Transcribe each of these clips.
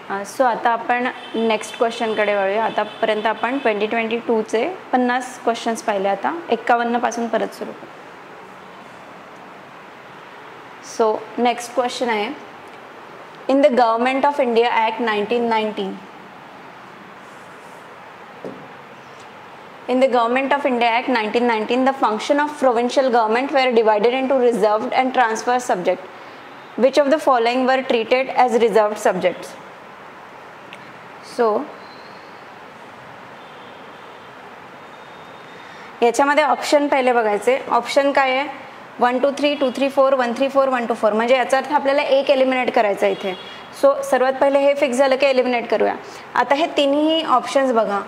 So आता आपण next क्वेश्चनकडे वळूया. आतापर्यंत आपण 2022चे 50 क्वेश्चन्स पाहिले. आता 51 पासून परत सुरू करू. सो नेक्स्ट क्वेश्चन आहे, in the government of India act 1919, in the Government of India Act 1919, the function of provincial government were divided into reserved and transfer subject. Which of the following were treated as reserved subjects? So याच्यामध्ये option पहिले बघायचे. Option काय आहे? 1 2 3 2 3 4 1 3 4 1 2 4. म्हणजे याचा अर्थ आपल्याला एक एलिमिनेट करायचं आहे इथे. सो सर्वात पहिले हे फिक्स झालं की एलिमिनेट करूया. आता हे तिन्ही ऑप्शन्स बघा,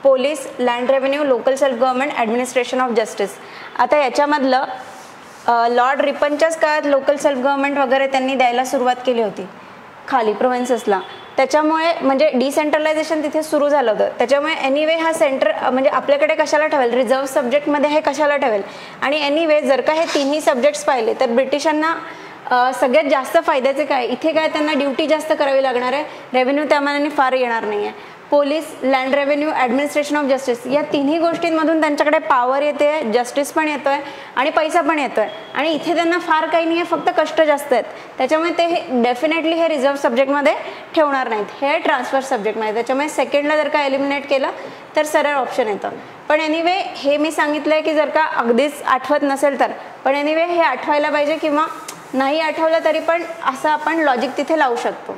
police, land revenue, local self government, administration of justice. आता याच्यामधलं लॉर्ड रिपनच्याच काळात लोकल सेल्फ गव्हर्नमेंट वगैरे त्यांनी द्यायला सुरुवात केली होती खाली प्रोव्हिन्सेसला. त्याच्यामुळे म्हणजे डिसेंट्रलायझेशन तिथे सुरू झालं होतं. त्याच्यामुळे एनिवे हा सेंटर म्हणजे आपल्याकडे कशाला ठेवेल, रिझर्व्ह सब्जेक्टमध्ये हे कशाला ठेवेल. आणि एनिवे जर का हे तिन्ही सब्जेक्ट्स पाहिले तर ब्रिटिशांना सगळ्यात जास्त फायद्याचे काय, इथे काय त्यांना ड्युटी जास्त करावी लागणार आहे, रेव्हेन्यू त्या मानाने फार येणार नाही आहे. Police, land revenue, administration of justice या तिन्ही गोष्टींमधून त्यांच्याकडे पॉवर येते, जस्टिस पण येतोय आणि पैसा पण येतोय. आणि इथे त्यांना फार काही नाही आहे, फक्त कष्ट जास्त आहेत. त्याच्यामुळे ते डेफिनेटली हे रिझर्व्ह सब्जेक्टमध्ये ठेवणार नाहीत, हे ट्रान्सफर सब्जेक्टमध्ये. त्याच्यामुळे सेकंडला जर का एलिमिनेट केलं तर सरळ ऑप्शन येतं. पण एनिवे हे मी सांगितलं आहे की जर का अगदीच आठवत नसेल तर, पण एनिवे हे आठवायला पाहिजे किंवा नाही आठवलं तरी पण असं आपण लॉजिक तिथे लावू शकतो.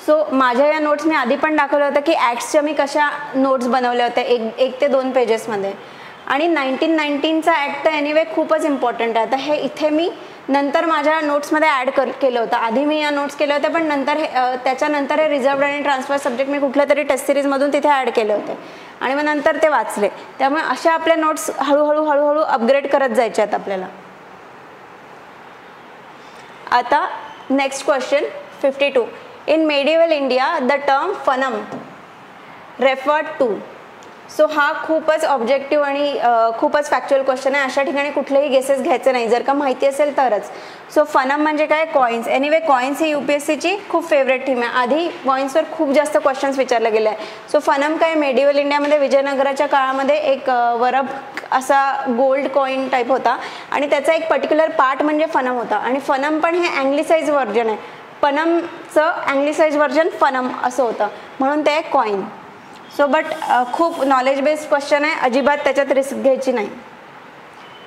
सो माझ्या या नोट्स मी आधी पण दाखवलं होतं की ॲक्ट्सच्या मी कशा नोट्स बनवल्या होत्या 1 ते 2 पेजेसमध्ये. आणि 1919चा ॲक्ट तर एनिवे खूपच इम्पॉर्टंट आहे. आता हे इथे मी नंतर माझ्या नोट्समध्ये ॲड केलं होतं. आधी मी या नोट्स केल्या होत्या, पण नंतर त्याच्यानंतर हे रिझर्व्ड आणि ट्रान्सफर सब्जेक्ट मी कुठल्या तरी टेस्ट सिरीजमधून तिथे ॲड केले होते आणि मग नंतर ते वाचले. त्यामुळे अशा आपल्या नोट्स हळूहळू अपग्रेड करत जायचे आहेत आपल्याला. आता next question 52. In medieval India, the term fanam referred to. So हा खूपच ऑब्जेक्टिव्ह आणि खूपच फॅक्च्युअल क्वेश्चन आहे. अशा ठिकाणी कुठलेही गेसेस घ्यायचे नाही जर का माहिती असेल तरच. सो फनम म्हणजे काय? कॉइन्स. एनिवे कॉइन्स ही UPSCची खूप फेवरेट थीम आहे. आधी कॉइन्सवर खूप जास्त क्वेश्चन्स विचारले गेले आहे. सो फनम काय? मेडिवल इंडियामध्ये विजयनगराच्या काळामध्ये एक वरब असा गोल्ड कॉइन टाईप होता आणि त्याचा एक पर्टिक्युलर पार्ट म्हणजे फनम होता. आणि फनम पण हे अँग्लिसाइज व्हर्जन आहे. पनमचं अँग्लिसाइज व्हर्जन फनम असं होतं, म्हणून ते कॉइन. सो बट खूप नॉलेज बेस्ड क्वेश्चन आहे, अजिबात त्याच्यात रिस्क घ्यायची नाही.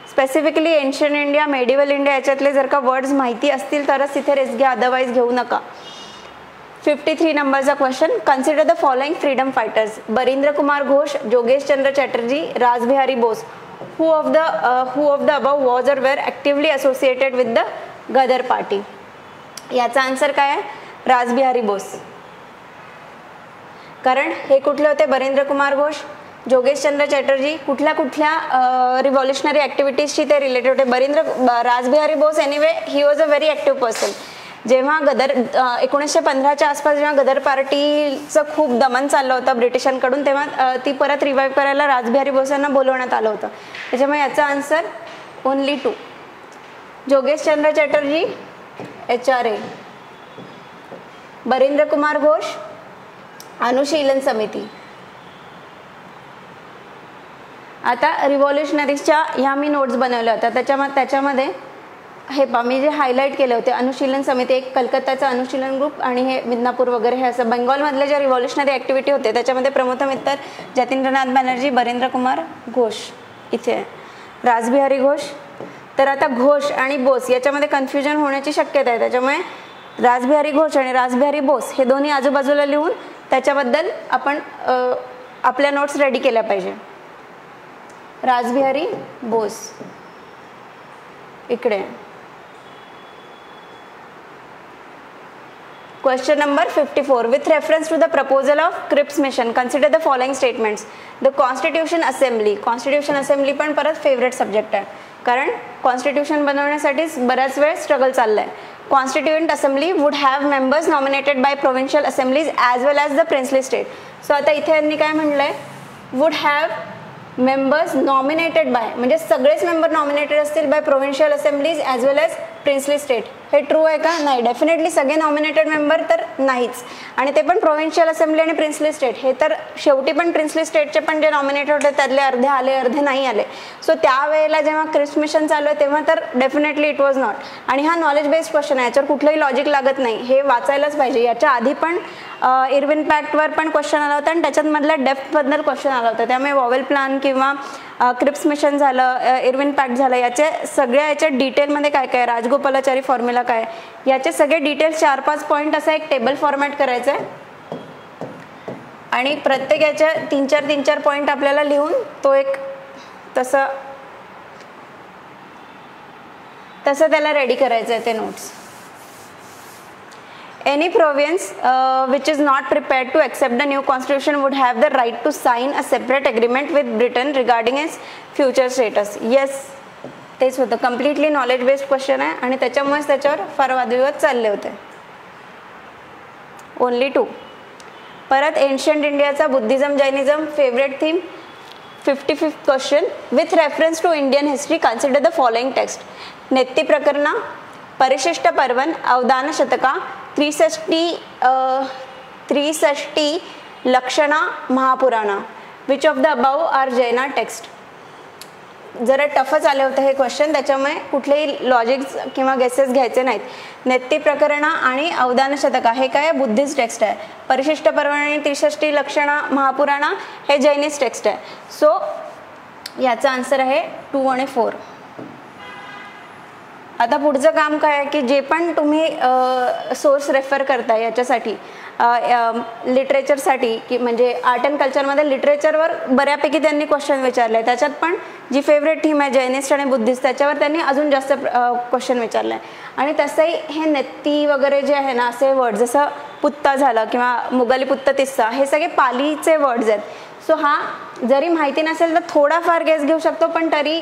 Specifically ancient India, medieval India याच्यातले जर का वर्ड्स माहिती असतील तरच तिथे रिस्क घ्या, अदरवाईज घेऊ नका. 53 नंबरचा question. Consider the following freedom fighters. Barindra Kumar Ghosh, जोगेश Chandra Chatterjee, Rashbehari Bose. Who of the above was or were actively associated with the Ghadar party. याचा आन्सर काय आहे? रासबिहारी बोस. कारण हे कुठले होते? बरिंद्र कुमार घोष, जोगेश चंद्र चॅटर्जी. कुठल्या रिव्हॉल्युशनरी ॲक्टिव्हिटीजशी ते रिलेटेड होते? Rashbehari Bose anyway he was a very active person. जेव्हा गदर 1915च्या आसपास जेव्हा गदर पार्टीचं खूप दमन चाललं होतं ब्रिटिशांकडून, तेव्हा ती परत रिवाईव्ह करायला रासबिहारी बोस यांना बोलवण्यात आलं होतं. त्याच्यामुळे याचा answer only 2. जोगेश Chandra Chatterjee HRA, Barindra Kumar Ghosh अनुशीलन समिती. आता रिव्हॉल्युशनरीजच्या ह्या मी नोट्स बनवल्या होत्या. त्याच्यामध्ये हे मी जे हायलाईट केले होते, अनुशीलन समिती एक कलकत्ताचा अनुशीलन ग्रुप आणि हे मिदनापूर वगैरे हे असं बेंगॉलमधले जे रिव्हॉल्युशनरी ॲक्टिव्हिटी होते त्याच्यामध्ये प्रमोद मित्तर, जतींद्रनाथ बॅनर्जी, बरिंद्र कुमार घोष इथे आहे. रासबिहारी घोष. तर आता घोष आणि बोस याच्यामध्ये कन्फ्युजन होण्याची शक्यता आहे. त्याच्यामुळे रासबिहारी घोष आणि रासबिहारी बोस हे दोन्ही आजूबाजूला लिहून त्याच्याबद्दल आपण आपल्या नोट्स रेडी केल्या पाहिजे. रासबिहारी बोस इकडे. Question number 54. With reference to the proposal of Cripps Mission, consider the following statements. The Constitution Assembly. Constitution Assembly पण परत फेवरेट सब्जेक्ट आहे, कारण कॉन्स्टिट्यूशन बनवण्यासाठीच बराच वेळ स्ट्रगल चाललाय. Constituent Assembly would have members nominated by provincial assemblies as well as the princely state. So आता इथे यांनी काय म्हटलंय? Would have members nominated by, म्हणजे सगळेच मेंबर नॉमिनेटेड असतील बाय प्रोव्हिन्शियल असेंब्लीज ॲज वेल एज प्रिन्सली स्टेट. हे ट्रू आहे का? नाही. डेफिनेटली सगळे नॉमिनेटेड मेंबर तर नाहीच, आणि ते पण प्रोव्हिन्शियल असेंब्ली आणि प्रिन्सली स्टेट. हे तर शेवटी पण प्रिन्सली स्टेटचे पण जे नॉमिनेटेड होते त्यातले अर्धे आले अर्धे नाही आले. सो त्यावेळेला जेव्हा क्रिस्प मिशन चालू आहे तेव्हा तर डेफिनेटली इट वॉज नॉट. आणि हा नॉलेज बेस्ड क्वेश्चन आहे, याच्यावर कुठलंही लॉजिक लागत नाही, हे वाचायलाच पाहिजे. याच्या आधी पण इरविन पॅक्टवर पण क्वेश्चन आला होता आणि त्याच्यात मधला डेप्थबद्दल क्वेश्चन आला होता. त्यामुळे वॉवेल प्लान किंवा क्रिप्स मिशन झालं, इरविन पॅक्ट झालं, याचे सगळ्या याच्या डिटेलमध्ये काय काय, राजगोपालाचारी फॉर्म्युला काय, याचे सगळे डिटेल्स 4-5 पॉईंट असा एक टेबल फॉर्मॅट करायचं आहे आणि प्रत्येक याच्या 3-4 पॉईंट आपल्याला लिहून तो एक तसं त्याला रेडी करायचं आहे ते notes. Any province which is not prepared to accept the new constitution would have the right to sign a separate agreement with Britain regarding its future status. Yes, तेच होतं. कम्प्लिटली नॉलेज बेस्ड क्वेश्चन आहे आणि त्याच्यामुळेच त्याच्यावर फार वादविवाद चालले होते. ओनली 2. परत एन्शियंट इंडियाचा Buddhism Jainism favourite theme. 55th question. With reference to Indian history consider the following text. Netti Prakarana, Parishishta Parvan, Avadana Shataka, 360 Lakshana, Mahapurana. Which of the above are Jaina text. जरा टफच आले होते हे क्वेश्चन, त्याच्यामुळे कुठलेही लॉजिक्स किंवा गेसेस घ्यायचे नाहीत. नेत्ती प्रकरणा आणि अवदान शतका हे काय बुद्धिस्ट टेक्स्ट आहे. परिशिष्ट पर्वन आणि 360 लक्षणा, महापुराणा हे जैनिस्ट टेक्स्ट आहे. सो याचा आन्सर आहे 2 आणि 4. आता पुढचं काम काय आहे की जे पण तुम्ही सोर्स रेफर करताय याच्यासाठी लिटरेचरसाठी, की म्हणजे आर्ट अँड कल्चरमध्ये लिटरेचरवर बऱ्यापैकी त्यांनी क्वेश्चन विचारले आहे. त्याच्यात पण जी फेवरेट थीम आहे जैनिस्ट आणि बुद्धिस्ट त्याच्यावर त्यांनी अजून जास्त क्वेश्चन विचारले आहे. आणि तसंही हे नेत्ती वगैरे जे आहे ना असे वर्ड, जसं पुत्ता झालं किंवा मुघली पुत्त तिस्सा, हे सगळे पालीचे वर्ड्स आहेत. सो हा जरी माहिती नसेल तर थोडाफार गेस घेऊ शकतो, पण तरी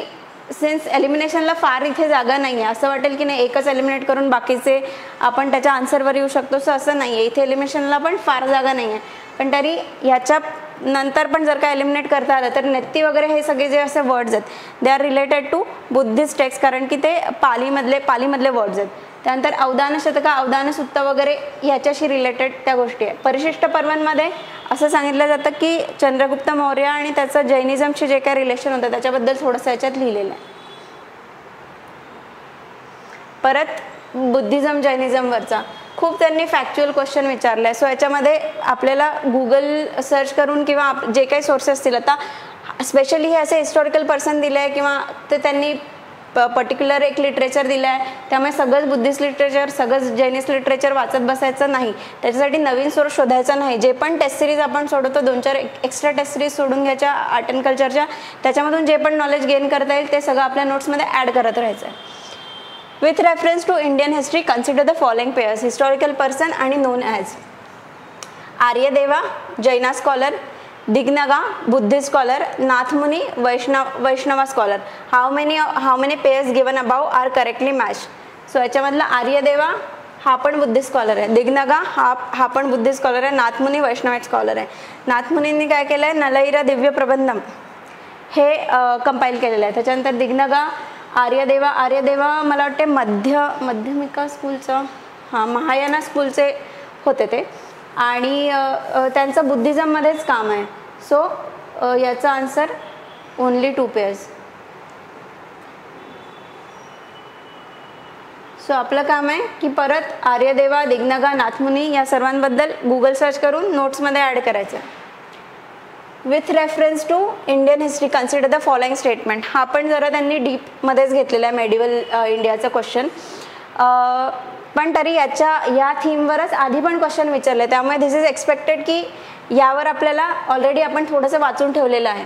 सिन्स एलिमिनेशनला फार इथे जागा नाही आहे, असं वाटेल की नाही एकच एलिमिनेट करून बाकीचे आपण त्याच्या आन्सरवर येऊ शकतो. सो असं नाही आहे, इथे एलिमिनेशनला पण फार जागा नाही आहे. पण तरी ह्याच्या नंतर पण जर का एलिमिनेट करता आलं तर नेत्ती वगैरे हे सगळे जे असे वर्ड्स आहेत they are related to Buddhist text, कारण की ते पालीमधले वर्ड्स आहेत. त्यानंतर अवदान शतका, अवदान सुत्त वगैरे ह्याच्याशी रिलेटेड त्या गोष्टी आहे. परिशिष्ट पर्वांमध्ये असं सांगितलं जातं की चंद्रगुप्त मौर्य आणि त्याचं जैनिझमशी जे काय रिलेशन होतं त्याच्याबद्दल थोडंसं याच्यात लिहिलेलं आहे. परत बुद्धिझम जैनिझमवरचा खूप त्यांनी फॅक्च्युअल क्वेश्चन विचारले आहे. सो याच्यामध्ये आपल्याला गुगल सर्च करून किंवा जे काही सोर्सेस असतील, आता स्पेशली हे असे हिस्टॉरिकल पर्सन दिले आहे किंवा ते त्यांनी पर्टिक्युलर एक लिटरेचर दिलं आहे, त्यामुळे सगळंच बुद्धिस्ट लिटरेचर सगळंच जैनिस्ट लिटरेचर वाचत बसायचं नाही. त्याच्यासाठी नवीन सोर्स शोधायचा नाही. जे पण टेस्ट सिरीज आपण सोडवतो 2-4 एक्स्ट्रा टेस्ट सिरीज सोडून घ्यायच्या आर्ट अँड कल्चरच्या, त्याच्यामधून जे पण नॉलेज गेन करता येईल ते सगळं आपल्या नोट्समध्ये ॲड करत राहायचं आहे. With reference to Indian history consider the following pairs. Historical person आणि known as Aryadeva Jaina scholar, Dignaga Buddhist scholar, Nathamuni Vaishnava scholar. How many pairs given above are correctly match. So याच्यामधला आर्यदेवा हा पण बुद्धिस्ट स्कॉलर आहे, दिग्नगा हा पण बुद्धिस्ट स्कॉलर आहे, नाथमुनी वैष्णव स्कॉलर आहे. नाथमुनींनी काय केलं आहे, नलईरा दिव्य प्रबंधम हे कंपाईल केलेलं आहे. त्याच्यानंतर दिग्नगा, आर्यदेवा मला वाटते मध्यमिका स्कूलचं महायाना स्कूलचे होते ते, आणि त्यांचं बुद्धिझममध्येच काम आहे. सो याचा आन्सर ओनली 2 पेयर्स. सो आपलं काम आहे की परत आर्यदेवा, दिग्नगा, नाथमुनी या सर्वांबद्दल गुगल सर्च करून नोट्समध्ये ॲड करायचं. With reference to Indian history consider the following statement. हा पण जरा त्यांनी डीपमध्येच घेतलेला आहे मेडिवल इंडियाचा क्वेश्चन, पण तरी या थीमवरच आधी पण क्वेश्चन विचारले, त्यामुळे दिस इज एक्सपेक्टेड की यावर आपल्याला ऑलरेडी आपण थोडंसं वाचून ठेवलेलं आहे.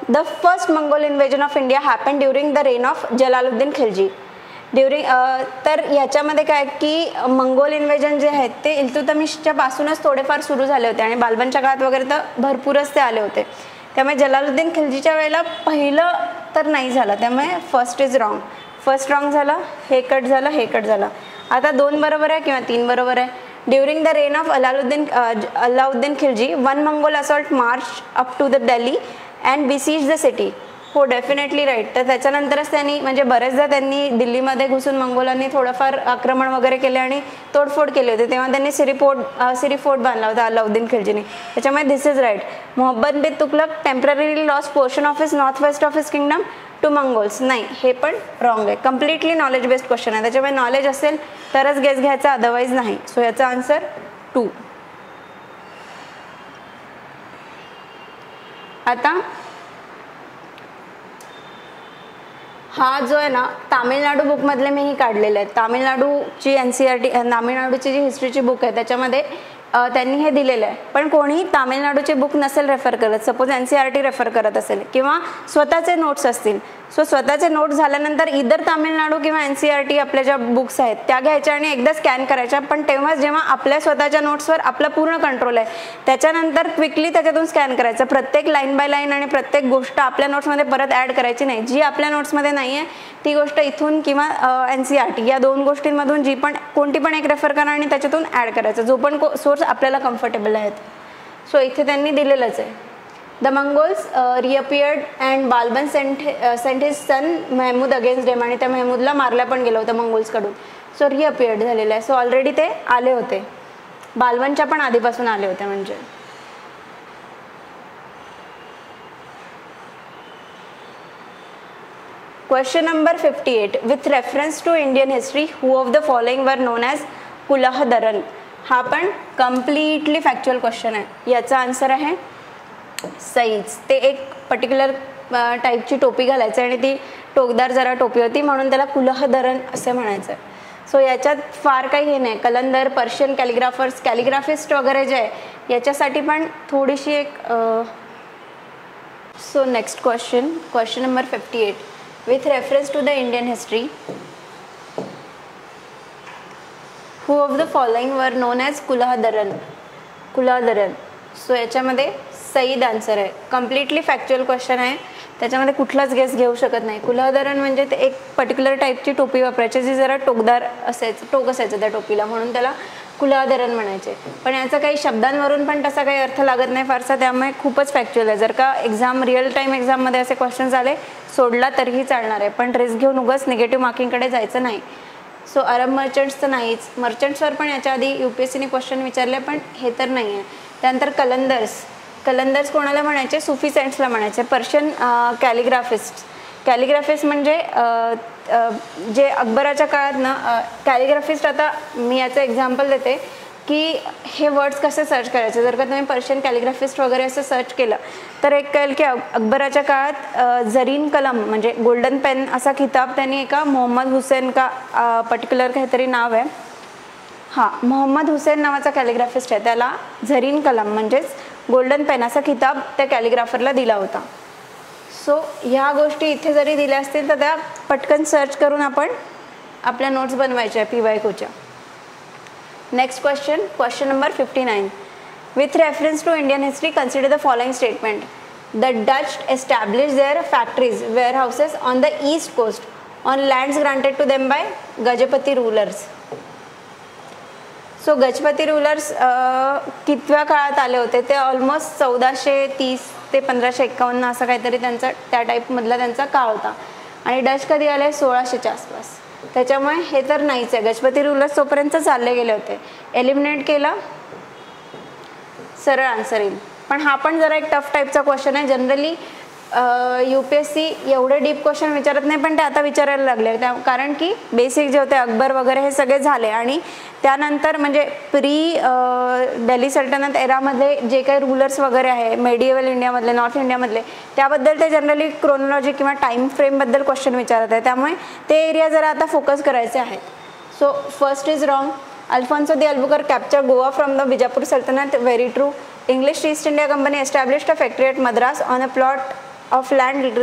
The first Mongol invasion of India happen during the reign of Jalaluddin Khilji. तर याच्यामध्ये काय की मंगोल इन्व्हेजन जे आहेत ते इल्तुतमिशच्या पासूनच थोडेफार सुरू झाले होते आणि बालबनच्या काळात वगैरे तर भरपूरच ते आले होते. त्यामुळे जलालुद्दीन खिलजीच्या वेळेला पहिलं तर नाही झालं, त्यामुळे first is wrong. First wrong झालं, हे कट झालं. आता 2 बरोबर आहे किंवा 3 बरोबर आहे. During the reign of Alauddin Khilji, 1 Mongol assault march up to the Delhi and besiege the city. हो डेफिनेटली राईट. तर त्याच्यानंतरच त्यांनी म्हणजे बरेचदा त्यांनी दिल्लीमध्ये घुसून मंगोलांनी थोडंफार आक्रमण वगैरे केले आणि तोडफोड केली होती, तेव्हा त्यांनी सिरी फोर्ट बांधला होता अलाउद्दीन खिलजीने. त्याच्यामुळे this is right. Mohammad bin Tughlaq temporarily lost portion of his north west of his kingdom to Mongols. नाही, हे पण रॉंग आहे. कम्प्लिटली नॉलेज बेस्ड क्वेश्चन आहे, त्याच्यामुळे नॉलेज असेल तरच गेस घ्यायचा, अदरवाईज नाही. सो याचा आन्सर 2. आता हा जो आहे ना तामिळनाडू बुकमधले मी ही काढलेले आहेत. तामिळनाडूची NCERT तामिळनाडूची जी हिस्ट्रीची बुक आहे त्याच्यामध्ये त्यांनी हे दिलेलं आहे. पण कोणी तामिळनाडूचे बुक नसेल रेफर करत, सपोज NCERT रेफर करत असेल किंवा स्वतःचे नोट्स असतील, सो स्वतःचे नोट्स झाल्यानंतर इधर तामिळनाडू किंवा NCERT आपल्या ज्या बुक्स आहेत त्या घ्यायच्या आणि एकदा स्कॅन करायच्या. पण तेव्हा जेव्हा आपल्या स्वतःच्या नोट्सवर आपला पूर्ण कंट्रोल आहे त्याच्यानंतर क्विकली त्याच्यातून स्कॅन करायचं. प्रत्येक लाईन बाय लाईन आणि प्रत्येक गोष्ट आपल्या नोट्समध्ये परत ॲड करायची नाही. जी आपल्या नोट्समध्ये नाही आहे ती गोष्ट इथून किंवा NCERT या 2 गोष्टींमधून जी पण कोणती पण एक रेफर करा आणि त्याच्यातून ॲड करायचं, जो पण सोर्स आपल्याला कम्फर्टेबल आहेत. सो इथे त्यांनी दिलेलंच आहे. The Mongols reappeared and Balban sent his son Mahmud against them. आणि त्या महमूदला मारल्या पण गेलं होतं मंगोल्सकडून. सो रिअपियर्ड झालेलं आहे. सो ऑलरेडी ते आले होते, बालबनच्या पण आधीपासून आले होते. म्हणजे question number 58. With reference to Indian history who of the following were known as kulahdaran. हा पण कम्प्लिटली फॅक्च्युअल क्वेश्चन आहे. याचा आन्सर आहे सईज. ते एक पर्टिक्युलर टाईपची टोपी घालायचं आणि ती टोकदार जरा टोपी होती म्हणून त्याला कुलाहदरन असे म्हणायचं. सो याच्यात फार काही हे नाही. कलंदर, पर्शियन कॅलिग्राफर्स, कॅलिग्राफिस्ट वगैरे जे आहे याच्यासाठी पण थोडीशी एक. So next question number 58. With reference to the Indian history who of the following were known as kulahdaran. So याच्यामध्ये सईद आन्सर आहे. कम्प्लिटली फॅक्च्युअल क्वेश्चन आहे, त्याच्यामध्ये कुठलाच गेस घेऊ शकत नाही. कुलाहदरन म्हणजे ते एक पर्टिक्युलर टाईपची टोपी वापरायची जी जरा टोकदार असायचं, टोक असायचं त्या टोपीला, म्हणून त्याला कुलाहदरन म्हणायचे. पण याचा काही शब्दांवरून पण तसा काही अर्थ लागत नाही फारसा, त्यामुळे खूपच फॅक्च्युअल आहे. जर का रिअल टाईम एक्झाममध्ये असे क्वेश्चन्स आले सोडला तरीही चालणार आहे, पण रिस्क घेऊन उगाच निगेटिव्ह मार्किंगकडे जायचं नाही. सो अरब मर्चंट्स तर नाहीच. मर्चंट्सवर पण याच्या आधी UPSCने क्वेश्चन विचारले, पण हे तर नाही आहे. त्यानंतर कलंदर्स कोणाला म्हणायचे? सुफी सेंट्सला म्हणायचे. पर्शियन कॅलिग्राफिस्ट म्हणजे जे अकबराच्या काळात ना कॅलिग्राफिस्ट. आता मी याचं एक्झाम्पल देते की हे वर्ड्स कसे सर्च करायचे. जर का तुम्ही पर्शियन कॅलिग्राफिस्ट वगैरे असं सर्च केलं तर एक कळेल की अकबराच्या काळात जरीन कलम म्हणजे गोल्डन पेन असा खिताब त्यांनी एका मोहम्मद हुसेन का पर्टिक्युलर काहीतरी नाव आहे, हां मोहम्मद हुसेन नावाचा कॅलिग्राफिस्ट आहे, त्याला झरीन कलम म्हणजेच गोल्डन पेन असा खिताब त्या कॅलिग्राफरला दिला होता. सो ह्या गोष्टी इथे जरी दिल्या असतील तर त्या पटकन सर्च करून आपण आपल्या नोट्स बनवायच्या PYQच्या. Next question number 59. With reference to Indian history consider the following statement. The Dutch establish their factories warehouses on the east coast on lands granted to them by Gajapati rulers. So Gajapati rulers कितव्या काळात आले होते? ते almost 1430 ते 1551 असं काहीतरी त्यांचा त्या टाईपमधला त्यांचा काळ होता. आणि डच कधी आले? 1600च्या आसपास. त्याच्यामुळे हे तर नाहीच आहे. गजपती रूलर्स तोपर्यंत चालले गेले होते. एलिमिनेट केला, सरळ आन्सर येईल. पण हा पण जरा एक टफ टाईपचा क्वेश्चन आहे. जनरली UPSC एवढे डीप क्वेश्चन विचारत नाही, पण ते आता विचारायला लागले. कारण की बेसिक जे होते अकबर वगैरे हे सगळे झाले आणि त्यानंतर म्हणजे दिल्ली सल्टनत एरामधले जे काही रूलर्स वगैरे आहे मेडिएवल इंडियामधले, नॉर्थ इंडियामधले, त्याबद्दल ते जनरली क्रोनॉलॉजी किंवा टाईम फ्रेमबद्दल क्वेश्चन विचारत आहे. त्यामुळे ते एरिया जरा आता फोकस करायचे आहेत. So first is wrong. Alfonso de Albuquerque capture Goa from the Bijapur sultanate. Very true. English East India Company established a factory at Madras on a plot of land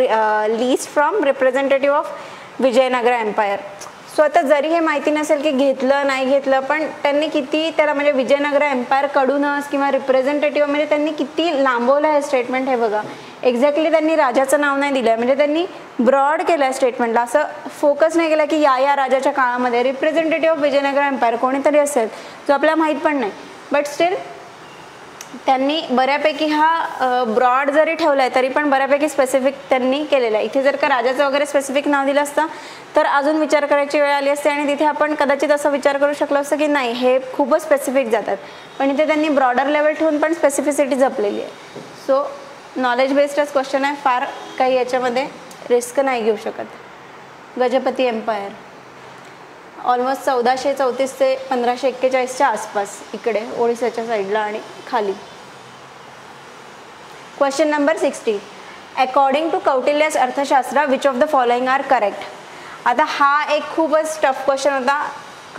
leased from representative of Vijayanagar empire. So आता जरी हे माहिती नसेल की घेतलं नाही घेतलं, पण त्यांनी किती त्याला म्हणजे विजयनगर एम्पायर कडूनच किंवा रिप्रेझेंटेटिव्ह म्हणजे त्यांनी किती लांबवलं आहे स्टेटमेंट हे बघा. एक्झॅक्टली त्यांनी राजाचं नाव नाही दिलं, म्हणजे त्यांनी ब्रॉड केलं आहे स्टेटमेंटला. असं फोकस नाही केला की या राजाच्या काळामध्ये रिप्रेझेंटेटिव्ह ऑफ विजयनगर एम्पायर कोणीतरी असेल जो आपल्याला माहीत पण नाही. बट स्टील त्यांनी बऱ्यापैकी हा ब्रॉड जरी ठेवला आहे तरी पण बऱ्यापैकी स्पेसिफिक त्यांनी केलेलं आहे. इथे जर का राजाचं वगैरे स्पेसिफिक नाव दिलं असतं तर अजून विचार करायची वेळ आली असते आणि तिथे आपण कदाचित असा विचार करू शकलो असतं की नाही हे खूपच स्पेसिफिक जातात, पण इथे त्यांनी ब्रॉडर लेवल ठेवून पण स्पेसिफिसिटी जपलेली आहे. सो नॉलेज बेस्डच क्वेश्चन आहे, फार काही याच्यामध्ये रिस्क नाही घेऊ शकत. गजपती एम्पायर ऑलमोस्ट 1434 ते 1541च्या आसपास इकडे ओडिसाच्या साईडला आणि खाली. Question number 60. According to Kautilya's Arthashastra which of the following are correct. आता हा एक खूपच टफ क्वेश्चन होता.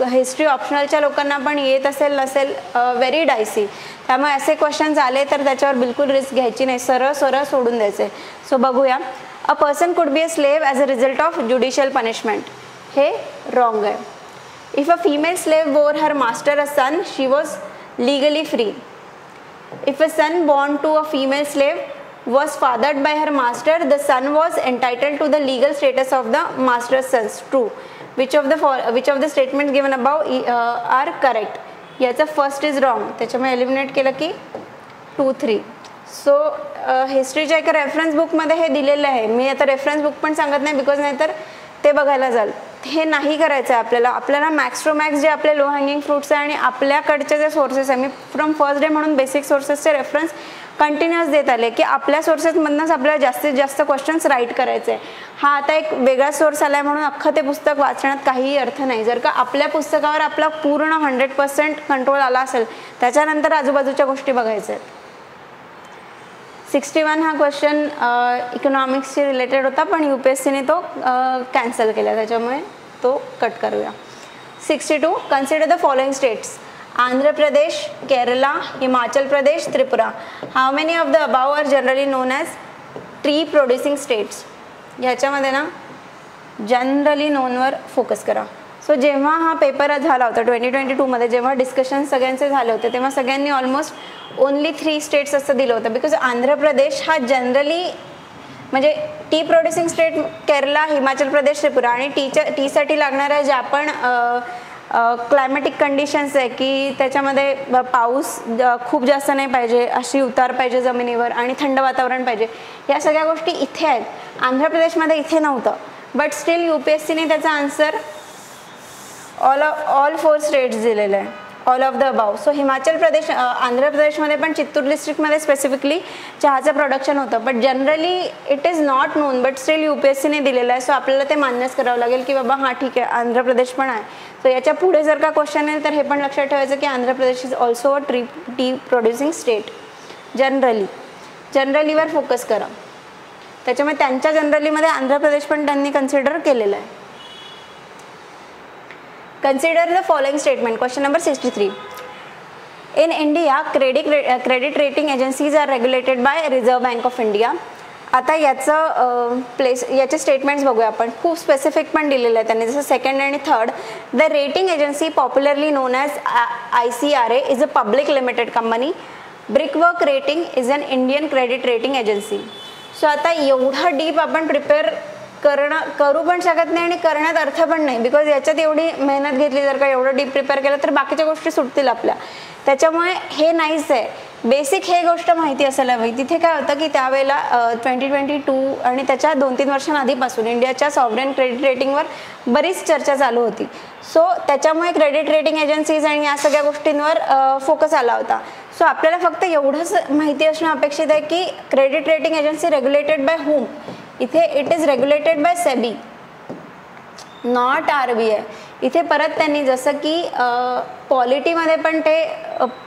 हिस्ट्री ऑप्शनलच्या लोकांना पण येत असेल नसेल, व्हेरी डायसी. त्यामुळे असे क्वेश्चन्स आले तर त्याच्यावर बिलकुल रिस्क घ्यायची नाही, सरळ सरळ सोडून द्यायचे. सो बघूया. A person could be a slave as a result of judicial punishment. हे रॉंग आहे. If a female slave bore her master a son, she was legally free. If a son born to a female slave was fathered by her master, the son was entitled to the legal status of the master's sons. True. Which of the statements given above are correct? याचा first is wrong, त्याच्यामुळे eliminate केलं की 2, 3. So हिस्ट्रीच्या एका reference बुकमध्ये हे दिलेलं आहे. मी आता रेफरन्स बुक पण सांगत नाही बिकॉज नाहीतर ते बघायला जाल. हे नाही करायचं आहे आपल्याला. आपल्याला मॅक्स टू मॅक्स जे आपले लो हँगिंग फ्रूट्स आहे आणि आपल्याकडचे जे सोर्सेस आहे, मी फ्रॉम फर्स्ट डे म्हणून बेसिक सोर्सेसचे रेफरन्स कंटिन्युअस देत आले की आपल्या सोर्सेसमधूनच आपल्याला जास्तीत जास्त क्वेश्चन्स राईट करायचे आहे. हा आता एक वेगळा सोर्स आला आहे म्हणून अख्खं ते पुस्तक वाचण्यात काहीही अर्थ नाही. जर का आपल्या पुस्तकावर आपला पूर्ण 100% कंट्रोल आला असेल त्याच्यानंतर आजूबाजूच्या गोष्टी बघायच्या आहेत. 61 हा क्वेश्चन इकॉनॉमिक्सशी रिलेटेड होता पण UPSCने तो कॅन्सल केला, त्याच्यामुळे तो कट करूया. 62. Consider the following states. Andhra Pradesh, Kerala, Himachal Pradesh, Tripura. How many of the above are generally known as tree producing states. ह्याच्यामध्ये ना जनरली नोनवर फोकस करा. सो जेव्हा हा पेपर झाला होता 2022मध्ये, जेव्हा डिस्कशन सगळ्यांचे झाले होते तेव्हा सगळ्यांनी ऑलमोस्ट ओनली 3 स्टेट्स असं दिलं होतं. बिकॉज आंध्र प्रदेश हा जनरली म्हणजे tea producing state Kerala, Himachal Pradesh, Tripura आणि टीसाठी लागणाऱ्या ज्या पण क्लायमॅटिक कंडिशन्स आहे की त्याच्यामध्ये पाऊस खूप जास्त नाही पाहिजे, अशी उतार पाहिजे जमिनीवर आणि थंड वातावरण पाहिजे, या सगळ्या गोष्टी इथे आहेत. आंध्र प्रदेशमध्ये इथे नव्हतं. बट स्टील UPSCने त्याचा आन्सर ऑल 4 स्टेट्स दिलेलं आहे, all of the above. So Himachal Pradesh, Andhra प्रदेशमध्ये पण चित्तूर डिस्ट्रिक्टमध्ये स्पेसिफिकली चहाचं प्रोडक्शन होतं. But generally it is not known, but still UPSCने दिलेलं आहे. सो आपल्याला ते मान्यच करावं लागेल की बाबा हां ठीक आहे आंध्र प्रदेश पण आहे. सो याच्या पुढे जर का क्वेश्चन आहे तर हे पण लक्षात ठेवायचं की Andhra Pradesh is also a tea producing state. जनरलीवर फोकस करा. त्याच्यामुळे त्यांच्या जनरलीमध्ये आंध्र प्रदेश पण त्यांनी कन्सिडर केलेलं आहे. Consider the following statement. Question number 63. In India, credit rating agencies are regulated by Reserve Bank of India. आता याचं याचे स्टेटमेंट्स बघूया आपण. खूप स्पेसिफिक पण दिलेलं आहे त्यांनी, जसं सेकंड आणि third. The rating agency popularly known as ICRA is a public limited company. Brickwork rating is an Indian credit rating agency. So आता एवढा डीप आपण प्रिपेअर करू पण शकत नाही आणि करण्यात अर्थ पण नाही. बिकॉज याच्यात एवढी मेहनत घेतली, जर का एवढं डीप प्रिपेअर केलं तर बाकीच्या गोष्टी सुटतील आपल्या. त्याच्यामुळे हे नाहीच आहे. बेसिक हे गोष्ट माहिती असायला हवी. तिथे काय होतं की त्यावेळेला 2022 आणि त्याच्या 2-3 वर्षांआधीपासून इंडियाच्या सॉव्हरेन क्रेडिट रेटिंगवर बरीच चर्चा चालू होती. सो त्याच्यामुळे क्रेडिट रेटिंग एजन्सीज आणि या सगळ्या गोष्टींवर फोकस आला होता. सो आपल्याला फक्त एवढंच माहिती असणं अपेक्षित आहे की credit rating agency regulated by whom. इथे it is regulated by SEBI, not RBI. इथे परत त्यांनी जसं की पॉलिटीमध्ये पण ते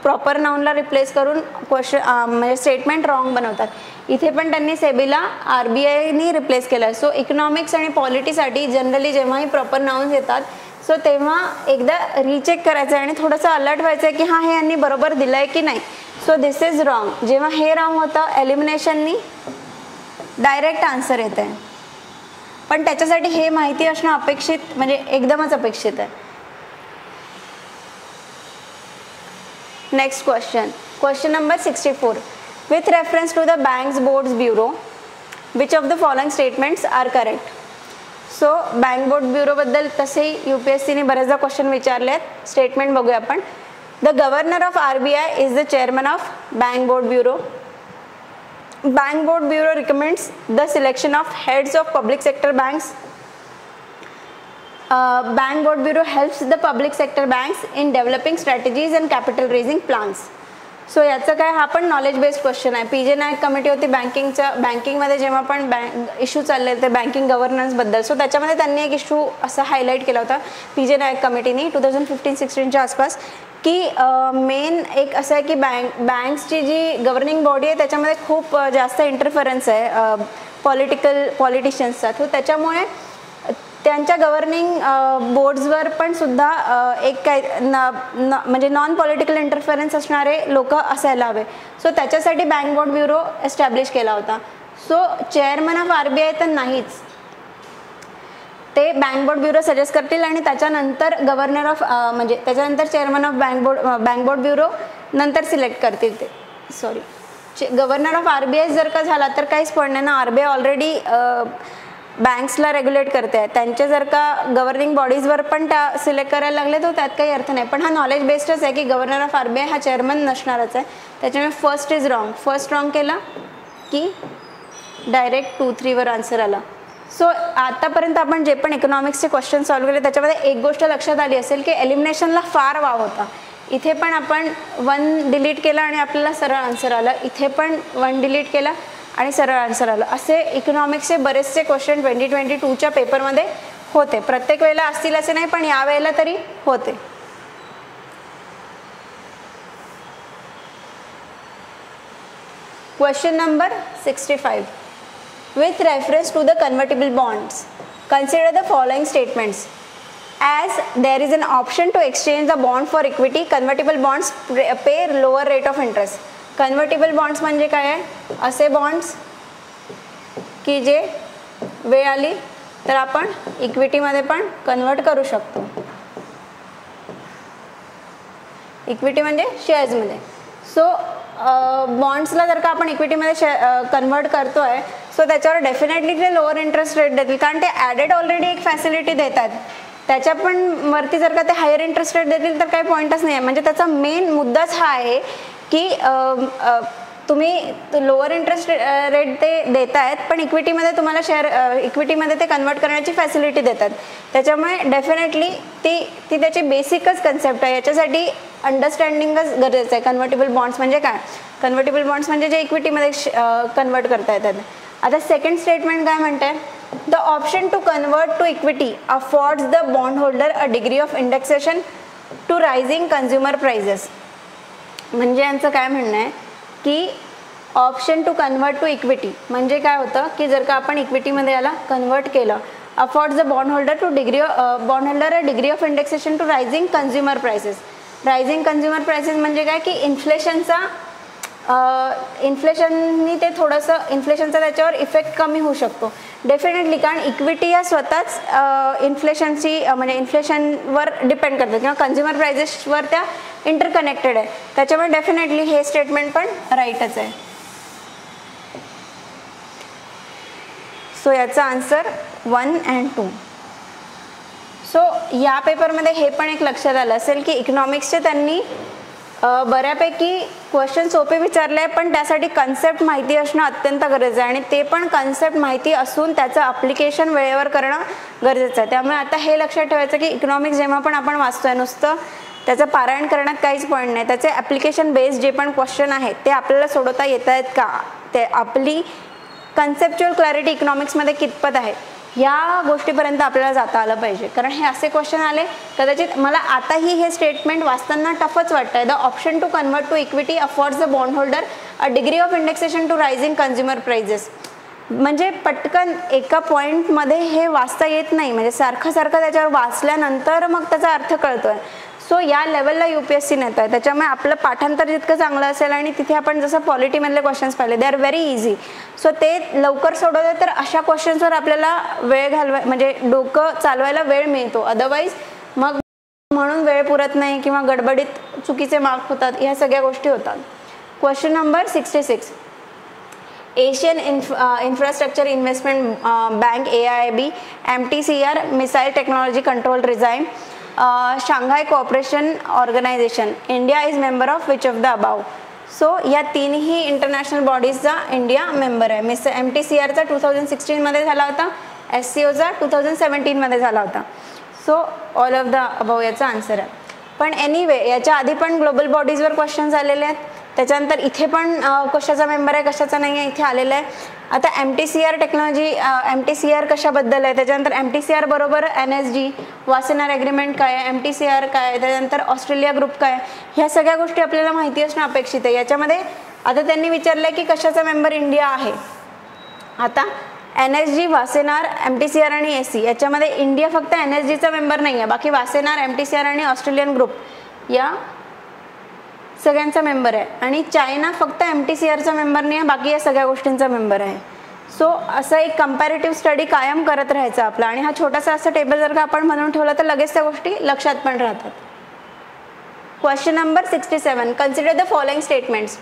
प्रॉपर नाऊनला रिप्लेस करून म्हणजे स्टेटमेंट रॉंग बनवतात. इथे पण त्यांनी सेबीला RBIनी रिप्लेस केलं आहे. सो इकॉनॉमिक्स आणि पॉलिटीसाठी जनरली जेव्हाही प्रॉपर नाऊन्स येतात सो तेव्हा एकदा रिचेक करायचं आहे आणि थोडंसं अलर्ट व्हायचं आहे की हां हे यांनी बरोबर दिलं आहे की नाही. So this is wrong. जेव्हा हे रॉंग होतं एलिमिनेशननी डायरेक्ट आन्सर येत आहे. पण त्याच्यासाठी हे माहिती असणं अपेक्षित, म्हणजे एकदमच अपेक्षित आहे. Next question number 64. With reference to the banks boards bureau which of the following statements are correct. So bank board ब्युरोबद्दल तसेही UPSCने बरेचदा क्वेश्चन विचारले आहेत. स्टेटमेंट बघूया आपण. The governor of RBI is the chairman of Bank Board Bureau. Bank Board Bureau recommends the selection of heads of public sector banks. Bank Board Bureau helps the public sector banks in developing strategies and capital raising plans. So याचं काय, हा पण knowledge based question आहे. P जे नायक committee होती बँकिंगमध्ये जेव्हा पण इश्यू चालले ते बँकिंग गव्हर्नन्सबद्दल, सो त्याच्यामध्ये त्यांनी एक इश्यू असा हायलाईट केला होता पी जे नायक कमिटीनी 2015-16च्या आसपास, की मेन एक असं आहे की बँक्सची जी गव्हर्निंग बॉडी आहे त्याच्यामध्ये खूप जास्त इंटरफरन्स आहे पॉलिटिशियन्सचा. तो त्याच्यामुळे त्यांच्या गव्हर्निंग बोर्ड्सवर पण सुद्धा एक काय म्हणजे नॉन पॉलिटिकल इंटरफरन्स असणारे लोक असायला हवे. सो त्याच्यासाठी बँक बोर्ड ब्युरो एस्टॅब्लिश केला होता. सो चेअरमन ऑफ RBI तर नाहीच, ते बँक बोर्ड ब्युरो सजेस्ट करतील आणि त्याच्यानंतर गव्हर्नर ऑफ म्हणजे त्याच्यानंतर chairman of bank board bureau नंतर सिलेक्ट करतील. ते गव्हर्नर ऑफ RBI जर का झाला तर काहीच पॉईंट नाही ना. RBI ऑलरेडी बँक्सला रेग्युलेट करते आहे, त्यांचे जर का गव्हर्निंग बॉडीजवर पण त्या सिलेक्ट करायला लागले तर त्यात काही अर्थ नाही. पण हा नॉलेज बेस्डच आहे की गव्हर्नर ऑफ RBI हा चेअरमन नसणारच आहे. त्याच्यामुळे first is wrong. First wrong केला की डायरेक्ट 2-3 वर आन्सर आला. सो आतापर्यंत आपण जे पण इकॉनॉमिक्सचे क्वेश्चन सॉल्व्ह केले त्याच्यामध्ये एक गोष्ट लक्षात आली असेल की एलिमिनेशनला फार वाव होता. इथे पण आपण 1 डिलीट केला आणि आपल्याला सरळ आन्सर आलं, इथे पण 1 डिलीट केला आणि सरळ आन्सर आलं. असे इकॉनॉमिक्सचे बरेचसे क्वेश्चन 2022च्या पेपरमध्ये होते. प्रत्येक वेळेला असतील असे नाही, पण या वेळेला तरी होते. Question number 65. With reference to the convertible bonds, consider the following statements. As there is an option to exchange the bond for equity, convertible bonds pay lower rate of interest. Convertible bonds म्हणजे काय आहे? असे bonds की जे वेळ आली तर आपण इक्विटीमध्ये पण कन्वर्ट करू शकतो. इक्विटी म्हणजे शेअर्समध्ये. सो बॉन्ड्सला जर का आपण इक्विटीमध्ये कन्वर्ट करतोय सो त्याच्यावर डेफिनेटली ते लोअर इंटरेस्ट रेट देतील, कारण ते ॲडेड ऑलरेडी एक फॅसिलिटी देतात. त्याच्या पण वरती जर का ते हायर इंटरेस्ट रेट देतील तर काही पॉईंटच नाही आहे. म्हणजे त्याचा मेन मुद्दाच हा आहे की तुम्ही लोअर इंटरेस्ट रेट ते देत आहेत पण इक्विटीमध्ये तुम्हाला इक्विटीमध्ये ते कन्वर्ट करण्याची फॅसिलिटी देतात. त्याच्यामुळे डेफिनेटली ती त्याची बेसिकच कन्सेप्ट आहे. याच्यासाठी अंडरस्टँडिंगच गरजेचं आहे. कन्व्हर्टेबल बॉन्ड्स म्हणजे काय? कन्व्हर्टेबल बॉन्ड्स म्हणजे जे इक्विटीमध्ये कन्वर्ट करता येतात. आता सेकंड स्टेटमेंट काय म्हणते? The option to convert to equity affords the bond holder a degree of indexation to rising consumer prices. म्हणजे यांचं काय म्हणणं आहे की option to convert to equity म्हणजे काय होतं की जर का आपण इक्विटीमध्ये याला कन्वर्ट केलं, affords the bond holder to a degree of indexation to rising consumer prices. Rising consumer prices म्हणजे काय की इन्फ्लेशननी ते थोडंसं इन्फ्लेशनचा त्याच्यावर इफेक्ट कमी होऊ शकतो डेफिनेटली, कारण इक्विटी या स्वतःच इन्फ्लेशनची म्हणजे इन्फ्लेशनवर डिपेंड करतात किंवा कन्झ्युमर प्राइजेसवर त्या इंटरकनेक्टेड आहे. त्याच्यामुळे डेफिनेटली हे स्टेटमेंट पण राईटच आहे. सो याचा आन्सर 1 and 2. सो या पेपरमध्ये हे पण एक लक्षात आलं असेल की इकॉनॉमिक्सचे त्यांनी बऱ्यापैकी क्वेश्चन सोपे विचारले आहे, पण त्यासाठी कन्सेप्ट माहिती असणं अत्यंत गरजेचं आहे आणि ते पण कन्सेप्ट माहिती असून त्याचं ॲप्लिकेशन वेळेवर करणं गरजेचं आहे. त्यामुळे आता हे लक्षात ठेवायचं की इकॉनॉमिक्स जेव्हा पण आपण वाचतोय नुसतं त्याचं पारायण करण्यात काहीच पॉईंट नाही. त्याचे ॲप्लिकेशन बेस्ड जे पण क्वेश्चन आहेत ते आपल्याला सोडवता येत आहेत का, ते आपली कन्सेप्च्युअल क्लॅरिटी इकॉनॉमिक्समध्ये कितपत आहे या गोष्टीपर्यंत आपल्याला जाता आलं पाहिजे. कारण हे असे क्वेश्चन आले कदाचित मला आताही हे स्टेटमेंट वाचताना टफच वाटतं आहे. The option to convert to equity affords the bond holder a degree of indexation to rising consumer prices. म्हणजे पटकन एका पॉईंटमध्ये हे वाचता येत नाही, म्हणजे सारखं त्याच्यावर वाचल्यानंतर मग त्याचा अर्थ कळतोय. सो या लेवलला UPSC नेत आहे. त्याच्यामुळे आपलं पाठांतर जितकं चांगलं असेल आणि तिथे आपण जसं पॉलिटीमधले क्वेश्चन्स पाहिले they are very easy. So ते लवकर सोडवले तर अशा क्वेश्चन्सवर आपल्याला वेळ म्हणजे डोकं चालवायला वेळ मिळतो. अदरवाईज मग म्हणून वेळ पुरत नाही किंवा गडबडीत चुकीचे मार्क होतात, ह्या सगळ्या गोष्टी होतात. Question number 66. Asian infrastructure investment bank AIIB MTCR missile technology control design Shanghai cooperation organisation, India is member of which of the above. So या तीनही इंटरनॅशनल बॉडीजचा इंडिया मेंबर आहे. MTCRचा 2016मध्ये झाला होता, SCOचा 2017मध्ये झाला होता. So all of the above याचा answer आहे. पण एनिवे याच्या आधी पण ग्लोबल बॉडीजवर क्वेश्चन्स आलेले आहेत, त्याच्यानंतर इथे पण कशाचा मेंबर आहे कशाचा नाही आहे इथे आलेलं आहे. आता MTCR टेक्नॉलॉजी, MTCR कशाबद्दल आहे, त्याच्यानंतर MTCR बरोबर NSG, वासेनार ॲग्रीमेंट काय आहे, MTCR काय आहे, त्याच्यानंतर ऑस्ट्रेलिया ग्रुप काय आहे, ह्या सगळ्या गोष्टी आपल्याला माहिती असणं अपेक्षित आहे. याच्यामध्ये आता त्यांनी विचारलं की कशाचा मेंबर इंडिया आहे. आता NSG, वासेनार, MTCR आणि AC याच्यामध्ये इंडिया फक्त NSGचा मेंबर नाही आहे, बाकी वासेनार, MTCR आणि ऑस्ट्रेलियन ग्रुप या सगळ्यांचा मेंबर आहे. आणि चायना फक्त MTCRचा मेंबर नाही आहे, बाकी या सगळ्या गोष्टींचा मेंबर आहे. सो असं एक कंपॅरेटिव्ह स्टडी कायम करत राहायचा आपला. आणि हा छोटासा असा टेबल जर का आपण म्हणून ठेवला तर लगेच त्या गोष्टी लक्षात पण राहतात. Question number 67, consider the following statements.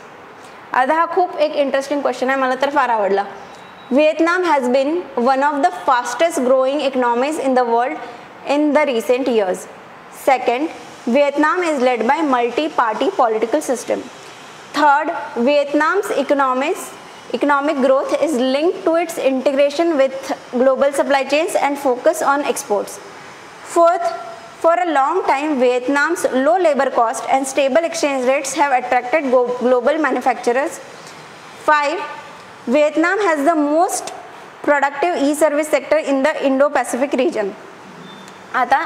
आता हा खूप एक इंटरेस्टिंग क्वेश्चन आहे, मला तर फार आवडला. Vietnam has been one of the fastest growing economies in the world in the recent years. Second, Vietnam is led by multi-party political system. Third, Vietnam's economic growth is linked to its integration with global supply chains and focus on exports. Fourth, for a long time, Vietnam's low labor cost and stable exchange rates have attracted global manufacturers. 5, Vietnam has the most productive e-service sector in the Indo-Pacific region. आता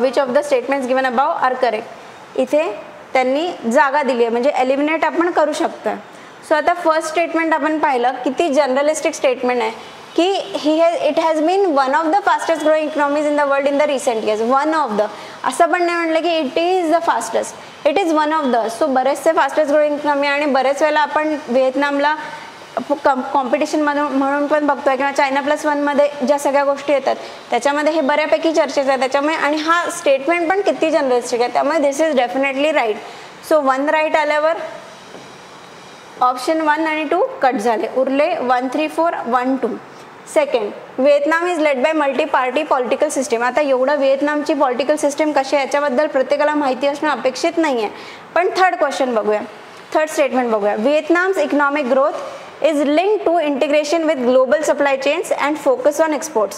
which of the statements given above are correct. इथे त्यांनी जागा दिली आहे म्हणजे eliminate आपण करू शकतो. सो आता फर्स्ट स्टेटमेंट आपण पाहिलं किती जनरलिस्टिक स्टेटमेंट आहे की it has been one of the fastest growing economies in the world in the recent years. One of the असं पण नाही म्हटलं की it is the fastest, it is one of the. So बरेचसे फास्टेस्ट ग्रोइंग इकॉनॉमी आणि बरेच वेळेला आपण व्हिएतनामला कॉम्पिटिशन म्हणून पण बघतोय किंवा China+1 मध्ये ज्या सगळ्या गोष्टी येतात त्याच्यामध्ये हे बऱ्यापैकी चर्चेचं आहे त्याच्यामुळे. आणि हा स्टेटमेंट पण किती जनरलिस्टिक आहे त्यामुळे this is definitely right. So 1 right आल्यावर ऑप्शन 1 आणि 2 कट झाले, उरले 1, 3, 4, 1, 2. Second, Vietnam is led by multi party political system. आता एवढं व्हिएतनामची पॉलिटिकल सिस्टीम कशी आहे याच्याबद्दल प्रत्येकाला माहिती असणं अपेक्षित नाही आहे. पण थर्ड क्वेश्चन बघूया, थर्ड स्टेटमेंट बघूया. Vietnam's economic growth is linked to integration with global supply chains and focus on exports.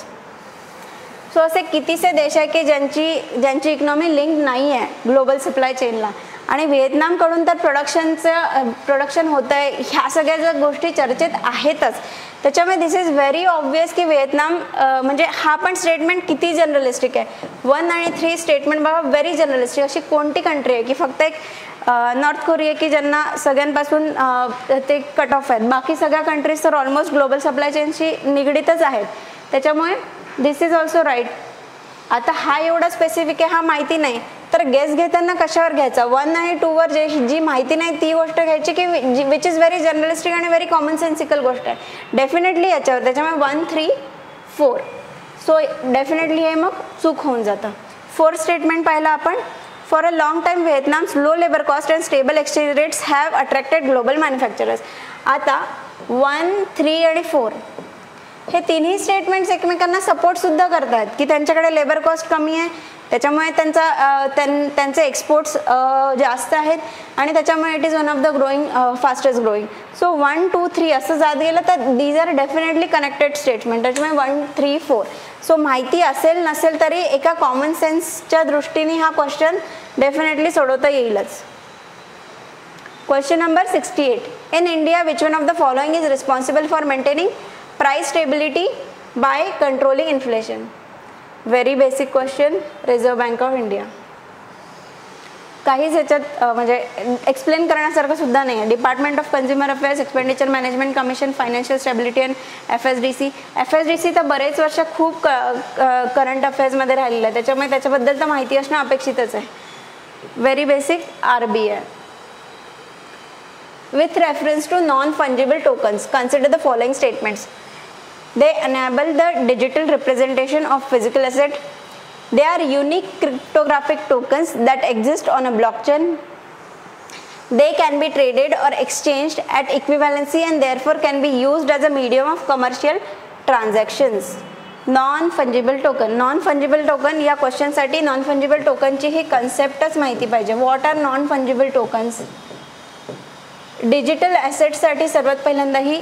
So असे कितीसे देश आहे की ज्यांची इकॉनॉमी लिंक नाही आहे ग्लोबल सप्लाय चेनला आणि व्हिएतनामकडून तर प्रोडक्शन होतं आहे. ह्या सगळ्या ज्या गोष्टी चर्चेत आहेतच त्याच्यामुळे दिस इज व्हेरी ऑब्वियस की व्हिएतनाम म्हणजे हा पण स्टेटमेंट किती जनरलिस्टिक आहे. 1 आणि 3 स्टेटमेंट बघा व्हेरी जनरलिस्टिक. अशी कोणती कंट्री आहे की फक्त एक नॉर्थ कोरिया की ज्यांना सगळ्यांपासून ते कट ऑफ आहेत, बाकी सगळ्या कंट्रीज तर ऑलमोस्ट ग्लोबल सप्लाय चेनशी निगडीतच आहेत. त्याच्यामुळे दिस इज ऑल्सो राईट. आता हा एवढा स्पेसिफिक आहे हा माहिती नाही तर गेस घेताना कशावर घ्यायचा. 1 आणि 2 वर जी माहिती नाही ती गोष्ट घ्यायची की विच इज व्हेरी जनरलिस्टिक आणि व्हेरी कॉमन सेन्सिकल गोष्ट आहे डेफिनेटली याच्यावर. त्याच्यामुळे 1, 3, 4 सो डेफिनेटली हे मग चूक होऊन जातं. फोर्थ स्टेटमेंट पाहिलं आपण. For a long time, Vietnam's low labor cost and stable exchange rates have attracted global manufacturers. आता 1, 3 आणि 4 हे तिन्ही स्टेटमेंट्स एकमेकांना सपोर्ट सुद्धा करतात की त्यांच्याकडे लेबर कॉस्ट कमी आहे त्याच्यामुळे त्यांचे एक्सपोर्ट्स जास्त आहेत आणि त्याच्यामुळे it is one of the fastest growing. So 1, 2, 3 असं जात गेलं तर these are definitely connected statement. त्याच्यामुळे 1, 3, 4 सो माहिती असेल नसेल तरी एका कॉमन सेन्सच्या दृष्टीने हा क्वेश्चन डेफिनेटली सोडवता येईलच. Question number 68. In India which one of the following is responsible for maintaining price stability by controlling inflation. Very basic question, reserve bank of India. काहीच याच्यात म्हणजे एक्सप्लेन करण्यासारखं सुद्धा नाही आहे. Department of consumer affairs, expenditure management commission, financial stability and FSDC तर बरेच वर्ष खूप करंट अफेअर्समध्ये राहिलेलं आहे त्याच्यामुळे त्याच्याबद्दल तर माहिती असणं अपेक्षितच आहे. Very basic RBI. With reference to non-fungible tokens, consider the following statements. They enable the digital representation of physical asset. They are unique cryptographic tokens that exist on a blockchain. They can be traded or exchanged at equivalency and therefore can be used as a medium of commercial transactions. Non fungible token. Non fungible token या क्वेश्चनसाठी non fungible टोकनची ही कन्सेप्टच माहिती पाहिजे. What are non fungible tokens? Digital ॲसेटसाठी सर्वात पहिल्यांदा ही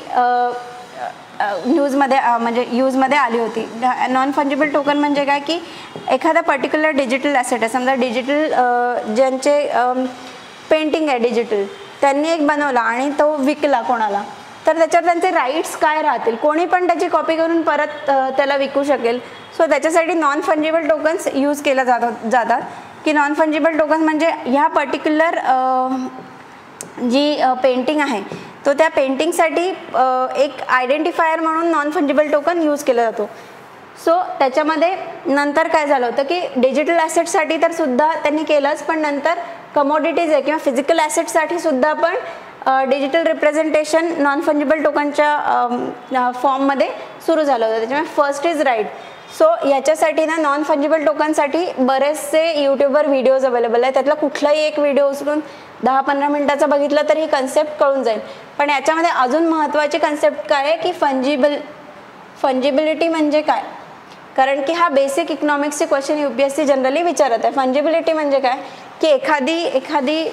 न्यूजमध्ये म्हणजे यूजमध्ये आली होती. नॉन फंजिबल टोकन म्हणजे काय की एखादा पर्टिक्युलर डिजिटल ॲसेट आहे, समजा डिजिटल ज्यांचे पेंटिंग आहे डिजिटल, त्यांनी एक बनवला आणि तो विकला कोणाला, तर त्याच्यावर त्यांचे राईट्स काय राहतील? कोणी पण त्याची कॉपी करून परत त्याला विकू शकेल. सो त्याच्यासाठी नॉन फंजिबल टोकन्स यूज केल्या जातात की नॉन फंजिबल टोकन म्हणजे ह्या पर्टिक्युलर जी पेंटिंग आहे तो त्या पेंटिंगसाठी एक आयडेंटिफायर म्हणून नॉन फंजिबल टोकन यूज केला जातो. सो त्याच्यामध्ये नंतर काय झालं होतं की डिजिटल ॲसेटसाठी तर सुद्धा त्यांनी केलंच, पण नंतर कमोडिटीज आहे किंवा फिजिकल ॲसेटसाठी सुद्धा पण डिजिटल रिप्रेझेंटेशन नॉन फंजिबल टोकनच्या फॉर्ममध्ये सुरू झालं होतं. त्याच्यामुळे फर्स्ट इज राईट. सो याच्यासाठी ना नॉन फंजिबल टोकनसाठी बरेचसे यूट्यूबवर व्हिडिओज अवेलेबल आहे. त्यातला कुठलाही एक व्हिडिओ उचलून 10-15 मिनिटाचा बघितला तर ही कन्सेप्ट कळून जाईल. पण याच्यामध्ये अजून महत्त्वाची कन्सेप्ट काय आहे की फंजिबिलिटी म्हणजे काय? कारण की हा बेसिक इकॉनॉमिक्सचे क्वेश्चन UPSC जनरली विचारत आहे. फंजिबिलिटी म्हणजे काय की एखादी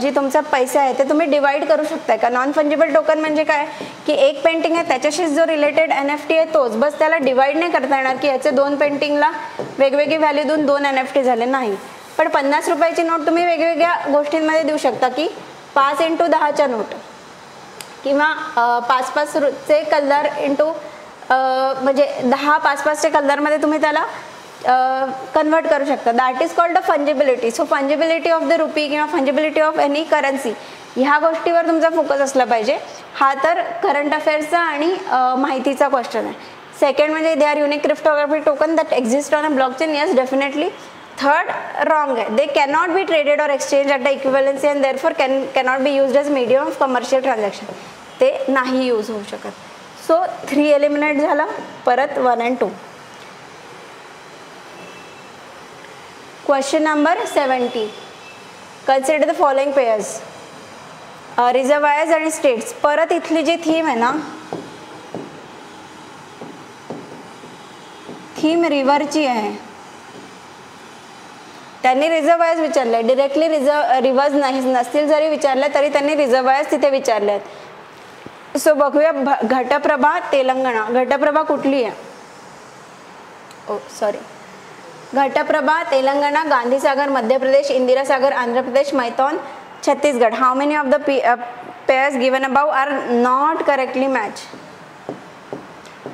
जी तुमचा पैसा आहे ते तुम्ही डिवाइड करू शकताय का? नॉन फंजिबल टोकन म्हणजे काय की एक पेंटिंग आहे त्याच्याशीच जो रिलेटेड NFT आहे तोच, बस त्याला डिवाइड नाही करता येणार की याचे 2 पेंटिंगला वेगवेगळी व्हॅल्यू देऊन 2 NFT झाले, नाही. पण 50 रुपयाची नोट तुम्ही वेगवेगळ्या गोष्टींमध्ये देऊ शकता की 5 × 10च्या नोट किंवा 5-5चे कलर इंटू म्हणजे 10 5-5चे कलरमध्ये तुम्ही त्याला कन्वर्ट करू शकता. That is called a fungibility. So fungibility of the rupee किंवा फंजिबिलिटी ऑफ एनी करन्सी ह्या गोष्टीवर तुमचा फोकस असला पाहिजे. हा तर करंट अफेअर्सचा आणि माहितीचा क्वेश्चन आहे. सेकंड म्हणजे they are unique cryptographic token that exist on a blockchain. Yes, definitely. Third, wrong आहे. They cannot be traded or exchange at the equivalency and therefore cannot be used as medium of commercial transaction. ते नाही use होऊ शकत. So 3 eliminate झालं. परत 1 and 2. Question number 70. Consider the following pairs. Reservoirs आणि states. परत इथली जी theme आहे ना, थीम रिव्हरची आहे. त्यांनी रिझर्वायर्स विचारले, डिरेक्टली रिव्हर्स नसतील जरी विचारले तरी त्यांनी रिझर्वायर्स तिथे विचारले आहेत. सो बघूया. घटप्रभा तेलंगणा. घटप्रभा कुठली आहे? Ghataprabha Telangana, Gandhisagar Madhya Pradesh, Indira Sagar Andhra Pradesh, Maithon Chhattisgarh. How many of the pairs given above are not correctly match?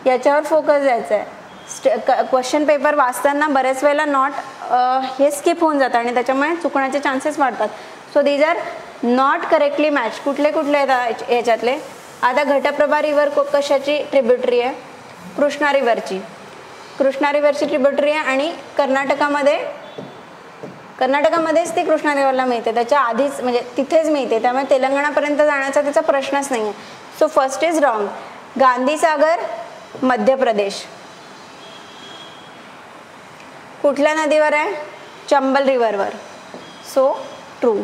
याच्यावर फोकस द्यायचा आहे. क्वेश्चन पेपर वाचताना बरेच वेळेला नॉट हे स्किप होऊन जातं आणि त्याच्यामुळे चुकण्याचे चान्सेस वाढतात. So these are not correctly match. कुठले आहेत याच्यातले? आता घटप्रभा रिव्हर कशाची ट्रिब्युटरी आहे? कृष्णा रिव्हरची. कृष्णा रिव्हरची ट्रिब्युटरी आहे आणि कर्नाटकामध्येच ती कृष्णा रिव्हरला मिळते. त्याच्या आधीच म्हणजे तिथेच मिळते, त्यामुळे तेलंगणापर्यंत जाण्याचा त्याचा प्रश्नच नाही आहे. So first is wrong. Gandhisagar Madhya Pradesh. कुठल्या नदीवर आहे? चंबल रिव्हरवर. So true.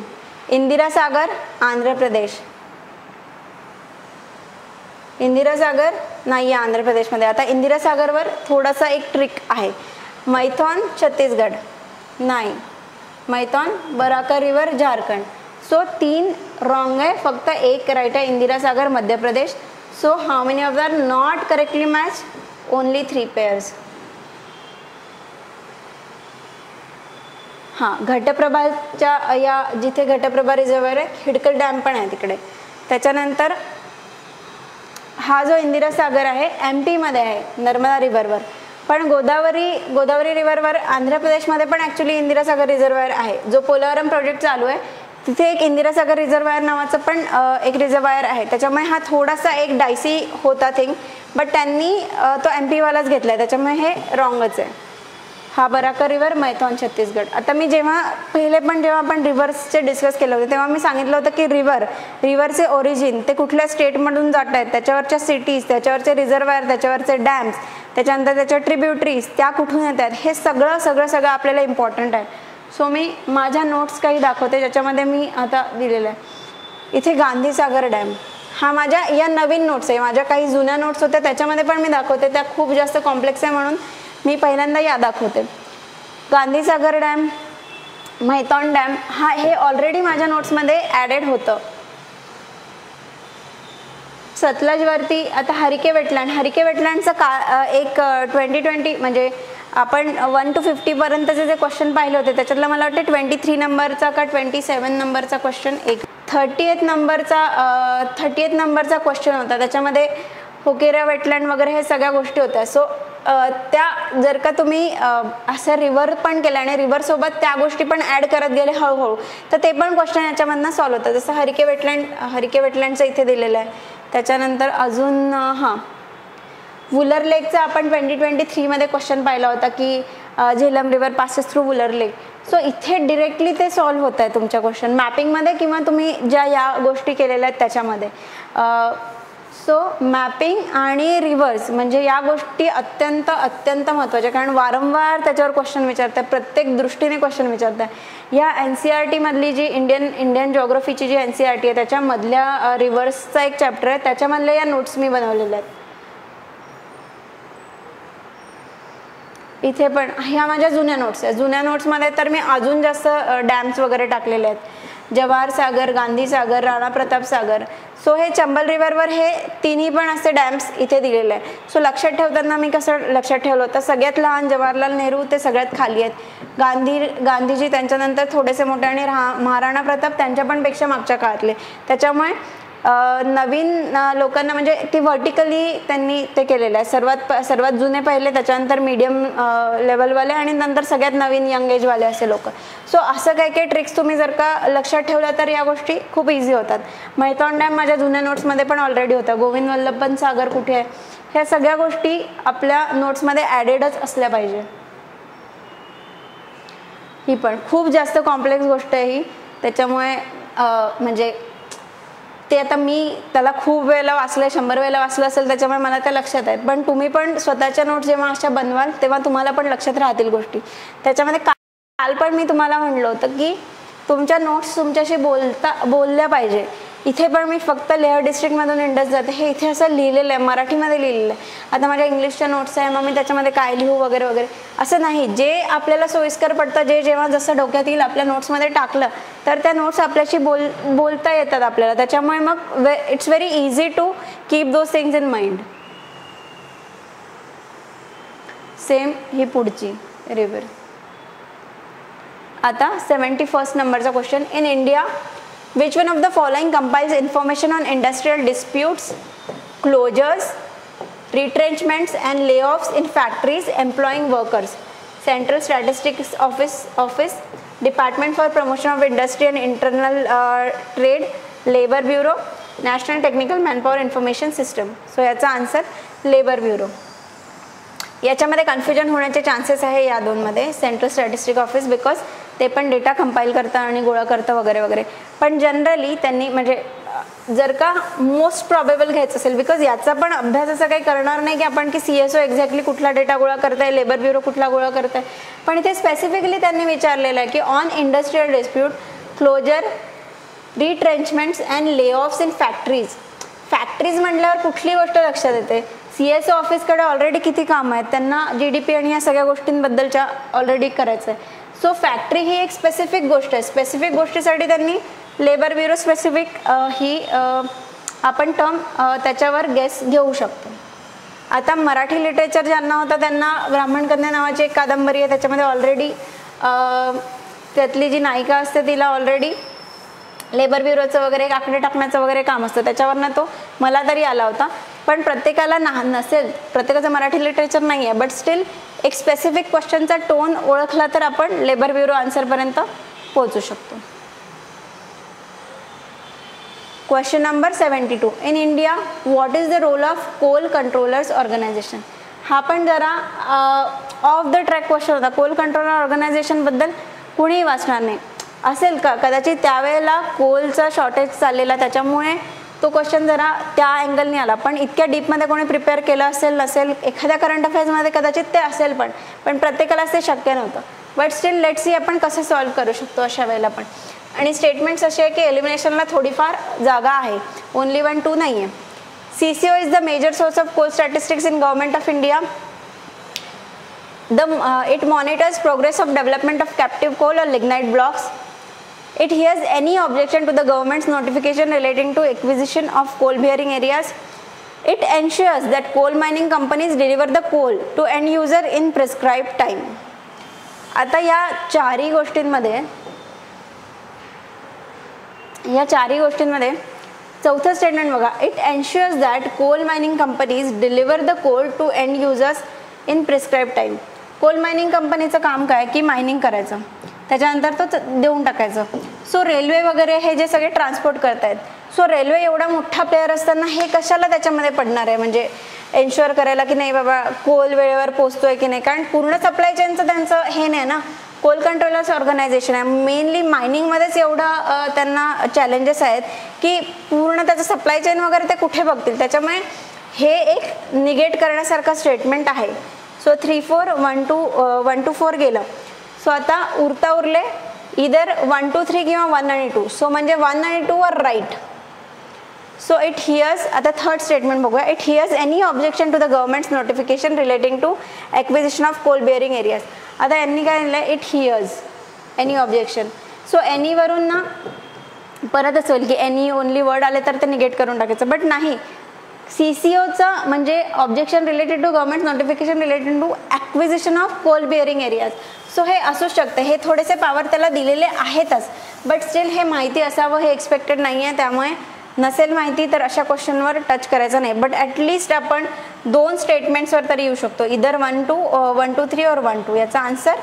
इंदिरा सागर आंध्र प्रदेश. इंदिरा सागर नाही आहे आंध्र प्रदेशमध्ये. आता इंदिरा सागरवर थोडासा एक ट्रिक आहे. मैथॉन छत्तीसगड नाही. Maithon Barakar river Jharkhand. So 3 wrong आहे, फक्त एक राईट आहे. Indira Sagar Madhya Pradesh. So how many of are not correctly match? Only 3 pairs. हां, घटप्रभाच्या या जिथे घटप्रभा रिझर्वर आहे, हिडकल डॅम पण आहे तिकडे. त्याच्यानंतर हा जो इंदिरा सागर आहे MP मध्ये आहे, नर्मदा रिव्हरवर. पण गोदावरी रिव्हरवर आंध्र प्रदेशमध्ये पण ॲक्च्युली इंदिरा सागर रिझर्वायर आहे. जो पोलावरम प्रोजेक्ट चालू आहे तिथे एक इंदिरा सागर रिझर्वायर नावाचं पण एक रिझर्वायर आहे. त्याच्यामुळे हा थोडासा एक डायसी होता थिंग, बट त्यांनी तो MP वालाच घेतला आहे, त्याच्यामुळे हे रॉंगच आहे. हा बराका रिव्हर, मैथॉन छत्तीसगड. आता मी जेव्हा आपण रिव्हर्सचे डिस्कस केलं होतं तेव्हा मी सांगितलं होतं की रिव्हरचे ओरिजिन ते कुठल्या स्टेटमधून जात आहेत, त्याच्यावरच्या सिटीज, त्याच्यावरचे रिझर्वायर, त्याच्यावरचे डॅम्स, त्याच्यानंतर त्याच्या ट्रिब्युटरीज त्या कुठून येत आहेत, हे सगळं आपल्याला इम्पॉर्टंट आहे. सो मी माझ्या नोट्स काही दाखवते ज्याच्यामध्ये मी आता दिलेलं आहे. इथे गांधीसागर डॅम हा माझ्या या नवीन नोट्स आहे, माझ्या काही जुन्या नोट्स होत्या त्याच्यामध्ये पण मी दाखवते, त्या खूप जास्त कॉम्प्लेक्स आहे म्हणून मी पहिल्यांदा या दाखवते. गांधीसागर डॅम, मैथॉन डॅम, हे ऑलरेडी माझ्या नोट्समध्ये ॲडेड होतं. सतलजवरती आता हरिके वेटलँडचं एक 2020 म्हणजे आपण 1 to 50 पर्यंतचे जे क्वेश्चन पाहिले होते त्याच्यातलं मला वाटतं 23 नंबरचा का 27 नंबरचा क्वेश्चन, एक 30th नंबरचा क्वेश्चन होता. त्याच्यामध्ये होकेरा वेटलँड वगैरे हे सगळ्या गोष्टी होत्या. सो त्या जर का तुम्ही असं रिव्हर पण केलं आणि रिव्हरसोबत त्या गोष्टी पण ॲड करत गेले हळूहळू, तर ते पण क्वेश्चन याच्यामधनं सॉल्व्ह होतं. जसं हरिके वेटलँडचं इथे दिलेलं आहे. त्याच्यानंतर अजून वुलर लेकचा आपण 2023 क्वेश्चन पाहिला होता की Jhelum river passes through Wular lake. So इथे डिरेक्टली ते सॉल्व्ह होत आहे तुमच्या क्वेश्चन मॅपिंगमध्ये किंवा तुम्ही ज्या या गोष्टी केलेल्या आहेत त्याच्यामध्ये. सो मॅपिंग आणि रिव्हर्स म्हणजे या गोष्टी अत्यंत महत्त्वाच्या, कारण वारंवार त्याच्यावर क्वेश्चन विचारतात, प्रत्येक दृष्टीने क्वेश्चन विचारतात. या NCERT मधली जी इंडियन जॉग्रफीची जी NCERT आहे त्याच्यामधल्या रिव्हर्सचा एक चॅप्टर आहे, त्याच्यामधल्या या नोट्स मी बनवलेल्या आहेत. इथे पण ह्या माझ्या जुन्या नोट्स आहेत. जुन्या नोट्समध्ये तर मी अजून जास्त डॅम्स वगैरे टाकलेले आहेत. जवाहर सागर, गांधी सागर, राणा प्रताप सागर. सो हे चंबल रिव्हरवर हे तिन्ही पण असे डॅम्स इथे दिलेले आहे. सो लक्षात ठेवताना मी कसं लक्षात ठेवलं होतं, सगळ्यात लहान जवाहरलाल नेहरू ते सगळ्यात खाली आहेत. गांधीजी त्यांच्यानंतर थोडेसे मोठे आणि महाराणा प्रताप त्यांच्या पण पेक्षा मागच्या काळातले. त्याच्यामुळे नवीन लोकांना म्हणजे ती व्हर्टिकली त्यांनी ते केलेलं आहे. सर्वात जुने पहिले, त्याच्यानंतर मीडियम लेवलवाले आणि नंतर सगळ्यात नवीन यंग एजवाले असे लोक. सो असं काही ट्रिक्स तुम्ही जर का लक्षात ठेवल्या तर या गोष्टी खूप इझी होतात. मैथॉन डॅम माझ्या जुन्या नोट्समध्ये पण ऑलरेडी होता. गोविंद वल्लभ पंत सागर कुठे आहे, ह्या सगळ्या गोष्टी आपल्या नोट्समध्ये ॲडेडच असल्या पाहिजे. ही पण खूप जास्त कॉम्प्लेक्स गोष्ट आहे ही, त्याच्यामुळे म्हणजे ते आता मी त्याला खूप वेळेला वाचलं, 100 वेळेला वाचलं असेल, त्याच्यामुळे मला त्या लक्षात आहेत. पण तुम्ही पण स्वतःच्या नोट्स जेव्हा अशा बनवाल तेव्हा तुम्हाला पण लक्षात राहतील गोष्टी. त्याच्यामध्ये काल पण मी तुम्हाला म्हणलं होतं की तुमच्या नोट्स तुमच्याशी बोलल्या पाहिजे. इथे पण मी फक्त लेह डिस्ट्रिक्टमधून इंडस जाते हे इथे असं लिहिलेलं आहे, मराठीमध्ये लिहिलेलं आहे. आता माझ्या इंग्लिशच्या नोट्स आहे, मग मी त्याच्यामध्ये काय लिहू वगैरे वगैरे असं नाही. जे आपल्याला सोयीस्कर पडतं, जेव्हा जसं डोक्यात येईल आपल्या नोट्समध्ये टाकलं तर त्या नोट्स आपल्याशी बोलता येतात आपल्याला. त्याच्यामुळे मग it's very easy to keep those things in mind. Same ही पुढची रिव्हर. आता 71st नंबरचा question. In India which one of the following compiles information on industrial disputes, closures, retrenchments and layoffs in factories employing workers? Central Statistics Office, Department for Promotion of Industry and Internal Trade, Labor Bureau, National Technical Manpower Information System. So याचा answer labour bureau. याच्यामध्ये confusion होण्याचे chances आहे या दोनमध्ये. Central statistic office because ते पण data compile करतं आणि गोळा करतं वगैरे वगैरे. पण जनरली त्यांनी म्हणजे जर का मोस्ट प्रॉबेबल घ्यायचं असेल, बिकॉज याचा पण अभ्यास असं काही करणार नाही की आपण की CSO एक्झॅक्टली कुठला डेटा गोळा करताय, लेबर ब्युरो कुठला गोळा करताय. पण इथे स्पेसिफिकली त्यांनी विचारलेलं आहे की on industrial dispute, closure, retrenchments and layoffs in factories. Factories म्हटल्यावर कुठली गोष्ट लक्षात येते? CSO ऑफिसकडे ऑलरेडी किती कामं आहेत, त्यांना GDP आणि या सगळ्या गोष्टींबद्दलच्या ऑलरेडी करायचं आहे. सो फॅक्टरी ही एक स्पेसिफिक गोष्ट आहे. स्पेसिफिक गोष्टीसाठी त्यांनी लेबर ब्युरो स्पेसिफिक ही आपण टर्म त्याच्यावर गेस घेऊ शकतो. आता मराठी लिटरेचर ज्यांना होतं त्यांना ब्राह्मण कन्या नावाची एक कादंबरी आहे, त्याच्यामध्ये ऑलरेडी त्यातली जी नायिका असते तिला ऑलरेडी लेबर ब्युरोचं वगैरे आकडे टाकण्याचं वगैरे काम असतं, त्याच्यावरनं तो मला तरी आला होता. पण प्रत्येकाला नसेल, प्रत्येकाचं मराठी लिटरेचर नाही आहे, बट स्टील एक स्पेसिफिक क्वेश्चनचा टोन ओळखला तर आपण लेबर ब्युरो आन्सरपर्यंत पोहोचू शकतो. Question number 72. In India what is the role of coal controllers organisation. हा पण जरा ऑफ द ट्रॅक क्वेश्चन होता. कोल कंट्रोलर ऑर्गनायझेशनबद्दल कुणीही वाचणार नाही असेल का, कदाचित त्यावेळेला कोलचा शॉर्टेज चाललेला त्याच्यामुळे तो क्वेश्चन जरा त्या अँगलने आला. पण इतक्या डीपमध्ये कोणी प्रिपेअर केलं असेल नसेल, एखाद्या करंट अफेअर्समध्ये कदाचित ते असेल, पण प्रत्येकालाच ते शक्य नव्हतं. बट स्टील लेट्स सी आपण कसं सॉल्व्ह करू शकतो अशा वेळेला. पण आणि स्टेटमेंट्स असे आहे की एलिमिनेशनला थोडीफार जागा आहे, ओनली 1 2 नाही आहे. CCO is the major source of coal statistics in government of India. It monitors progress of development of captive coal or lignite blocks. It hears any objection to the government's notification relating to acquisition of coal bearing areas. It ensures that coal mining companies deliver the coal to end user in prescribed time. आता या चारही गोष्टींमध्ये चौथं statement बघा. It ensures that coal mining companies deliver the coal to end users in prescribe time. Coal mining कंपनीचं काम काय की मायनिंग करायचं, त्याच्यानंतर तो देऊन टाकायचं. सो रेल्वे वगैरे हे जे सगळे ट्रान्सपोर्ट करतायत, सो रेल्वे एवढा मोठा प्लेअर असताना हे कशाला त्याच्यामध्ये पडणार आहे, म्हणजे एन्श्युअर करायला की नाही बाबा कोल वेळेवर पोहोचतोय की नाही, कारण पूर्ण सप्लाय चेनचं त्यांचं हे नाही ना. कोल कंट्रोलर्स ऑर्गनायझेशन आहे, मेनली मायनिंगमध्येच एवढा त्यांना चॅलेंजेस आहेत की पूर्ण त्याचं सप्लाय चेन वगैरे ते कुठे बघतील. त्याच्यामुळे हे एक निगेट करण्यासारखं स्टेटमेंट आहे. सो 3 4 1 to 4 गेलं. सो आता उरले इधर 1 2 3 किंवा 1 आणि 2. सो म्हणजे 1 आणि 2 वर राईट. सो इट हियर्स, आता थर्ड स्टेटमेंट बघूया. It hears any objection to the government's notification relating to acquisition of coal bearing areas. आता यांनी काय लिहिलं, it hears any objection. So एनीवरून ना परत असं होईल की एनी ओनली वर्ड आले तर ते निगेट करून टाकायचं, बट नाही. CCOचं म्हणजे objection related to government notification related to acquisition of coal bearing areas. So हे असूच शकतं, हे थोडेसे पॉवर त्याला दिलेले आहेतच, बट स्टील हे माहिती असावं हे एक्सपेक्टेड नाही आहे. त्यामुळे नसेल माहिती तर अशा क्वेश्चनवर टच करायचं नाही. बट ॲटलिस्ट आपण 2 स्टेटमेंट्सवर तरी येऊ शकतो, इधर 1 2 3 और 1 2. याचा आन्सर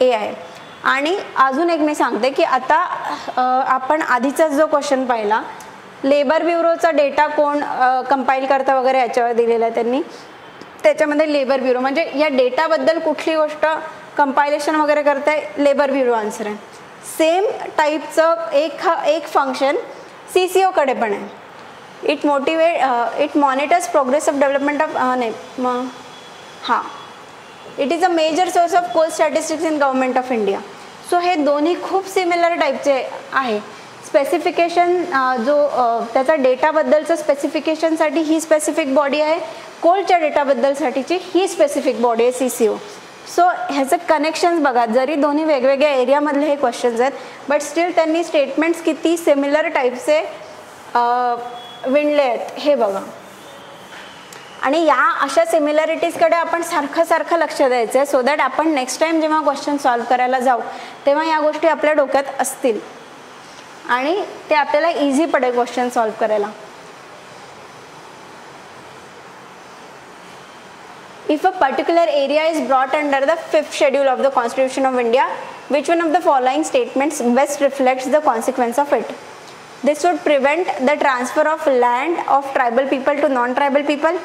ए आहे. आणि अजून एक मी सांगते की आता आपण आधीचाच जो क्वेश्चन पाहिला, लेबर ब्युरोचा डेटा कोण कंपाईल करतं वगैरे याच्यावर दिलेला आहे त्यांनी. त्याच्यामध्ये लेबर ब्युरो म्हणजे या डेटाबद्दल कुठली गोष्ट कंपायलेशन वगैरे करते, लेबर ब्युरो आन्सर आहे. सेम टाईपचं एक फंक्शन CCO कडे पण आहे. It monitors progress of development of it is a major source of coal statistics in government of India. So हे दोन्ही खूप सिमिलर टाईपचे आहे. स्पेसिफिकेशन जो त्याचा डेटाबद्दलचं स्पेसिफिकेशनसाठी ही स्पेसिफिक बॉडी आहे, कोलच्या डेटाबद्दलसाठीची ही स्पेसिफिक बॉडी आहे CCO. सो ह्याचं कनेक्शन्स बघा, जरी दोन्ही वेगवेगळ्या एरियामधले हे क्वेश्चन्स आहेत, बट स्टील त्यांनी स्टेटमेंट्स किती सिमिलर टाईपचे विणले आहेत हे बघा. आणि या अशा सिमिलॅरिटीजकडे आपण सारखं लक्ष द्यायचं आहे, सो दॅट आपण नेक्स्ट टाइम जेव्हा क्वेश्चन सॉल्व करायला जाऊ तेव्हा या गोष्टी आपल्या डोक्यात असतील आणि ते आपल्याला इझी पडेल क्वेश्चन सॉल्व करायला. If a particular area is brought under the 5th schedule of the Constitution of India, which one of the following statements best reflects the consequence of it? This would prevent the transfer of land of tribal people to non-tribal people.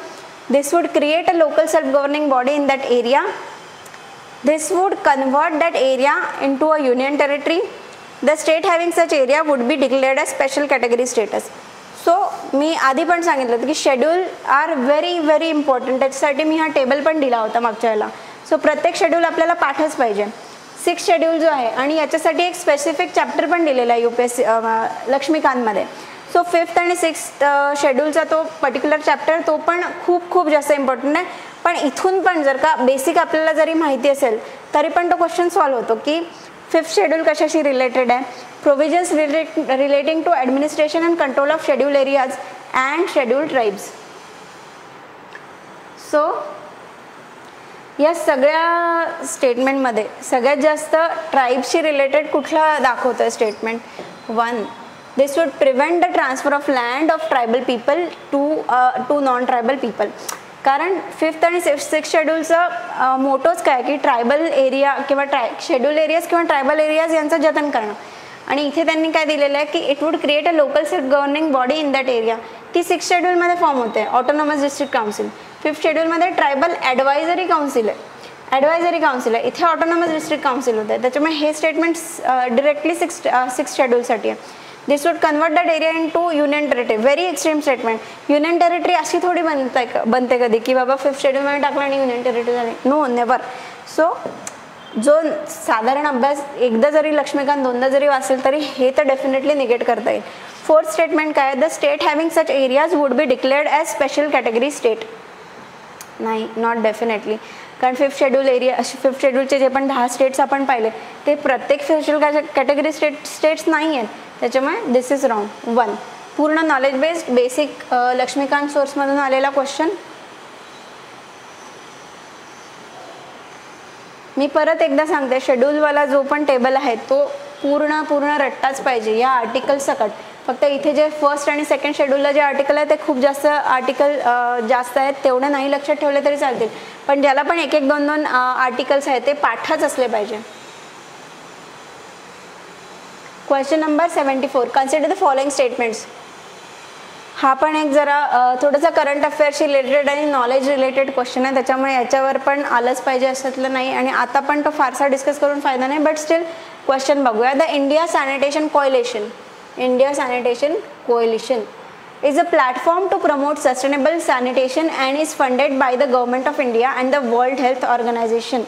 This would create a local self-governing body in that area. This would convert that area into a union territory. The state having such area would be declared as special category status. So मी आधी पण सांगितलं होतं की schedule are very very important. त्याच्यासाठी मी हा table पण दिला होता मागच्या वेळेला. सो प्रत्येक शेड्यूल आपल्याला पाठच पाहिजे. 6 शेड्यूल जो आहे आणि याच्यासाठी एक स्पेसिफिक चॅप्टर पण दिलेला आहे UPSC लक्ष्मीकांतमध्ये. सो 5th आणि 6th शेड्यूलचा तो पर्टिक्युलर चॅप्टर तो पण खूप जास्त इम्पॉर्टंट आहे. पण इथून पण जर का बेसिक आपल्याला जरी माहिती असेल तरी पण तो क्वेश्चन सॉल्व होतो की 5th शेड्यूल कशाशी रिलेटेड आहे. Provisions relating to administration and control of schedule areas and schedule tribes. So या सगळ्या स्टेटमेंटमध्ये सगळ्यात जास्त ट्राईब्सशी रिलेटेड कुठला दाखवतं statement 1. This would prevent the transfer of land of tribal people to non tribal people. कारण 5th आणि 6th शेड्यूलचं मोटोच काय की ट्रायबल एरिया किंवा शेड्यूल एरियाज किंवा ट्रायबल एरियाज यांचं जतन करणं. आणि इथे त्यांनी काय दिलेलं आहे की it would create a local self governing body in that area. ती 6th शेड्यूलमध्ये फॉर्म होते ऑटोनॉमस डिस्ट्रिक्ट काउन्सिल. 5th शेड्यूलमध्ये ट्रायबल ॲडवायझरी काउन्सिल आहे. इथे ऑटोनॉमस डिस्ट्रिक्ट काउन्सिल होते. त्याच्यामुळे हे स्टेटमेंट डिरेक्टली 6th शेड्यूलसाठी आहे. This would convert that area into union territory. Very extreme statement. Union territory अशी थोडी बनते कधी की बाबा 5th शेड्यूलमध्ये टाकलं आणि युनियन टेरिटरी झाली. No, never. सो जो साधारण अभ्यास एकदा जरी लक्ष्मीकांत दोनदा जरी वाचेल तरी हे तर डेफिनेटली निगेट करता येईल. फोर्थ स्टेटमेंट काय, the state having such areas would be declared as special category state. नाही, नॉट डेफिनेटली. कारण फिफ्थ शेड्यूलचे जे पण 10 स्टेट्स आपण पाहिले ते प्रत्येक स्पेशल कॅटेगरी स्टेट्स नाही आहेत. त्याच्यामुळे दिस इज रॉंग. 1 पूर्ण नॉलेज बेस्ड बेसिक लक्ष्मीकांत सोर्समधून आलेला क्वेश्चन. मी परत एकदा सांगते, शेड्यूलवाला जो पण टेबल आहे तो पूर्ण रट्टाच पाहिजे या आर्टिकल सकट. फक्त इथे जे फर्स्ट आणि सेकंड शेड्यूलला जे आर्टिकल आहे ते खूप जास्त आर्टिकल जास्त आहेत, तेवढं नाही लक्षात ठेवले तरी चालतील. पण ज्याला पण 1-1, 2-2 आर्टिकल्स आहेत ते पाठच असले पाहिजे. Question number 74, consider the following statements. हा पण एक जरा थोडासा करंट अफेअर्सशी रिलेटेड आणि नॉलेज रिलेटेड क्वेश्चन आहे, त्याच्यामुळे याच्यावर पण आलंच पाहिजे असतलं नाही. आणि आता पण तो फारसा डिस्कस करून फायदा नाही, बट स्टील क्वेश्चन बघूया. The India sanitation coalition is a platform to promote sustainable sanitation and is funded by the Government of India and the World Health Organization.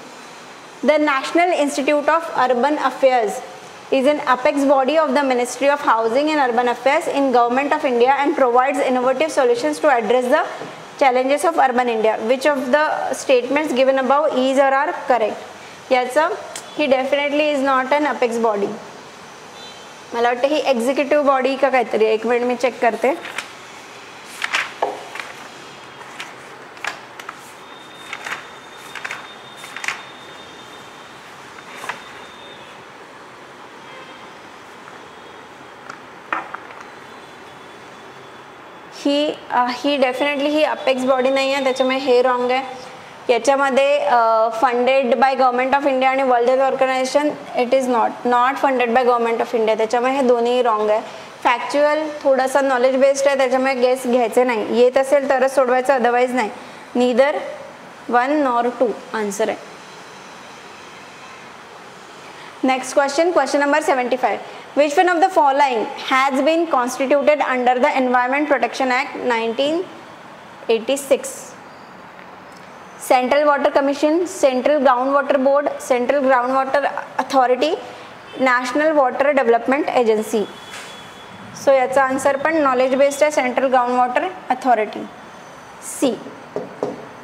The National Institute of Urban Affairs is an apex body of the Ministry of Housing and Urban Affairs in Government of India and provides innovative solutions to address the challenges of urban India. Which of the statements given above is or are correct? याचं he definitely is not an apex body. मला वाटतं ही executive body का काहीतरी. एक minute मी check करते. ही definitely ही अपेक्स बॉडी नाही आहे, त्याच्यामुळे हे रॉंग आहे. याच्यामध्ये funded by government of India आणि World Health Organisation it is not funded by government of India, त्याच्यामुळे हे दोन्ही रॉंग आहे. फॅक्च्युअल थोडासा नॉलेज बेस्ड आहे, त्याच्यामुळे गेस घ्यायचे नाही. येत असेल तरच सोडवायचं, अदरवाईज नाही. नीदर 1 nor 2 आन्सर आहे. Next question number 75. Which one of the following has been constituted under the Environment Protection Act 1986? Central Water Commission, Central Groundwater Board, Central Groundwater Authority, National Water Development Agency. So याचा answer पण knowledge based आहे, central ground authority. C.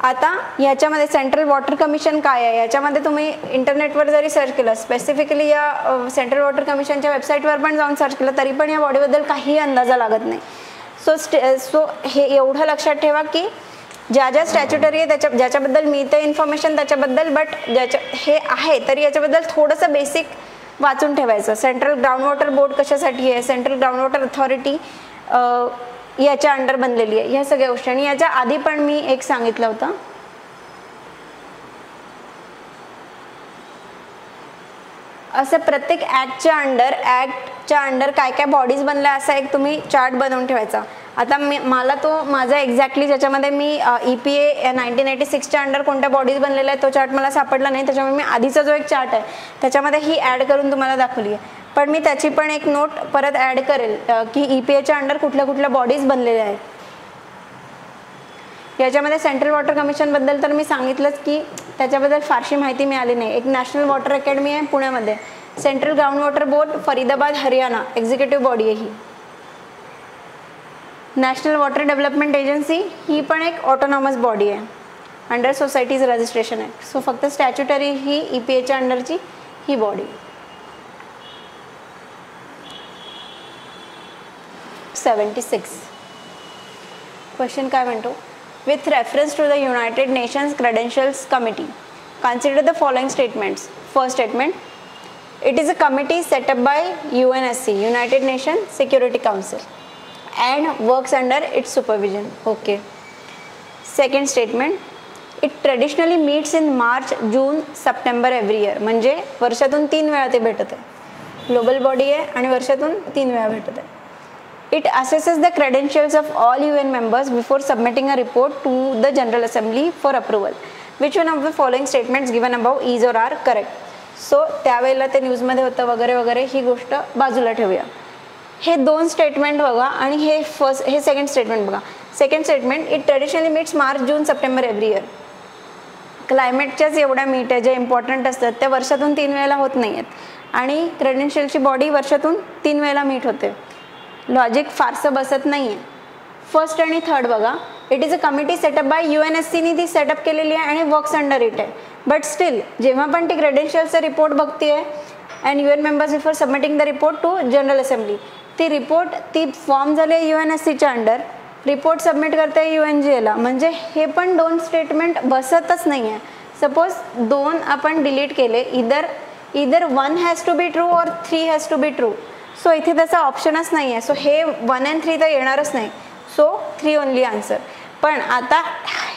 आता याच्यामध्ये central water commission काय आहे, याच्यामध्ये तुम्ही इंटरनेटवर जरी सर्च केलं, स्पेसिफिकली या सेंट्रल वॉटर कमिशनच्या वेबसाईटवर पण जाऊन सर्च केलं तरी पण या बॉडीबद्दल काही अंदाजा लागत नाही. सो हे एवढं लक्षात ठेवा की ज्या स्टॅच्युटरी आहे ज्याच्याबद्दल मिळते इन्फॉर्मेशन त्याच्याबद्दल, बट हे आहे तरी याच्याबद्दल थोडंसं बेसिक वाचून ठेवायचं. सेंट्रल ग्राउंड वॉटर बोर्ड कशासाठी आहे, सेंट्रल ग्राउंड वॉटर अथॉरिटी याच्या अंडर बनलेली आहे, ह्या सगळ्या गोष्टी. आणि याच्या आधी पण मी एक सांगितलं होतं, असं प्रत्येक ऍक्टच्या अंडर काय काय बॉडीज बनल्या असा एक तुम्ही चार्ट बनवून ठेवायचा. आता मला तो माझा एक्झॅक्टली ज्याच्यामध्ये मी EPA 1986च्या अंडर कोणत्या बॉडीज बनलेल्या आहेत तो चार्ट मला सापडला नाही, त्याच्यामुळे मी आधीचा जो एक चार्ट आहे त्याच्यामध्ये ही ॲड करून तुम्हाला दाखवली आहे. पण मी त्याची पण एक नोट परत ॲड करेल की EPAच्या अंडर कुठल्या कुठल्या बॉडीज बनलेल्या आहेत. याच्यामध्ये सेंट्रल वॉटर कमिशनबद्दल तर मी सांगितलंच की त्याच्याबद्दल फारशी माहिती मिळाली नाही. एक नॅशनल वॉटर अकॅडमी आहे पुण्यामध्ये, central ground water board Faridabad Haryana executive body आहे ही. नॅशनल वॉटर डेव्हलपमेंट एजन्सी ही पण एक ऑटोनॉमस बॉडी आहे under societies registration act. So फक्त स्टॅच्युटरी ही EPAच्या अंडरची ही बॉडी. 76 क्वेश्चन काय म्हणतो, with reference to the United Nations Credentials Committee, consider the following statements. First statement, it is a committee set up by UNSC, United Nations Security Council, and works under its supervision. Okay. Second statement, it traditionally meets in March, June, September every year. म्हणजे वर्षातून 3 वेळा ते भेटत आहे. Global body आहे आणि वर्षातून 3 वेळा भेटत आहे. It assesses the credentials of all UN members before submitting a report to the General Assembly for approval. Which one of the following statements given above is or are correct? So त्यावेळेला ते न्यूजमध्ये होतं वगैरे वगैरे, ही गोष्ट बाजूला ठेवूया. हे 2 स्टेटमेंट बघा आणि हे सेकंड स्टेटमेंट बघा. Second statement, it traditionally meets March, June, September every year. क्लायमेटच्याच एवढ्या मीट आहे ज्या इम्पॉर्टंट असतात त्या वर्षातून 3 वेळेला होत नाही आहेत आणि क्रेडेन्शियलची बॉडी वर्षातून 3 वेळेला मीट होते. लॉजिक फारसं बसत नाही आहे. फर्स्ट आणि थर्ड बघा, it is a committee set up by UNSCनी ती सेटअप केलेली आहे आणि वर्क्स अंडर इट आहे. बट स्टील जेव्हा पण ती क्रेडेन्शियलचा रिपोर्ट बघते and UN members before submitting the report to general assembly, ती रिपोर्ट ती फॉर्म झाली आहे UNSCच्या अंडर, रिपोर्ट सबमिट करते UNGAला. म्हणजे हे पण 2 स्टेटमेंट बसतच नाही आहे. सपोज 2 आपण डिलीट केले, इधर 1 has to be true or 3 has to be true. So इथे त्याचा ऑप्शनच नाही आहे. सो हे 1 and 3 तर येणारच नाही. So 3 only answer. पण आता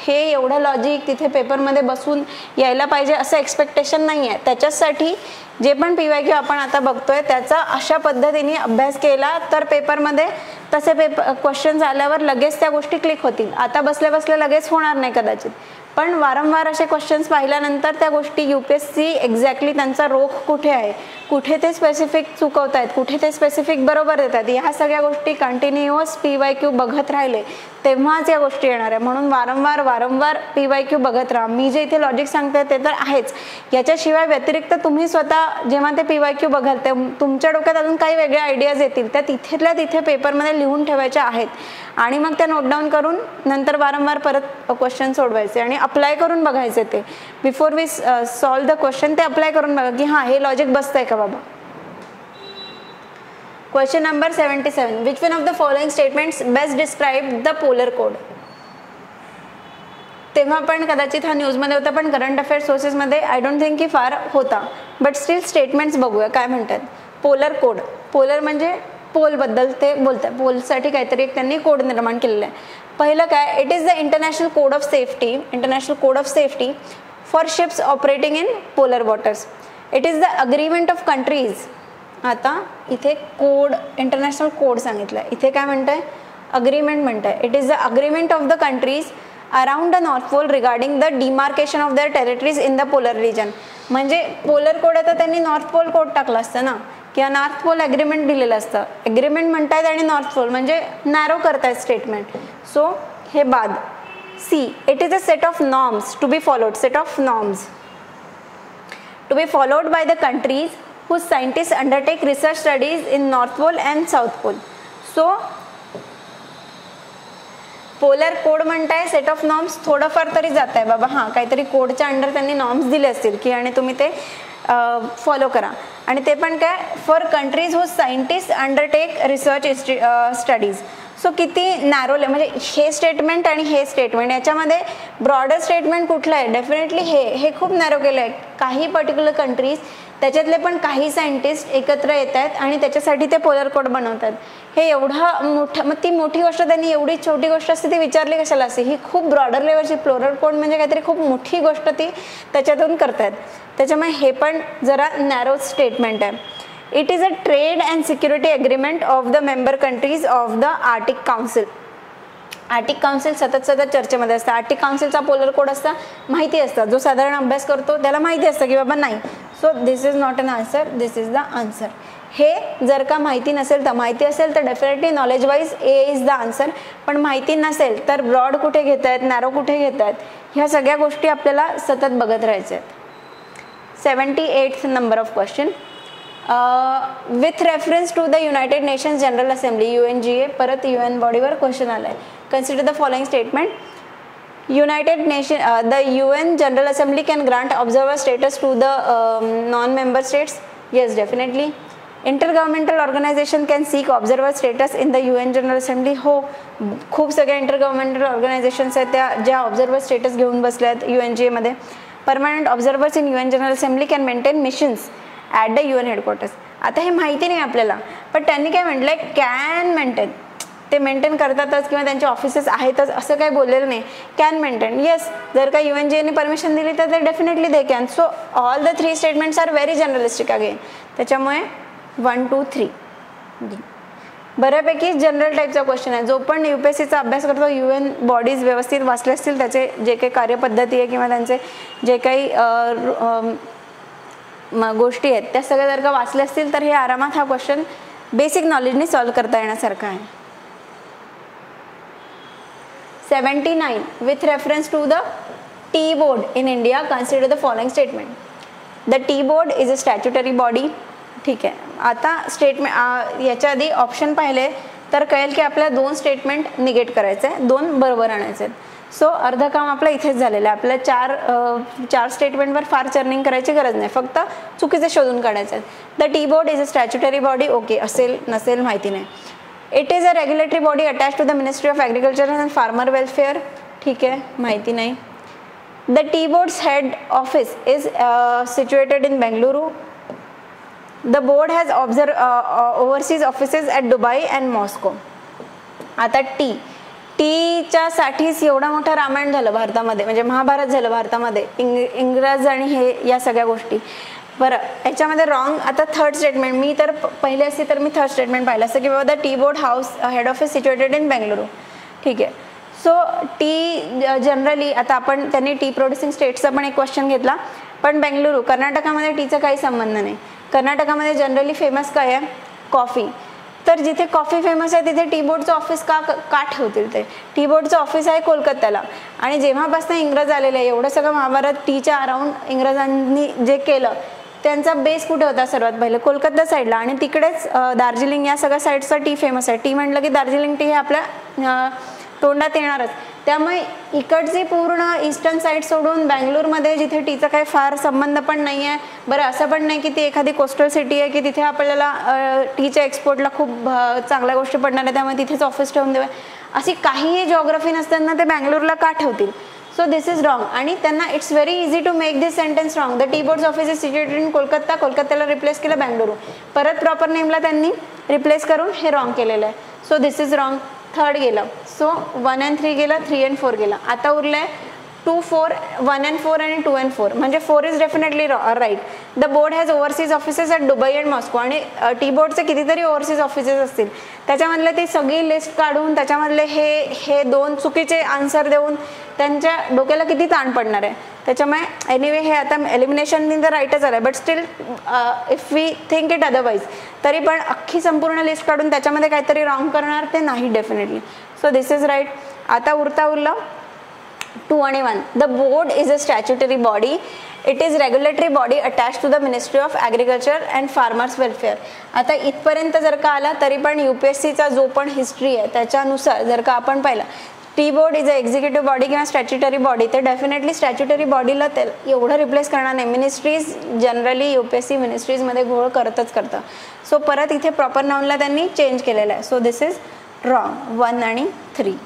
हे एवढं लॉजिक तिथे पेपरमध्ये बसून यायला पाहिजे असं एक्सपेक्टेशन नाही आहे. त्याच्यासाठी जे पण PYQ आपण आता बघतोय त्याचा अशा पद्धतीने अभ्यास केला तर पेपरमध्ये तसे क्वेश्चन्स आल्यावर लगेच त्या गोष्टी क्लिक होतील. आता बसल्या बसल्या लगेच होणार नाही कदाचित, पण वारंवार असे क्वेश्चन्स पाहिल्यानंतर त्या गोष्टी UPSC एक्झॅक्टली त्यांचा रोख कुठे आहे, कुठे ते स्पेसिफिक चुकवत आहेत, कुठे ते स्पेसिफिक बरोबर देतात, ह्या सगळ्या गोष्टी कंटिन्युअस PYQ बघत राहिले तेव्हाच या गोष्टी येणार आहे. म्हणून वारंवार PYQ बघत राहा. मी जे इथे लॉजिक सांगते ते तर आहेच, याच्याशिवाय व्यतिरिक्त तुम्ही स्वतः जेव्हा ते PYQ बघाल ते तुमच्या डोक्यात अजून काही वेगळ्या आयडियाज येतील त्या तिथल्या तिथे पेपरमध्ये लिहून ठेवायच्या आहेत आणि मग त्या नोट डाऊन करून नंतर वारंवार परत क्वेश्चन सोडवायचे आणि अप्लाय करून बघायचे. ते before we solve the question ते अप्लाय करून बघा की हां हे लॉजिक बसतंय का बाबा. Question number 77, which one of the following statements best describe the polar code. तेव्हा पण कदाचित हा न्यूजमध्ये होता पण करंट अफेअर सोर्सेसमध्ये आय डोंट थिंक की फार होता, बट स्टील स्टेटमेंट्स बघूया काय म्हणतात. पोलर कोड, पोलर म्हणजे पोलबद्दल ते बोलतात. पोलसाठी काहीतरी एक त्यांनी कोड निर्माण केलेला आहे. पहिलं काय, it is the international code of safety for ships operating in polar waters. It is the agreement of countries. आता इथे कोड इंटरनॅशनल कोड सांगितलं आहे, इथे काय म्हणत आहे अग्रीमेंट म्हणत आहे. It is the agreement of the countries around the north pole regarding the demarcation of their territories in the polar region. म्हणजे पोलर कोड आहे तर त्यांनी नॉर्थ पोल कोड टाकला असतं ना, किंवा नॉर्थ पोल ॲग्रीमेंट दिलेलं असतं. ॲग्रीमेंट म्हणतायत आणि नॉर्थ पोल म्हणजे नॅरो करतायत स्टेटमेंट. सो हे बाद. C, it is a set of norms to be followed. Set of norms to be followed by the countries whose scientists undertake research studies in North Pole and South Pole. So polar code म्हणताय, set of norms थोडंफार तरी जात आहे बाबा. हां काहीतरी कोडच्या under त्यांनी नॉर्म्स दिले असतील की आणि तुम्ही ते फॉलो करा. आणि ते पण काय, for countries whose scientist undertake research studies. So किती नॅरोले म्हणजे हे स्टेटमेंट आणि हे स्टेटमेंट याच्यामध्ये ब्रॉडर स्टेटमेंट कुठलं आहे, डेफिनेटली हे खूप नॅरो केलं आहे. काही पर्टिक्युलर कंट्रीज त्याच्यातले पण काही सायंटिस्ट एकत्र येत आहेत आणि त्याच्यासाठी ते पोलर कोड बनवतात. हे एवढं मोठं, मग ती मोठी गोष्ट त्यांनी एवढी छोटी गोष्ट असते ती विचारली कशाला असते. ही खूप ब्रॉडर लेवलची पोलर कोड म्हणजे काहीतरी खूप मोठी गोष्ट ती त्याच्यातून करतात. त्याच्यामुळे हे पण जरा नॅरो स्टेटमेंट आहे. It is a trade and security agreement of the member countries of the Arctic council. Arctic council सतत चर्चेमध्ये असतं. आर्टिक काउन्सिलचा पोलर कोड असता माहिती असतं, जो साधारण अभ्यास करतो त्याला माहिती असतं की बाबा नाही. So this is not an answer, this is the answer. हे जर का माहिती नसेल तर, माहिती असेल तर definitely knowledge wise A is the answer. पण माहिती नसेल तर ब्रॉड कुठे घेत आहेत, नॅरो कुठे घेत आहेत, ह्या सगळ्या गोष्टी आपल्याला सतत बघत राहायच्या आहेत. 78th number of question, with reference to the United Nations General Assembly UNGA. परत UN बॉडीवर क्वेश्चन आलाय. Consider the following statement. United Nation, the UN General Assembly can grant observer status to the non-member states. Yes, definitely. Intergovernmental organization can seek observer status in the UN General Assembly. हो, खूप सगळ्या intergovernmental organisations आहेत त्या ज्या observer status घेऊन बसल्या आहेत UNGA मध्ये. Permanent observers in UN general assembly can maintain missions at the UN headquarters. आता हे माहिती नाही आपल्याला, पण त्यांनी काय म्हटलंय, कॅन मेंटेन. ते मेंटेन करतातच किंवा त्यांचे ऑफिसेस आहेतच असं काही बोललेलं नाही. Can maintain, yes. जर का UNGAने परमिशन दिली तर definitely they can. So all the 3 statements are very generalistic again. त्याच्यामुळे 1, 2, 3 बऱ्यापैकी जनरल टाईपचा क्वेश्चन आहे. जो पण UPSCचा अभ्यास करतो, UN बॉडीज व्यवस्थित वाचले असतील, त्याचे जे काही कार्यपद्धती आहे किंवा त्यांचे जे काही गोष्टी आहेत त्या सगळ्या जर का वाचले असतील तर हे आरामात हा क्वेश्चन बेसिक नॉलेजने सॉल्व्ह करता येण्यासारखा आहे. 79 with reference to the tea board in India consider the following statement. The tea board is a statutory body. ठीक आहे, आता स्टेटमेंट याच्या आधी ऑप्शन पाहिले तर कळेल की आपल्याला 2 स्टेटमेंट निगेट करायचं आहे, 2 बरोबर आणायचे आहेत. सो अर्धं काम आपलं इथेच झालेलं आहे. आपल्याला चार स्टेटमेंटवर फार चर्निंग करायची गरज नाही, फक्त चुकीचे शोधून काढायचे आहेत. The tea board is a statutory body. Okay, असेल नसेल माहिती नाही. It is a regulatory body attach to the ministry of agriculture and farmer welfare. ठीक आहे, माहिती नाही. The tea board's head office is situated in Bengaluru. The board has overseas offices at Dubai and Moscow. आता टीच्या साठीच एवढा मोठा रामायण झालं भारतामध्ये, म्हणजे महाभारत झालं भारतामध्ये, इंग्रज आणि हे या सगळ्या गोष्टी. बरं, याच्यामध्ये रॉंग. आता थर्ड स्टेटमेंट, मी तर पहिले असते तर मी थर्ड स्टेटमेंट पाहिलं असतं की बाबा the tea board house head office situated in Bengaluru. ठीक आहे. सो टी जनरली आता आपण त्यांनी टी प्रोड्युसिंग स्टेट्सचा पण एक क्वेश्चन घेतला, पण बेंगलुरू कर्नाटकामध्ये टीचा काही संबंध नाही. कर्नाटकामध्ये जनरली फेमस काय आहे? कॉफी. तर जिथे कॉफी फेमस आहे तिथे टी बोर्डचं ऑफिस का ठेवतील? ते टी बोर्डचं ऑफिस आहे कोलकात्याला. आणि जेव्हापासून इंग्रज आलेले आहे, एवढं सगळं महाभारत टीच्या अराउंड इंग्रजांनी जे केलं त्यांचा बेस कुठे होता? सर्वात पहिले कोलकाता साईडला, आणि तिकडेच दार्जिलिंग या सगळ्या साईडचा टी फेमस आहे. टी म्हटलं की दार्जिलिंग टी हे आपल्या तोंडात येणारच. त्यामुळे इकडची पूर्ण ईस्टर्न साईड सोडून बँगलोरमध्ये जिथे टीचा काही फार संबंध पण नाही आहे. बरं, असं पण नाही की ती एखादी कोस्टल सिटी आहे की तिथे आपल्याला टीच्या एक्सपोर्टला खूप चांगल्या गोष्टी पडणार आहे, त्यामुळे तिथेच ऑफिस ठेवून देऊ. अशी काहीही जॉग्रफी नसताना ते बँगलोरला का ठेवतील? So this is wrong. आणि त्यांना it's very easy to make this sentence wrong. The tea board's office is situated in Kolkata. कोलकात्याला रिप्लेस केलं बँगलुरू. परत प्रॉपर नेमला त्यांनी रिप्लेस करून हे रॉंग केलेलं आहे. So this is wrong. Third गेलं. सो 1 and 3 गेलं, 3 and 4 गेलं. आता उरलंय 2, 4, 1 and 4 आणि 2 and 4. म्हणजे 4 is definitely right. The board has overseas offices at Dubai and Moscow. आणि टी बोर्डचे कितीतरी ओव्हरसीज ऑफिसेस असतील, त्याच्यामधले ती सगळी लिस्ट काढून त्याच्यामधले हे 2 चुकीचे आन्सर देऊन त्यांच्या डोक्याला किती ताण पडणार आहे. त्याच्यामुळे एनिवे हे आता एलिमिनेशन तर राईटच आलं, but still if we think it otherwise, तरी पण अख्खी संपूर्ण लिस्ट काढून त्याच्यामध्ये काहीतरी रॉंग करणार ते नाही definitely. So this is right. आता उरलं 2 आणि 1. The board is a statutory body. It is regulatory body attach to the ministry of agriculture and farmers welfare. आता इथपर्यंत जर का आला तरी पण UPSCचा जो पण हिस्ट्री आहे त्याच्यानुसार जर का आपण पाहिलं, T board is a executive body किंवा स्टॅच्युटरी बॉडी, ते डेफिनेटली स्टॅच्युटरी बॉडीला एवढं रिप्लेस करणार नाही. मिनिस्ट्रीज जनरली UPSC मिनिस्ट्रीजमध्ये घोळ करतच करतं. सो परत इथे प्रॉपर नाऊनला त्यांनी चेंज केलेलं आहे. So this is wrong. 1 आणि 3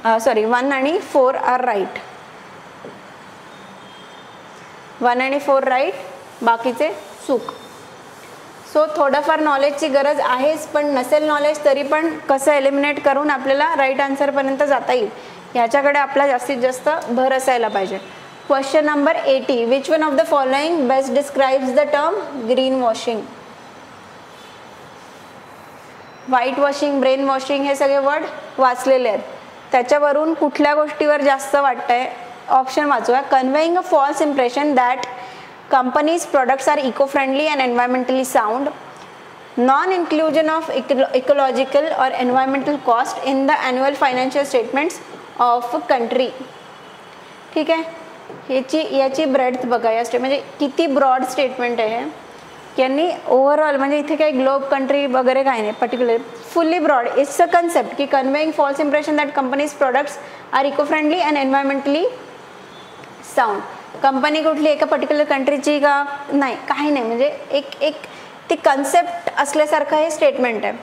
1 आणि 4 आर राईट. 1 आणि 4 राईट, बाकीचे चूक. सो थोडंफार नॉलेजची गरज आहेच, पण नसेल नॉलेज तरी पण कसं एलिमिनेट करून आपल्याला राईट आन्सरपर्यंत जाता येईल ह्याच्याकडे आपला जास्तीत जास्त भर असायला पाहिजे. Question number 80. Which one of the following best describes the term green washing? White washing, brain washing हे सगळे वर्ड वाचलेले आहेत. त्याच्यावरून कुठल्या गोष्टीवर जास्त वाटतंय? ऑप्शन वाचूया. Conveying a false impression that companies' products are eco-friendly and environmentally sound. Non-inclusion of ecological or environmental cost in the annual financial statements of a country. ठीक आहे, याची ब्रेड्थ बघा. या म्हणजे किती ब्रॉड स्टेटमेंट आहे. यांनी ओव्हरऑल म्हणजे इथे काही ग्लोब कंट्री वगैरे काही नाही, particular fully broad. It's a concept की conveying false impression that companies products are eco-friendly and environmentally sound. Company कुठली एका पर्टिक्युलर कंट्रीची का नाही, काही नाही. म्हणजे एक ती कन्सेप्ट असल्यासारखं हे स्टेटमेंट आहे.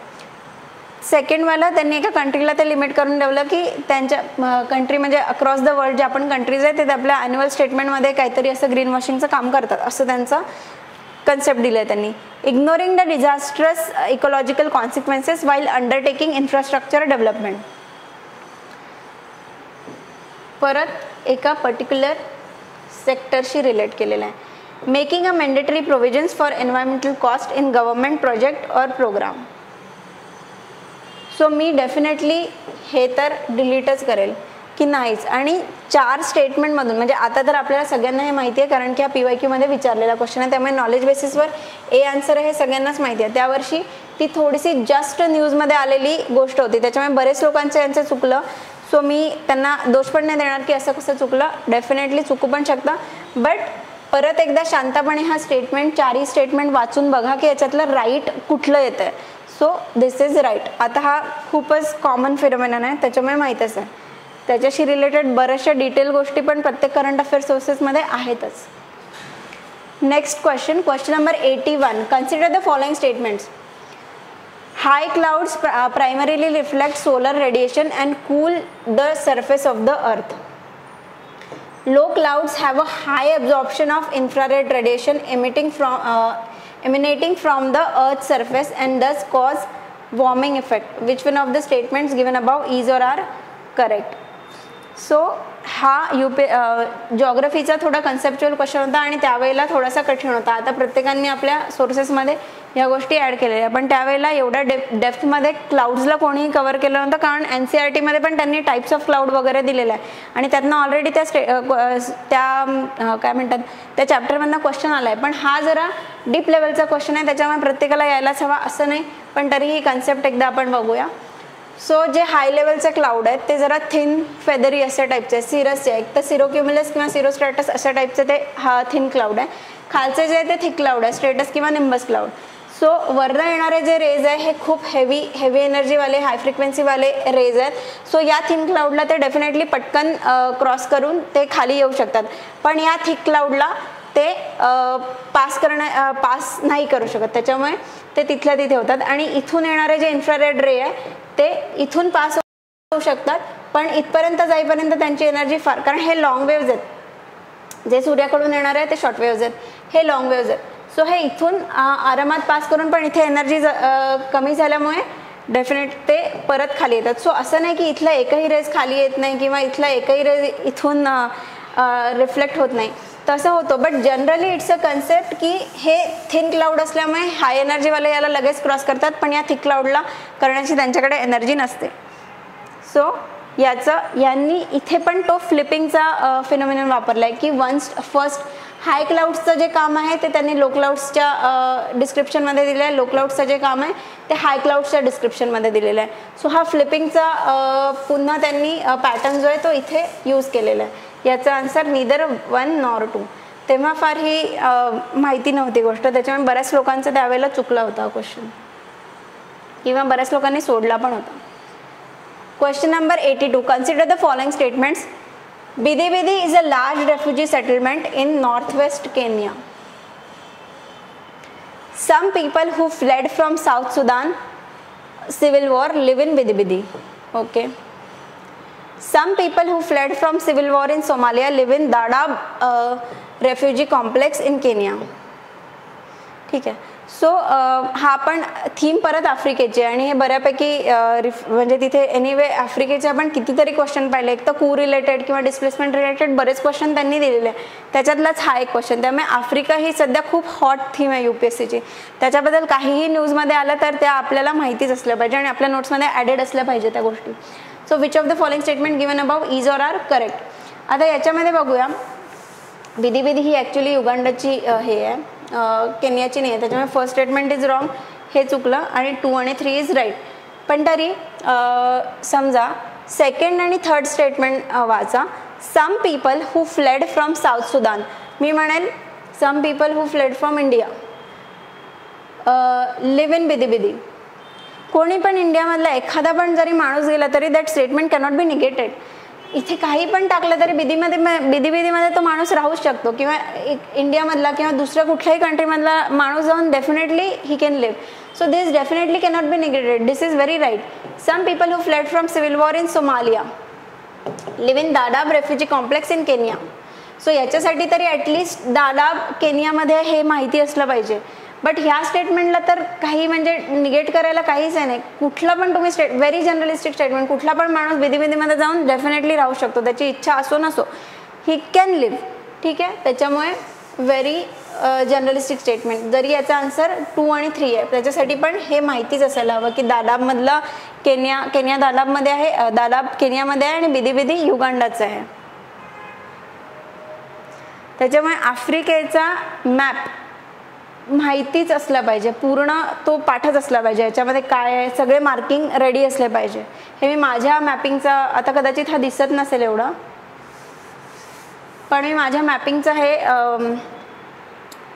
सेकंडवाला त्यांनी एका कंट्रीला ते लिमिट करून ठेवलं की त्यांच्या कंट्री म्हणजे अक्रॉस द वर्ल्ड जे आपण कंट्रीज आहेत ते आपल्या ॲन्युअल स्टेटमेंटमध्ये काहीतरी असं ग्रीन वॉशिंगचं काम करतात, असं त्यांचं कन्सेप्ट दिलं आहे त्यांनी. Ignoring the disastrous ecological consequences while undertaking infrastructure development. परत एका पर्टिक्युलर सेक्टरशी रिलेट केलेला आहे. Making a mandatory provisions for environmental cost in government project or program. So मी डेफिनेटली हे तर डिलीटच करेल की नाहीच. आणि 4 स्टेटमेंटमधून म्हणजे आता तर आपल्याला सगळ्यांना हे माहिती आहे कारण की हा PYQ मध्ये विचारलेला क्वेश्चन आहे, त्यामुळे नॉलेज बेसिसवर ए आन्सर हे सगळ्यांनाच माहिती आहे. त्यावर्षी ती थोडीशी जस्ट न्यूजमध्ये आलेली गोष्ट होती, त्याच्यामुळे बरेच लोकांचं यांचं चुकलं. सो मी त्यांना दोष पण नाही देणार की असं कसं चुकलं, डेफिनेटली चुकू पण शकतं, बट परत एकदा शांतपणे हा स्टेटमेंट, चारही स्टेटमेंट वाचून बघा की याच्यातलं राईट कुठलं येतं आहे. So this is right. आता हा खूपच कॉमन फिनोमेनन आहे, त्याच्यामुळे माहीतच आहे. त्याच्याशी रिलेटेड बऱ्याचशा डिटेल गोष्टी पण प्रत्येक करंट अफेअर सोर्सेसमध्ये आहेतच. Next question, question number 81. Consider the following statements. High clouds primarily reflect solar radiation and cool the surface of the earth. Low clouds have a high absorption of infrared radiation emanating from the earth's surface and thus cause warming effect. Which one of the statements given above is or are correct? So हा जॉग्रफीचा थोडा conceptual question होता आणि त्यावेळेला थोडासा कठीण होता. आता प्रत्येकाने आपल्या सोर्सेसमध्ये या गोष्टी ॲड केलेल्या, पण त्यावेळेला एवढ्या डेप्थमध्ये क्लाउड्सला कोणीही कव्हर केलं नव्हतं, कारण NCERTमध्ये पण त्यांनी टाईप्स ऑफ क्लाउड वगैरे दिलेलं आहे आणि त्यातनं ऑलरेडी त्या काय म्हणतात त्या चॅप्टरमधनं क्वेश्चन आला आहे. पण हा जरा डीप लेवलचा क्वेश्चन आहे, त्याच्यामुळे प्रत्येकाला यायलाच हवा असं नाही, पण तरीही कन्सेप्ट एकदा आपण बघूया. सो जे हाय लेवलचे क्लाउड आहेत ते जरा थिन फेदरी अशा टाईपचे, सिरसचे, एक तर सिरोक्युम्युलस किंवा सिरोस्ट्रॅटस अशा टाईपचे ते हा थिन क्लाउड आहे. खालचे जे ते थिक क्लाउड आहे, स्ट्रेटस किंवा निंबस क्लाउड. सो वरनं येणारे जे रेज आहे हे खूप हेवी एनर्जीवाले, हाय फ्रिक्वेन्सीवाले रेज आहेत. सो या थिन क्लाउडला ते डेफिनेटली पटकन क्रॉस करून ते खाली येऊ शकतात, पण या थिक क्लाउडला ते पास नाही करू शकत, त्याच्यामुळे ते तिथल्या तिथे होतात. आणि इथून येणारे जे इन्फ्रारेड रे आहे ते इथून पास होऊ शकतात, पण इथपर्यंत जाईपर्यंत त्यांची एनर्जी फार, कारण हे लॉंग वेव्ज आहेत, जे सूर्याकडून येणार आहे ते शॉर्ट वेव्ज आहेत, हे लॉंग वेव्ज आहेत. सो हे इथून आरामात पास करून पण इथे एनर्जी कमी झाल्यामुळे डेफिनेट ते परत खाली येतात. सो असं नाही की इथला एकही रेज खाली येत नाही किंवा इथला एकही रेज इथून रिफ्लेक्ट होत नाही, तसं होतं. But generally it's a concept की हे थिन क्लाउड असल्यामुळे हाय एनर्जीवाले याला लगेच क्रॉस करतात, पण या थिक क्लाउडला करण्याची त्यांच्याकडे एनर्जी नसते. सो यांनी इथे पण तो फ्लिपिंगचा फिनोमिनन वापरला आहे की फर्स्ट हाय क्लाउड्सचं जे काम आहे ते त्यांनी लो क्लाउड्सच्या डिस्क्रिप्शनमध्ये दिलं आहे, लो क्लाउड्सचं जे काम आहे ते हाय क्लाउड्सच्या डिस्क्रिप्शनमध्ये दिलेलं आहे. सो हा फ्लिपिंगचा पुन्हा त्यांनी पॅटर्न जो आहे तो इथे यूज केलेला आहे. याचा आन्सर निदर 1 नॉर 2. तेव्हा फार ही माहिती नव्हती गोष्ट, त्याच्यामुळे बऱ्याच लोकांचं त्यावेळेला चुकला होता क्वेश्चन किंवा बऱ्याच लोकांनी सोडला पण होता. Question number 82. Consider the following statements. Bidi is a large refugee settlement in northwest Kenya. Some people who fled from South Sudan civil war live in Bidi. Okay. Some people who fled from civil war in Somalia live in Dadaab refugee complex in Kenya. ठीक आहे. So हा पण theme परत आफ्रिकेची आणि हे बऱ्यापैकी म्हणजे तिथे एनिवे आफ्रिकेचे आपण कितीतरी क्वेश्चन पाहिले, एक तर कू रिलेटेड किंवा डिस्प्लेसमेंट रिलेटेड बरेच क्वेश्चन त्यांनी दिलेले आहे, त्याच्यातलाच हा एक क्वेश्चन. त्यामुळे आफ्रिका ही सध्या खूप हॉट थीम आहे UPSCची, त्याच्याबद्दल काहीही न्यूजमध्ये आलं तर त्या आपल्याला माहितीच असल्या पाहिजे आणि आपल्या नोट्समध्ये ॲडेड असल्या पाहिजे त्या गोष्टी. So which of the following statement given about is or are correct. आता याच्यामध्ये बघूया, बिदी ही ॲक्च्युली युगांडाची हे आहे, केनियाची नाही आहे, त्याच्यामुळे फर्स्ट स्टेटमेंट इज रॉंग, हे चुकलं, आणि 2 आणि 3 इज राईट. पण तरी समजा सेकंड आणि थर्ड स्टेटमेंट वाचा. Some people who fled from South Sudan, मी म्हणेल some people who fled from India live in Bidi. कोणी पण इंडियामधला एखादा पण जरी माणूस गेला तरी that statement cannot be negated. इथे काही पण टाकलं तरी बिदीमध्ये तो माणूस राहूच शकतो, किंवा इंडियामधला किंवा दुसऱ्या कुठल्याही कंट्रीमधला माणूस जाऊन definitely he can live. So this definitely cannot be negated. This is very right. Some people who fled from civil war in Somalia live in Dadaab refugee complex in Kenya. So याच्यासाठी तरी at least दादाब केनियामध्ये हे माहिती असलं पाहिजे. But ह्या स्टेटमेंटला तर काही म्हणजे निगेट करायला काहीच आहे नाही. कुठला पण तुम्ही व्हेरी जनरलिस्टिक स्टेटमेंट, कुठला पण माणूस बिदीमध्ये जाऊन डेफिनेटली राहू शकतो, त्याची इच्छा असो नसो, ही कॅन लिव्ह. ठीक आहे, त्याच्यामुळे व्हेरी जनरलिस्टिक स्टेटमेंट. जरी याचा आन्सर 2 आणि 3 आहे, त्याच्यासाठी पण हे माहितीच असायला हवं की दादाबमधला केनिया दादाबमध्ये आहे, दादाब केनियामध्ये आहे आणि बिदी युगांडाचं आहे. त्याच्यामुळे आफ्रिकेचा मॅप माहितीच असला पाहिजे, पूर्ण तो पाठच असला पाहिजे, याच्यामध्ये काय आहे सगळे मार्किंग रेडी असले पाहिजे. हे मी माझ्या मॅपिंगचा, आता कदाचित हा दिसत नसेल एवढं, पण मी माझ्या मॅपिंगचा हे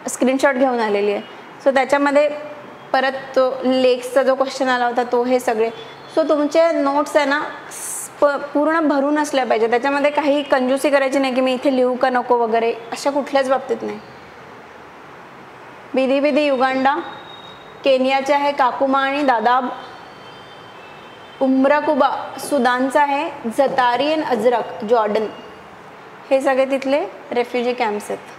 स्क्रीनशॉट घेऊन आलेली आहे. सो त्याच्यामध्ये परत तो लेक्सचा जो क्वेश्चन आला होता तो, हे सगळे. सो तुमचे नोट्स आहे ना पूर्ण भरून असल्या पाहिजे, त्याच्यामध्ये काही कंजूसी करायची नाही की मी इथे लिहू का नको वगैरे, अशा कुठल्याच बाबतीत नाही. बिदी युगांडा, केनियाचे आहे काकुमा आणि दादाब. उम्राकुबा सुदानचा आहे, झतारियन अजरक जॉर्डन. हे सगळे तिथले रेफ्युजी कॅम्प्स आहेत.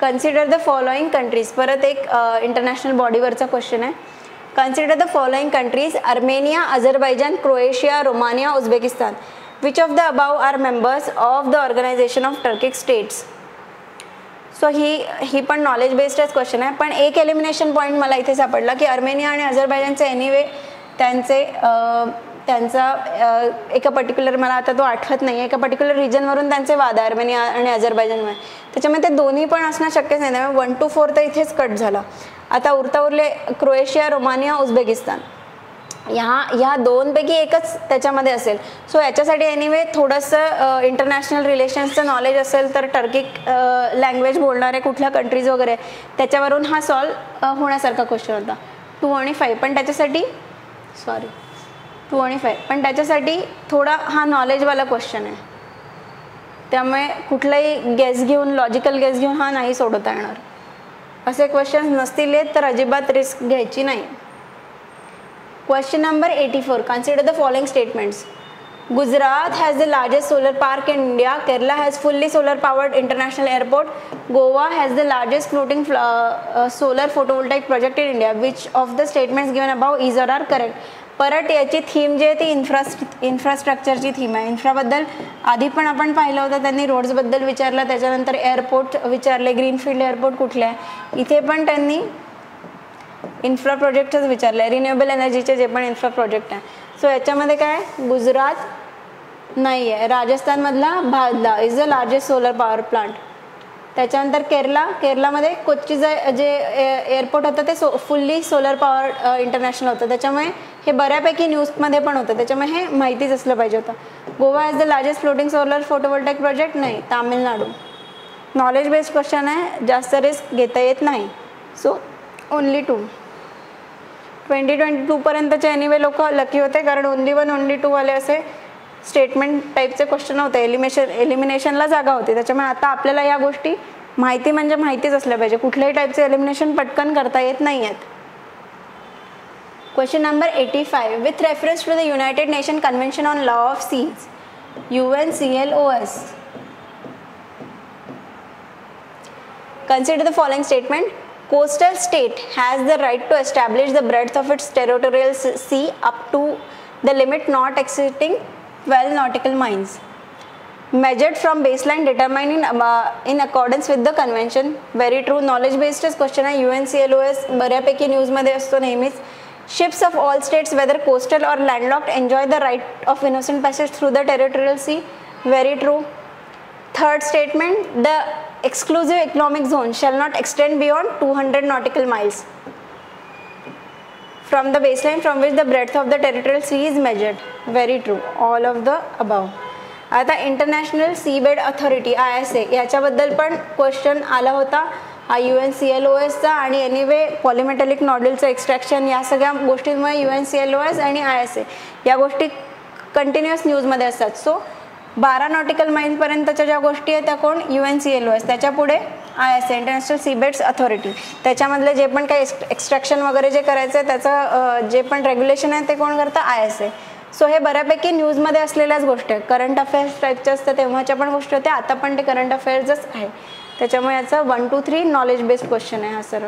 कन्सिडर द फॉलोइंग कंट्रीज, परत एक इंटरनॅशनल बॉडीवरचा क्वेश्चन आहे. Consider the following countries: Armenia, Azerbaijan, Croatia, Romania, Uzbekistan. Which of the above are members of the organisation of Turkic states. So ही पण नॉलेज बेस्डच क्वेश्चन आहे, पण एक एलिमिनेशन पॉईंट मला इथे सापडला की अर्मेनिया आणि अझरबैजानचे एनिवे त्यांचा एका पर्टिक्युलर, मला आता तो आठवत नाही, एका पर्टिक्युलर रिजनवरून त्यांचे वाद आहे अर्मेनिया आणि अझरबैजानमध्ये. त्याच्यामध्ये ते दोन्ही पण असणं शक्यच नाही, त्यामुळे 1 to 4 तर इथेच कट झाला. आता उरले क्रोएशिया, रोमानिया, उझबेकिस्तान. ह्या दोनपैकी एकच त्याच्यामध्ये असेल. सो याच्यासाठी एनिवे थोडंसं इंटरनॅशनल रिलेशन्सचं नॉलेज असेल तर टर्किक लँग्वेज बोलणारे कुठल्या कंट्रीज वगैरे त्याच्यावरून हा सॉल्व होण्यासारखा क्वेश्चन होता. 2 आणि 5 पण त्याच्यासाठी 2 आणि 5 पण त्याच्यासाठी थोडा हा नॉलेजवाला क्वेश्चन आहे, त्यामुळे कुठलाही गेस घेऊन, लॉजिकल गेस घेऊन हा नाही सोडवता येणार. असे क्वेश्चन नसतील तर अजिबात रिस्क घ्यायची नाही. Question number 84. Consider the following statements. Gujarat has the largest solar park in India. Kerala has fully solar powered international airport. Goa has the largest floating solar photovoltaic project in India. Which of the statements given above is or R correct. परत याची theme जी आहे ती इन्फ्रास्ट्रक्चरची theme आहे. इन्फ्राबद्दल आधी पण आपण पाहिलं होतं, त्यांनी रोड्सबद्दल विचारलं, त्याच्यानंतर एअरपोर्ट विचारले, ग्रीनफील्ड एअरपोर्ट कुठले आहे. इथे पण त्यांनी इन्फ्रा प्रोजेक्टच विचारले, रिन्युएबल एनर्जीचे जे पण इन्फ्रा प्रोजेक्ट आहे. सो याच्यामध्ये काय, गुजरात नाही आहे. राजस्थानमधला Bhadla is the largest solar power plant. त्याच्यानंतर केरलामध्ये कोच्चीचं जे एअरपोर्ट होतं ते फुल्ली सोलर पॉवर इंटरनॅशनल होतं, त्याच्यामुळे हे बऱ्यापैकी न्यूजमध्ये पण होतं, त्याच्यामुळे हे माहितीच असलं पाहिजे होतं. Goa is the largest floating solar photovoltaic project नाही, तामिळनाडू. नॉलेज बेस्ड क्वेश्चन आहे, जास्त रिस्क घेता येत नाही. So only 2. 2022 पर्यंतचे एनिवे लोक लकी होते, कारण ओनली 1 ओनली 2 वाले असे स्टेटमेंट टाईपचे क्वेश्चन होते, एलिमिनेशनला जागा होती. त्याच्यामुळे आता आपल्याला या गोष्टी माहिती म्हणजे माहितीच असल्या पाहिजे, कुठल्याही टाईपचे एलिमिनेशन पटकन करता येत नाही आहेत. Question number 85. With reference to the United Nation convention on law of seas, UNCLOS, consider the following statement. Coastal state has the right to establish the breadth of its territorial sea up to the limit not exceeding 12 nautical miles, measured from baseline determined in accordance with the convention. Very true. knowledge based question आहे. UNCLOS बऱ्यापैकी न्यूजमध्ये असतो नेहमीच. Ships of all states, whether coastal or landlocked, enjoy the right of innocent passage through the territorial sea. Very true. Third statement, the exclusive economic zone shall not extend beyond 200 nautical miles from the baseline from which the breadth of the territorial sea is measured. Very true. all of the above. आता international seabed authority ISA याच्याबद्दल पण question आला होता. हा UNCLOSचा आणि anyway पॉलिमेटॅलिक नॉड्यूलचं extraction या सगळ्या गोष्टींमुळे UNCLOS आणि ISA या गोष्टी कंटिन्युअस न्यूजमध्ये असतात. सो 12 नॉटिकल माईलपर्यंतच्या ज्या गोष्टी आहेत त्या कोण, UNCLOS. त्याच्या पुढे ISA इंटरनॅशनल सीबेड्स अथॉरिटी. त्याच्यामधले जे पण काही एक्स्ट्रॅक्शन वगैरे जे करायचं आहे त्याचं जे पण रेग्युलेशन आहे ते कोण करतं, ISA. सो हे बऱ्यापैकी न्यूजमध्ये असलेल्याच गोष्टी आहेत. करंट अफेअर्स टाईपच्या असतं तेव्हाच्या पण गोष्टी होत्या, आता पण ते करंट अफेअर्सच आहे. त्याच्यामुळे याचा 1 to 3 नॉलेज बेस्ड क्वेश्चन आहे हा सर्व,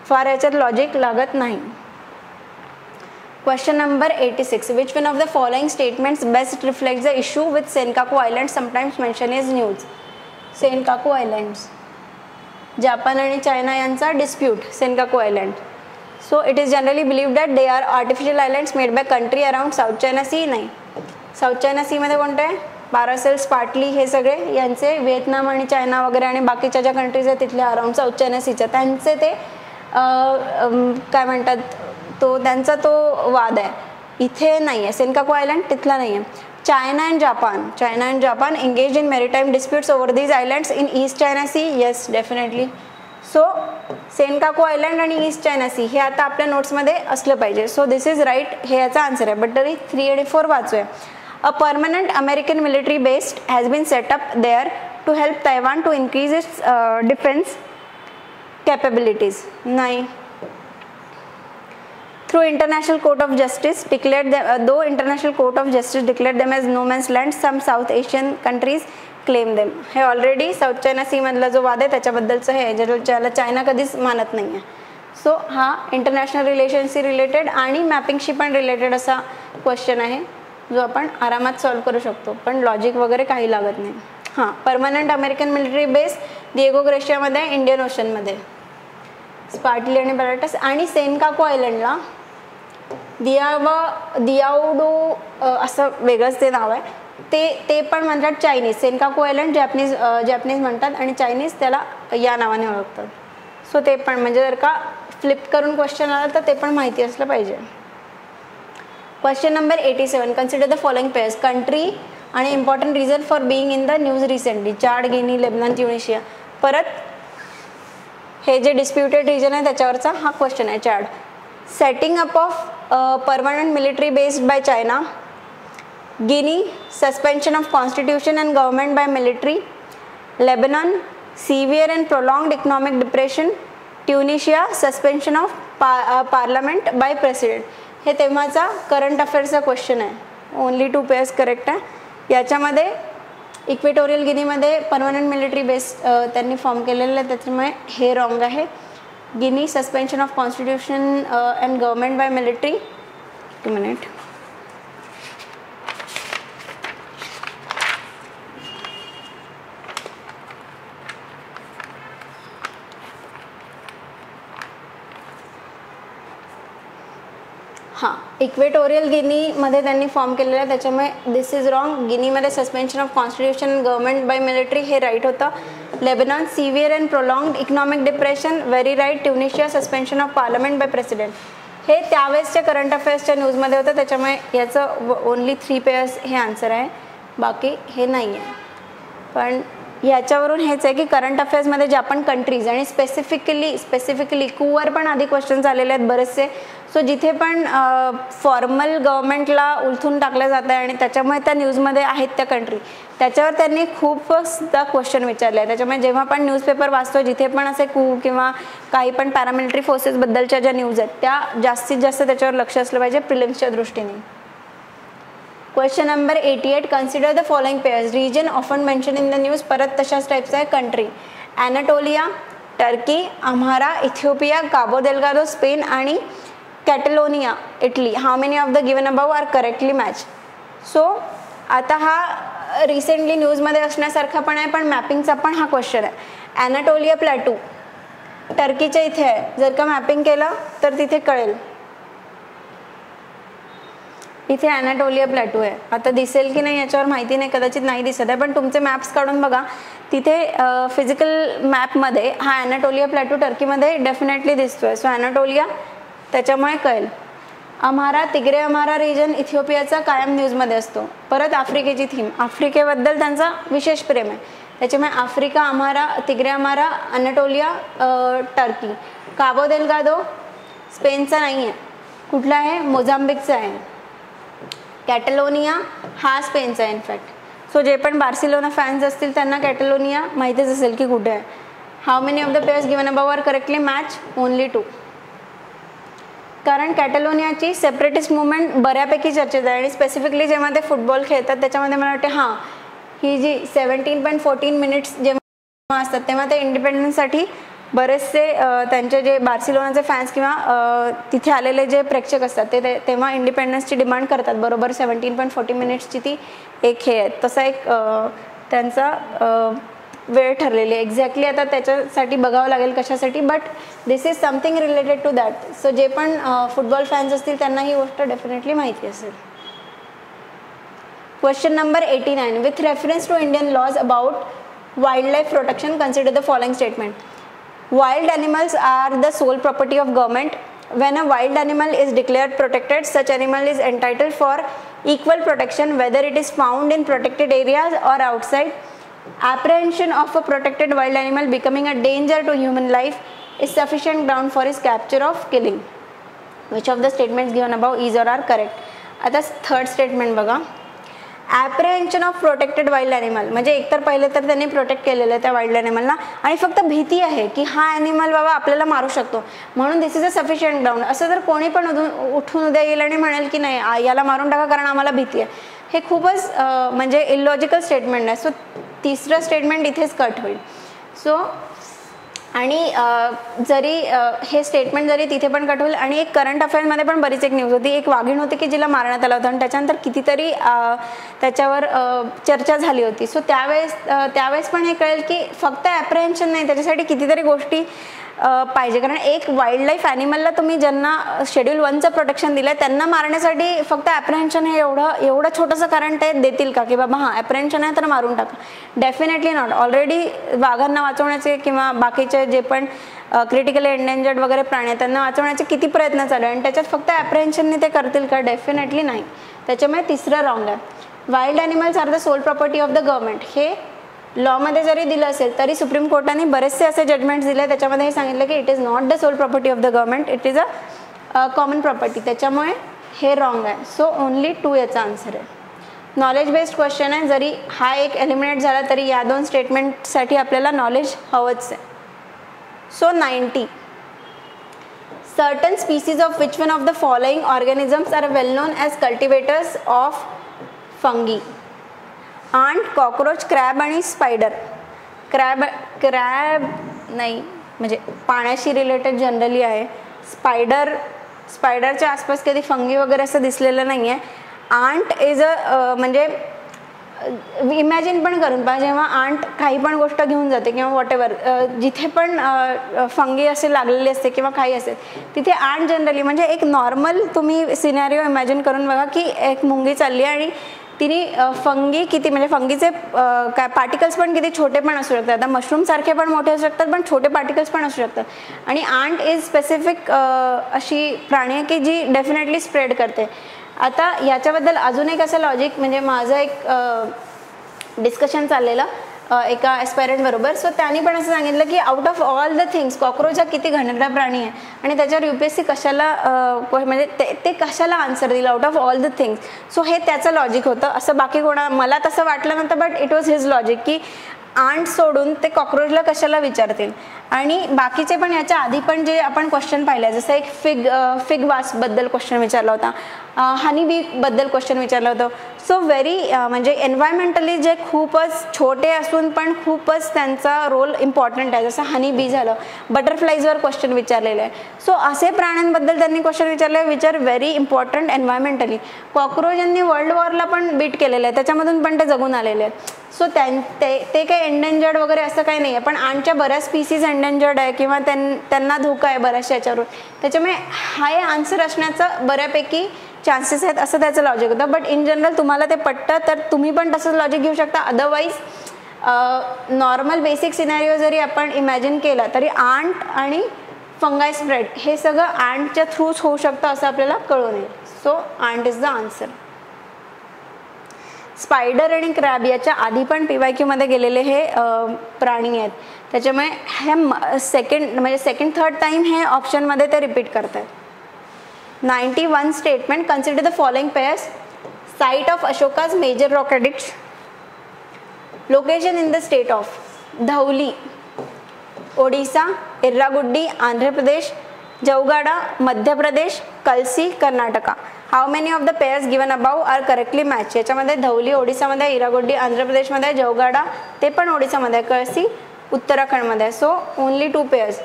फार याच्यात लॉजिक लागत नाही. Question number 86. Which one of the following statements best reflect the issue with Senkaku island sometimes mention is news. Senkaku islands, Japan आणि चायना यांचा dispute, Senkaku island. So it is generally believed that they are artificial islands made by country around South China Sea. नाही, South China Sea मध्ये कोणते आहे, पारासेल्स, पाटली हे सगळे यांचे व्हिएतनाम आणि चायना वगैरे आणि बाकीच्या ज्या कंट्रीज आहेत तिथल्या अराउंड साऊथ चायना सीच्या त्यांचे ते काय म्हणतात त्यांचा तो वाद आहे. इथे नाही आहे. सेनकाकू आयलँड तिथला नाही आहे. China and Japan engage in maritime disputes over these islands in East China Sea. Yes definitely. So Senkaku island आणि ईस्ट चायना सी हे आता आपल्या नोट्समध्ये असलं पाहिजे. सो दिस इज राईट, हे याचा आन्सर आहे. बट तरी 3 आणि 4 वाचूया. A permanent American military based has been set up there to help Taiwan to increase its defence capabilities. नाही. Through International Court of Justice declared them, though International Court of Justice declared them as no man's land, some South Asian countries claim them. हे already south China C मधला जो वाद आहे त्याच्याबद्दलचं हे ज्याला China कधीच मानत नाही आहे. सो हा इंटरनॅशनल रिलेशनशी रिलेटेड आणि मॅपिंगशी पण रिलेटेड असा क्वेश्चन आहे जो आपण आरामात सॉल्व्ह करू शकतो, पण लॉजिक वगैरे काही लागत नाही. हां, permanent American military base Diego ग्रेशियामध्ये, इंडियन ओशनमध्ये. स्पार्टली आणि बॅराटस. आणि सेनकाकू आयलंडला दियाओडो असं वेगळंच ते नाव आहे. ते पण म्हणतात चायनीज. सेनकाकू आयलंड जॅपनीज म्हणतात आणि चायनीज त्याला या नावाने ओळखतात. सो ते पण म्हणजे जर का फ्लिप करून क्वेश्चन आला तर ते पण माहिती असलं पाहिजे. Question number 87. Consider the following pairs. Country आणि important reason for being in the news recently. Chad, Guinea, Lebanon, Tunisia. परत हे जे डिस्प्युटेड रिजन आहे त्याच्यावरचा हा क्वेश्चन आहे. Chad. Setting up of permanent military based by China. Guinea, suspension of constitution and government by military. Lebanon, severe and prolonged economic depression. Tunisia, suspension of parliament by president. हे तेव्हाचा current अफेअर्सचा question आहे. Only 2 pairs correct आहे. याच्यामध्ये equatorial गिनीमध्ये permanent military base त्यांनी form केलेलं आहे त्याच्यामुळे हे रॉंग आहे. Guinea, suspension of constitution and government by military. 2 minute. हां, इक्वेटोरियल गिनीमध्ये त्यांनी फॉर्म केलेलं आहे त्याच्यामुळे दिस इज रॉंग. गिनीमध्ये suspension of constitution government by military हे राईट होतं. Lebanon, severe and prolonged economic depression very right. Tunisia, suspension of parliament by president. हे त्यावेळेसच्या करंट अफेअर्सच्या न्यूजमध्ये होतं त्याच्यामुळे याचं ओनली 3 पेयर्स हे आन्सर आहे, बाकी हे नाही आहे. पण ह्याच्यावरून हेच आहे की करंट अफेअर्समध्ये ज्या पण कंट्रीज आणि स्पेसिफिकली कूवर पण आधी क्वेश्चन्स आलेले आहेत बरेचसे. सो जिथे पण फॉर्मल गव्हर्नमेंटला उलथून टाकलं जातं आहे आणि त्याच्यामुळे त्या न्यूजमध्ये आहेत त्या कंट्री त्याच्यावर त्यांनी खूपदा क्वेश्चन विचारले आहे. त्याच्यामुळे जेव्हा पण न्यूजपेपर वाचतो जिथे पण असे कू किंवा काही पण पॅरामिलिटरी फोर्सेसबद्दलच्या ज्या न्यूज आहेत त्या जास्तीत जास्त त्याच्यावर लक्ष असलं पाहिजे प्रिलिम्सच्या दृष्टीने. Question number 88. Consider the following pairs. Region often mention in the news. परत तशाच टाईपचा आहे. Country Anatolia, Turkey, Amhara, Ethiopia, Cabo Delgado, Spain आणि Catalonia, Italy. How many of the given above are correctly match. So आता हा recently न्यूजमध्ये असण्यासारखा पण आहे पण मॅपिंगचा पण हा क्वेश्चन आहे. ॲनाटोलिया प्लॅटू टर्कीच्या इथे आहे. जर का मॅपिंग केलं तर तिथे कळेल. इथे ॲनाटोलिया प्लॅटू आहे. आता दिसेल की नाही याच्यावर माहिती नाही, कदाचित नाही दिसत आहे, पण तुमचे मॅप्स काढून बघा. तिथे फिजिकल मॅपमध्ये हा ॲनाटोलिया प्लॅटू टर्कीमध्ये डेफिनेटली दिसतोय. सो ॲनाटोलिया त्याच्यामुळे कळेल. अम्हारा, तिग्रे अम्हारा रिजन इथिओपियाचा कायम न्यूजमध्ये असतो. परत आफ्रिकेची थीम, आफ्रिकेबद्दल त्यांचा विशेष प्रेम आहे त्याच्यामुळे आफ्रिका, अम्हारा, तिग्रे अम्हारा, ॲनाटोलिया, टर्की. काबो देल्गाडो स्पेनचा नाही आहे, कुठला आहे, मोझाम्बिकचा आहे. कॅटलोनिया हा स्पेनचा आहे इनफॅक्ट. सो जे पण बार्सिलोना फॅन्स असतील त्यांना कॅटलोनिया माहितीच असेल की कुठे आहे. How many of the pairs given above are correctly match. Only 2. कारण कॅटलोनियाची सेपरेटिस्ट मुवमेंट बऱ्यापैकी चर्चेत आहे आणि स्पेसिफिकली जेव्हा ते फुटबॉल खेळतात त्याच्यामध्ये मला वाटते हां ही जी 17.14 मिनिट्स जेव्हा असतात तेव्हा ते इंडिपेंडन्ससाठी बरेचसे त्यांचे जे बार्सिलोनाचे फॅन्स किंवा तिथे आलेले जे प्रेक्षक असतात ते तेव्हा इंडिपेंडन्सची डिमांड करतात. बरोबर 17.40 मिनिट्सची ती एक हे आहे. तसा एक त्यांचा वेळ ठरलेली आहे एक्झॅक्टली. आता त्याच्यासाठी बघावं लागेल कशासाठी, but this is something related to that. So जे पण फुटबॉल फॅन्स असतील त्यांना ही गोष्ट डेफिनेटली माहिती असेल. Question number 89. With reference to Indian laws about wildlife protection, consider the following statement. Wild animals are the sole property of government. When a wild animal is declared protected, such animal is entitled for equal protection whether it is found in protected areas or outside. Apprehension of a protected wild animal becoming a danger to human life is sufficient ground for his capture or killing. Which of the statements given above is or are correct? आता third statement बघा. ॲप्रेहेन्शन of protected wild animal म्हणजे एकतर पहिले तर त्यांनी protect केलेलं आहे त्या वाईल्ड ॲनिमलला आणि फक्त भीती आहे की हा ॲनिमल बाबा आपल्याला मारू शकतो म्हणून दिस इज अ सफिशियंट ग्राउंड. असं जर कोणी पण उठून उद्या येईल आणि म्हणेल की नाही याला मारून टाका कारण आम्हाला भीती आहे, हे खूपच म्हणजे इलॉजिकल स्टेटमेंट आहे. सो तिसरं स्टेटमेंट इथेच कट होईल. सो आणि जरी हे स्टेटमेंट जरी तिथे पण कट होईल आणि एक करंट अफेअर्समध्ये पण बरीच एक न्यूज होती, एक वाघीण होती की जिला मारण्यात आलं होतं आणि त्याच्यानंतर कितीतरी त्याच्यावर चर्चा झाली होती. सो त्यावेळेस पण हे कळेल की फक्त ॲप्रेहेन्शन नाही, त्याच्यासाठी कितीतरी गोष्टी पाहिजे. कारण एक वाईल्ड लाईफ ॲनिमलला तुम्ही ज्यांना शेड्यूल 1चं प्रोटेक्शन दिलं आहे त्यांना मारण्यासाठी फक्त ॲप्रेहेन्शन हे एवढं छोटंसं कारण ते देतील का की बाबा हां ॲप्रेहेन्शन आहे तर मारून टाका? Definitely not. ऑलरेडी वाघांना वाचवण्याचे किंवा बाकीचे जे पण क्रिटिकली एंडेंजर्ड वगैरे प्राणी आहेत त्यांना वाचवण्याचे किती प्रयत्न चालू आहे आणि त्याच्यात फक्त ॲप्रेहेन्शनने ते करतील का? डेफिनेटली नाही. त्याच्यामुळे तिसरं रॉंग आहे. Wild animals are the sole property of the government हे लॉमध्ये जरी दिलं असेल तरी सुप्रीम कोर्टाने बरेचसे असे जजमेंट्स दिले त्याच्यामध्ये हे सांगितलं की it is not the sole property of the government, it is a common property. त्याच्यामुळे हे रॉंग आहे. सो ओनली 2 याचा आन्सर आहे. नॉलेज बेस्ड क्वेश्चन आहे. जरी हा एक एलिमिनेट झाला तरी या 2 स्टेटमेंटसाठी आपल्याला नॉलेज हवंच आहे. So 90. Certain species of which one of the following organisms are well known as cultivators of fungi? Ant, cockroach, crab आणि स्पायडर. क्रॅब नाही म्हणजे पाण्याशी रिलेटेड जनरली आहे. स्पायडरच्या आसपास कधी फंगी वगैरे असं दिसलेलं नाही आहे. आंट इज अ म्हणजे इमॅजिन पण करून पहा जेव्हा आंट काही पण गोष्ट घेऊन जाते किंवा वॉटेवर जिथे पण फंगी असे लागलेली असते किंवा काही असेल तिथे आंट जनरली म्हणजे एक नॉर्मल तुम्ही सिनॅरिओ इमॅजिन करून बघा की एक मुंगी चालली आहे आणि तिने फंगी किती म्हणजे फंगीचे काय पार्टिकल्स पण किती छोटे पण असू शकतात. आता मशरूम सारखे पण मोठे असू शकतात पण छोटे पार्टिकल्स पण असू शकतात. आणि आंट इज स्पेसिफिक अशी प्राणी आहे की जी डेफिनेटली स्प्रेड करते. आता याच्याबद्दल अजून एक असं लॉजिक म्हणजे माझं एक डिस्कशन चाललेलं एका ॲस्पायरंट बरोबर. सो त्यांनी पण असं सांगितलं की out of all the things cockroach हा किती घाणेरडा प्राणी आहे आणि त्याच्यावर UPSC कशाला म्हणजे ते कशाला आन्सर दिलं out of all the things. So हे त्याचं लॉजिक होतं. असं बाकी मला तसं वाटलं नव्हतं but it was his logic की आंट सोडून ते कॉक्रोचला कशाला विचारतील. आणि बाकीचे पण याच्या आधी पण जे आपण क्वेश्चन पाहिले जसं एक फिग वासबद्दल क्वेश्चन विचारला होता, हनी बी बद्दल क्वेश्चन विचारलं होतं. सो व्हेरी म्हणजे एन्व्हायरमेंटली जे खूपच छोटे असून पण खूपच त्यांचा रोल इम्पॉर्टंट आहे. जसं हनी बी झालं, बटरफ्लाईजवर क्वेश्चन विचारलेले आहे. सो असे प्राण्यांबद्दल त्यांनी क्वेश्चन विचारले which are very important एन्व्हायरमेंटली. Cockroach यांनी वर्ल्ड वॉरला पण बीट केलेलं आहे त्याच्यामधून पण ते जगून आलेले आहेत. सो ते काही एंडेंजर्ड वगैरे असं काही नाही आहे पण आंटच्या बऱ्याच स्पीसीज एंडेंजर्ड आहे किंवा त्यांना धोका आहे बऱ्याचशा याच्यावरून. त्याच्यामुळे हा आन्सर असण्याचं बऱ्यापैकी चान्सेस आहेत असं त्याचं लॉजिक होतं. बट इन जनरल तुम्हाला ते पटतं तर तुम्ही पण तसंच लॉजिक घेऊ शकता. अदरवाईज नॉर्मल बेसिक सिनॅरिओ जरी आपण इमॅजिन केला तरी आंट आणि फंगाय स्प्रेड हे सगळं आंटच्या थ्रूच होऊ शकतं असं आपल्याला कळून येईल. So ant is the answer. Spider आणि क्रॅब याच्या आधी पण PYQ मध्ये गेलेले हे प्राणी आहेत त्याच्यामुळे हे सेकंड थर्ड टाइम हे ऑप्शनमध्ये ते रिपीट करतात. 91 statement. Consider the following pairs. Site of Ashoka's major rock edicts. Location in the state of Dhauli Odisha, Erragudi Andhra Pradesh, Jaugada Madhya Pradesh, Kalsi Karnataka. How many of the pairs given above are correctly match. याच्यामध्ये धौली ओडिसामध्ये, इरागुड्डी आंध्र प्रदेशमध्ये, जौगाडा ते पण ओडिसामध्ये, कळसी उत्तराखंडमध्ये. So only 2 pairs.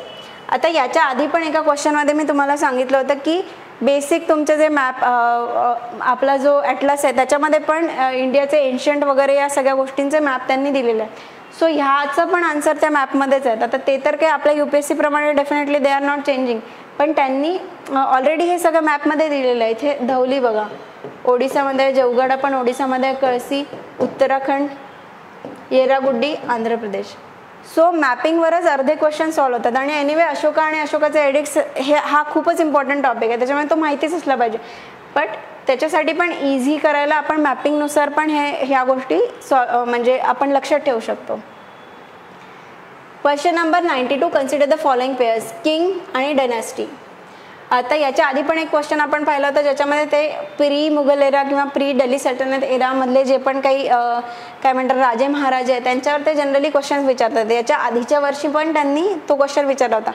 आता याच्या आधी पण एका क्वेश्चनमध्ये मी तुम्हाला सांगितलं होतं की बेसिक तुमचे जे मॅप आपला जो ॲटलास आहे त्याच्यामध्ये पण इंडियाचे एन्शंट वगैरे या सगळ्या गोष्टींचे मॅप त्यांनी दिलेले आहेत. सो ह्याचं पण आन्सर त्या मॅपमध्येच आहेत. आता ते तर काही आपल्या UPSC प्रमाणे definitely they are not changing, पण त्यांनी ऑलरेडी हे सगळं मॅपमध्ये दिलेलं आहे. इथे धवली बघा, ओडिसामध्ये आहे, जवगडा पण ओडिसामध्ये आहे, कळसी उत्तराखंड, येरागुड्डी आंध्र प्रदेश. सो मॅपिंगवरच अर्धे क्वेश्चन सॉल्व्ह होतात. आणि एनिवे अशोका आणि अशोकाचे एडिक्ट्स हा खूपच इम्पॉर्टंट टॉपिक आहे, त्याच्यामुळे तो माहितीच असला पाहिजे. बट त्याच्यासाठी पण इझी करायला आपण मॅपिंगनुसार पण ह्या गोष्टी म्हणजे आपण लक्षात ठेवू शकतो. Question number 92, consider the following pairs, king आणि डायनॅस्टी. आता याच्या आधी पण एक क्वेश्चन आपण पाहिला होता ज्याच्यामध्ये ते प्री मुघल एरा किंवा प्री दिल्ली सल्तनत एरामधले जे पण काही काय म्हणतात राजे महाराजे आहेत त्यांच्यावर ते जनरली क्वेश्चन विचारतात. याच्या आधीच्या वर्षी पण त्यांनी तो क्वेश्चन विचारला होता.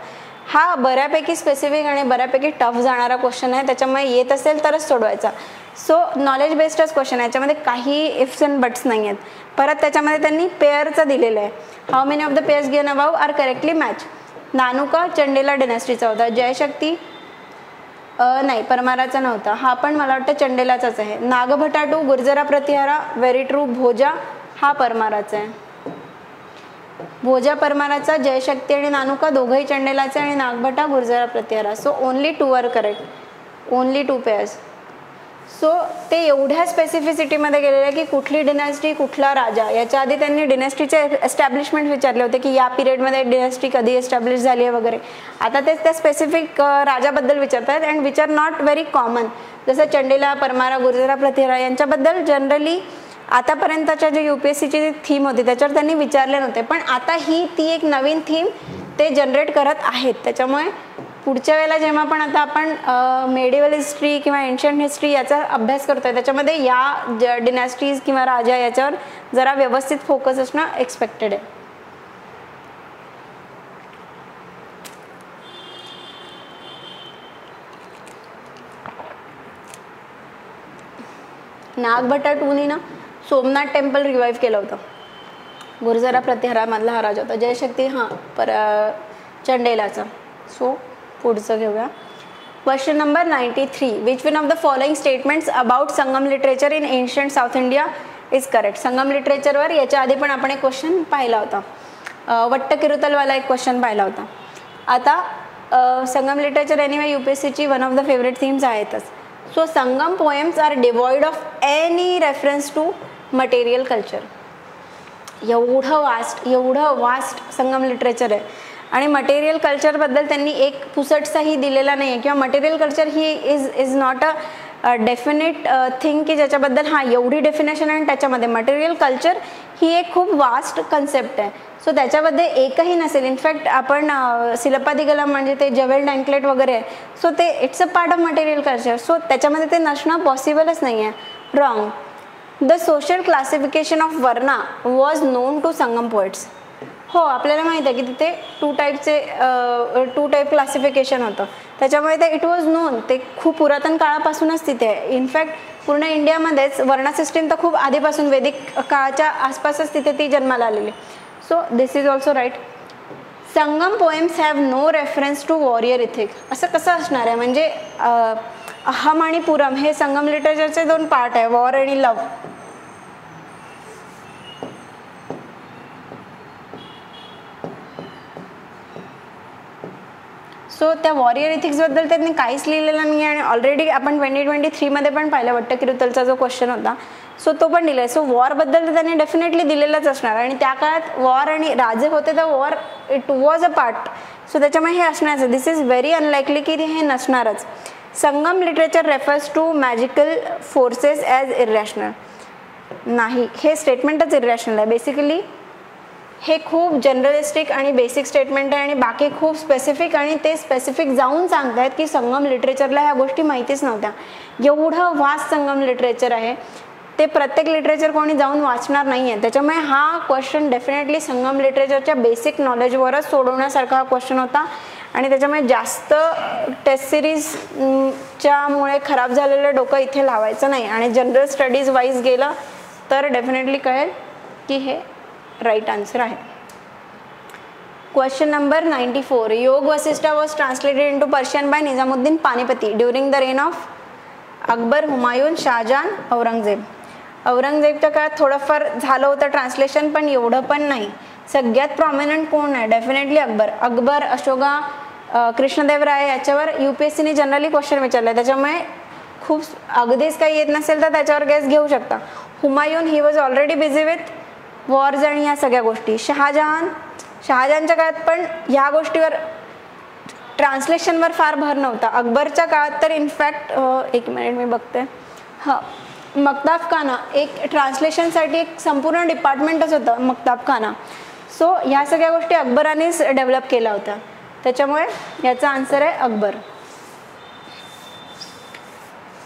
हा बऱ्यापैकी स्पेसिफिक आणि बऱ्यापैकी टफ जाणारा क्वेश्चन आहे, त्याच्यामुळे येत असेल तरच सोडवायचा. सो नॉलेज बेस्डच क्वेश्चन आहे, याच्यामध्ये काही इफ्स अँड बट्स नाही आहेत. परत त्याच्यामध्ये त्यांनी पेअरचं दिलेलं आहे. How many of the pairs given above are correctly match. Nannuka Chandela डिनेस्टीचा होता. जयशक्ती नाही, परमाराचा नव्हता. हा पण मला वाटतं चंडेलाचाच आहे. नागभटाटू गुर्जरा प्रतिहारा, व्हेरी ट्रू. भोजा हा परमाराचा आहे. भोजा परमाराचा, जयशक्ती आणि नानुका दोघंही चंडेलाचे आणि Nagabhata Gurjara Pratihara. So only 2 are correct, only 2 pairs. So ते एवढ्या स्पेसिफिसिटीमध्ये गेलेले आहे की कुठली डिनेस्टी कुठला राजा. याच्या आधी त्यांनी डिनेस्टीचे एस्टॅब्लिशमेंट विचारले होते की या पिरियडमध्ये डिनेस्टी कधी एस्टॅब्लिश झाली आहे वगैरे. आता तेच त्या स्पेसिफिक राजाबद्दल विचारतात and which are not very common. जसं चंडेला, परमारा, गुर्जरा प्रतिहारा यांच्याबद्दल जनरली आतापर्यंतच्या जे UPSCची थीम होती त्याच्यावर त्यांनी विचारले नव्हते, पण आता ती एक नवीन थीम ते जनरेट करत आहेत. त्याच्यामुळे पुढच्या वेळेला जेव्हा पण आता आपण मेडिवल हिस्ट्री किंवा एन्शंट हिस्ट्री याचा अभ्यास करतोय त्याच्यामध्ये या डिनॅस्टीज किंवा राजा याच्यावर जरा व्यवस्थित फोकस असणं एक्सपेक्टेड आहे. नागभट्टा टूनी ना सोमनाथ टेम्पल रिवाईव्ह केलं होतं. गुर्जरा प्रतिहारामधला हा राजा होता. जयशक्ती चंडेलाचा. सो पुढचं घेऊया. Question number 93, which one of the following statements about Sangam literature in ancient South India is correct. Sangam लिटरेचरवर याच्या आधी पण आपण एक क्वेश्चन पाहिला होता. वट्टकिरुतलवाला एक क्वेश्चन पाहिला होता. आता संगम लिटरेचर एनिवे UPSCची one of the favourite themes आहेतच. So Sangam poems are devoid of any reference to material culture. एवढं वास्ट संगम लिटरेचर आहे आणि मटेरियल कल्चरबद्दल त्यांनी एक पुसटसाही दिलेला नाही आहे किंवा material culture he is not a definite thing की ज्याच्याबद्दल एवढी डेफिनेशन आहे. त्याच्यामध्ये मटेरियल कल्चर ही एक खूप वास्ट कन्सेप्ट आहे. सो त्याच्यामध्ये एकही नसेल. इनफॅक्ट आपण सिलप्पादिगलम म्हणजे ते जवेल्ड अँकलेट वगैरे आहे, सो ते it's a part of material culture. So त्याच्यामध्ये ते नसणं पॉसिबलच नाही आहे. Wrong. The social classification of varna was known to Sangam poets. हो, आपल्याला माहीत आहे की तिथे 2 टाईप क्लासिफिकेशन होतं, त्याच्यामुळे ते इट वॉज नोन. ते खूप पुरातन काळापासूनच तिथे आहे. इनफॅक्ट पूर्ण इंडियामध्येच वर्णा सिस्टीम तर खूप आधीपासून वैदिक काळाच्या आसपासच तिथे ती जन्माला आलेली. So this is also right. Sangam poems have no reference to warrior ethic. असं कसं असणार आहे? म्हणजे अहम आणि पुरम हे संगम लिटरेचरचे 2 पार्ट आहे, वॉर आणि लव. सो त्या वॉरियर इथिक्सबद्दल त्यांनी काहीच लिहिलेलं नाही आहे आणि ऑलरेडी आपण 2023 मध्ये पण पाहिलं वट्टकिरुतलचा जो क्वेश्चन होता सो तो पण दिला आहे. सो वॉरबद्दल तर त्यांनी डेफिनेटली दिलेलंच असणार आणि त्या काळात वॉर आणि राजे होते तर war it was a part. So त्याच्यामुळे हे असणारच. दिस इज व्हेरी अनलाइकली की हे नसणारच. Sangam literature refers to magical forces as irrational. नाही, हे स्टेटमेंटच इररॅशनल आहे. बेसिकली हे खूप जनरलिस्टिक आणि बेसिक स्टेटमेंट आहे आणि बाकी खूप स्पेसिफिक, आणि ते स्पेसिफिक जाऊन सांगतायत की संगम लिटरेचरला ह्या गोष्टी माहितीच नव्हत्या. एवढं वास्ट संगम लिटरेचर आहे, ते प्रत्येक लिटरेचर कोणी जाऊन वाचणार नाही आहे. त्याच्यामुळे हा क्वेश्चन डेफिनेटली संगम लिटरेचरच्या बेसिक नॉलेजवरच सोडवण्यासारखा हा क्वेश्चन होता आणि त्याच्यामुळे जास्त टेस्ट सिरीजच्यामुळे खराब झालेलं डोकं इथे लावायचं नाही आणि जनरल स्टडीज वाईज गेलं तर डेफिनेटली कळेल की हे राईट आन्सर आहे. Question number 94, Yoga Vasishtha was translated into Persian by Nizamuddin Panipati during the reign of Akbar, Humayun, Shahjahan, Aurangzeb. औरंगजेबच्या काळात थोडंफार झालं होतं ट्रान्सलेशन, पण एवढं पण नाही. सगळ्यात प्रॉमिनंट कोण आहे? डेफिनेटली अकबर, अशोका, कृष्णदेवराय याच्यावर UPSCने जनरली क्वेश्चन विचारले, त्याच्यामुळे खूप अगदीच काही येत नसेल तर त्याच्यावर गेस घेऊ शकता. Humayun, he was already busy with Wars आणि ह्या सगळ्या गोष्टी. शहाजहानच्या काळात पण ह्या गोष्टीवर ट्रान्सलेशनवर फार भर नव्हता. अकबरच्या काळात तर इनफॅक्ट एक मिनिट मी बघते, मक्ताबखाना एक ट्रान्सलेशनसाठी एक संपूर्ण डिपार्टमेंटच होतं मक्ताबखाना. सो ह्या सगळ्या गोष्टी अकबरानेच डेव्हलप केल्या होत्या, त्याच्यामुळे याचा आन्सर आहे अकबर.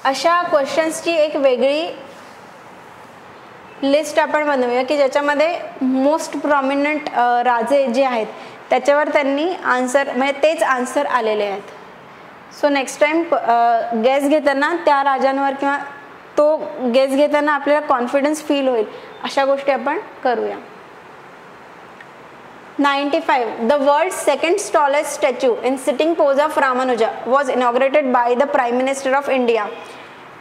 अशा क्वेश्चन्सची एक वेगळी लिस्ट आपण बनवूया की ज्याच्यामध्ये मोस्ट प्रॉमिनंट राजे जे आहेत त्याच्यावर त्यांनी आन्सर म्हणजे तेच आन्सर आलेले आहेत. सो नेक्स्ट टाइम गेस घेताना त्या राजांवर किंवा तो गेस घेताना आपल्याला कॉन्फिडन्स फील होईल अशा गोष्टी आपण करूया. 95. The world's second tallest statue in sitting pose of Ramanuja was inaugurated by the Prime Minister of India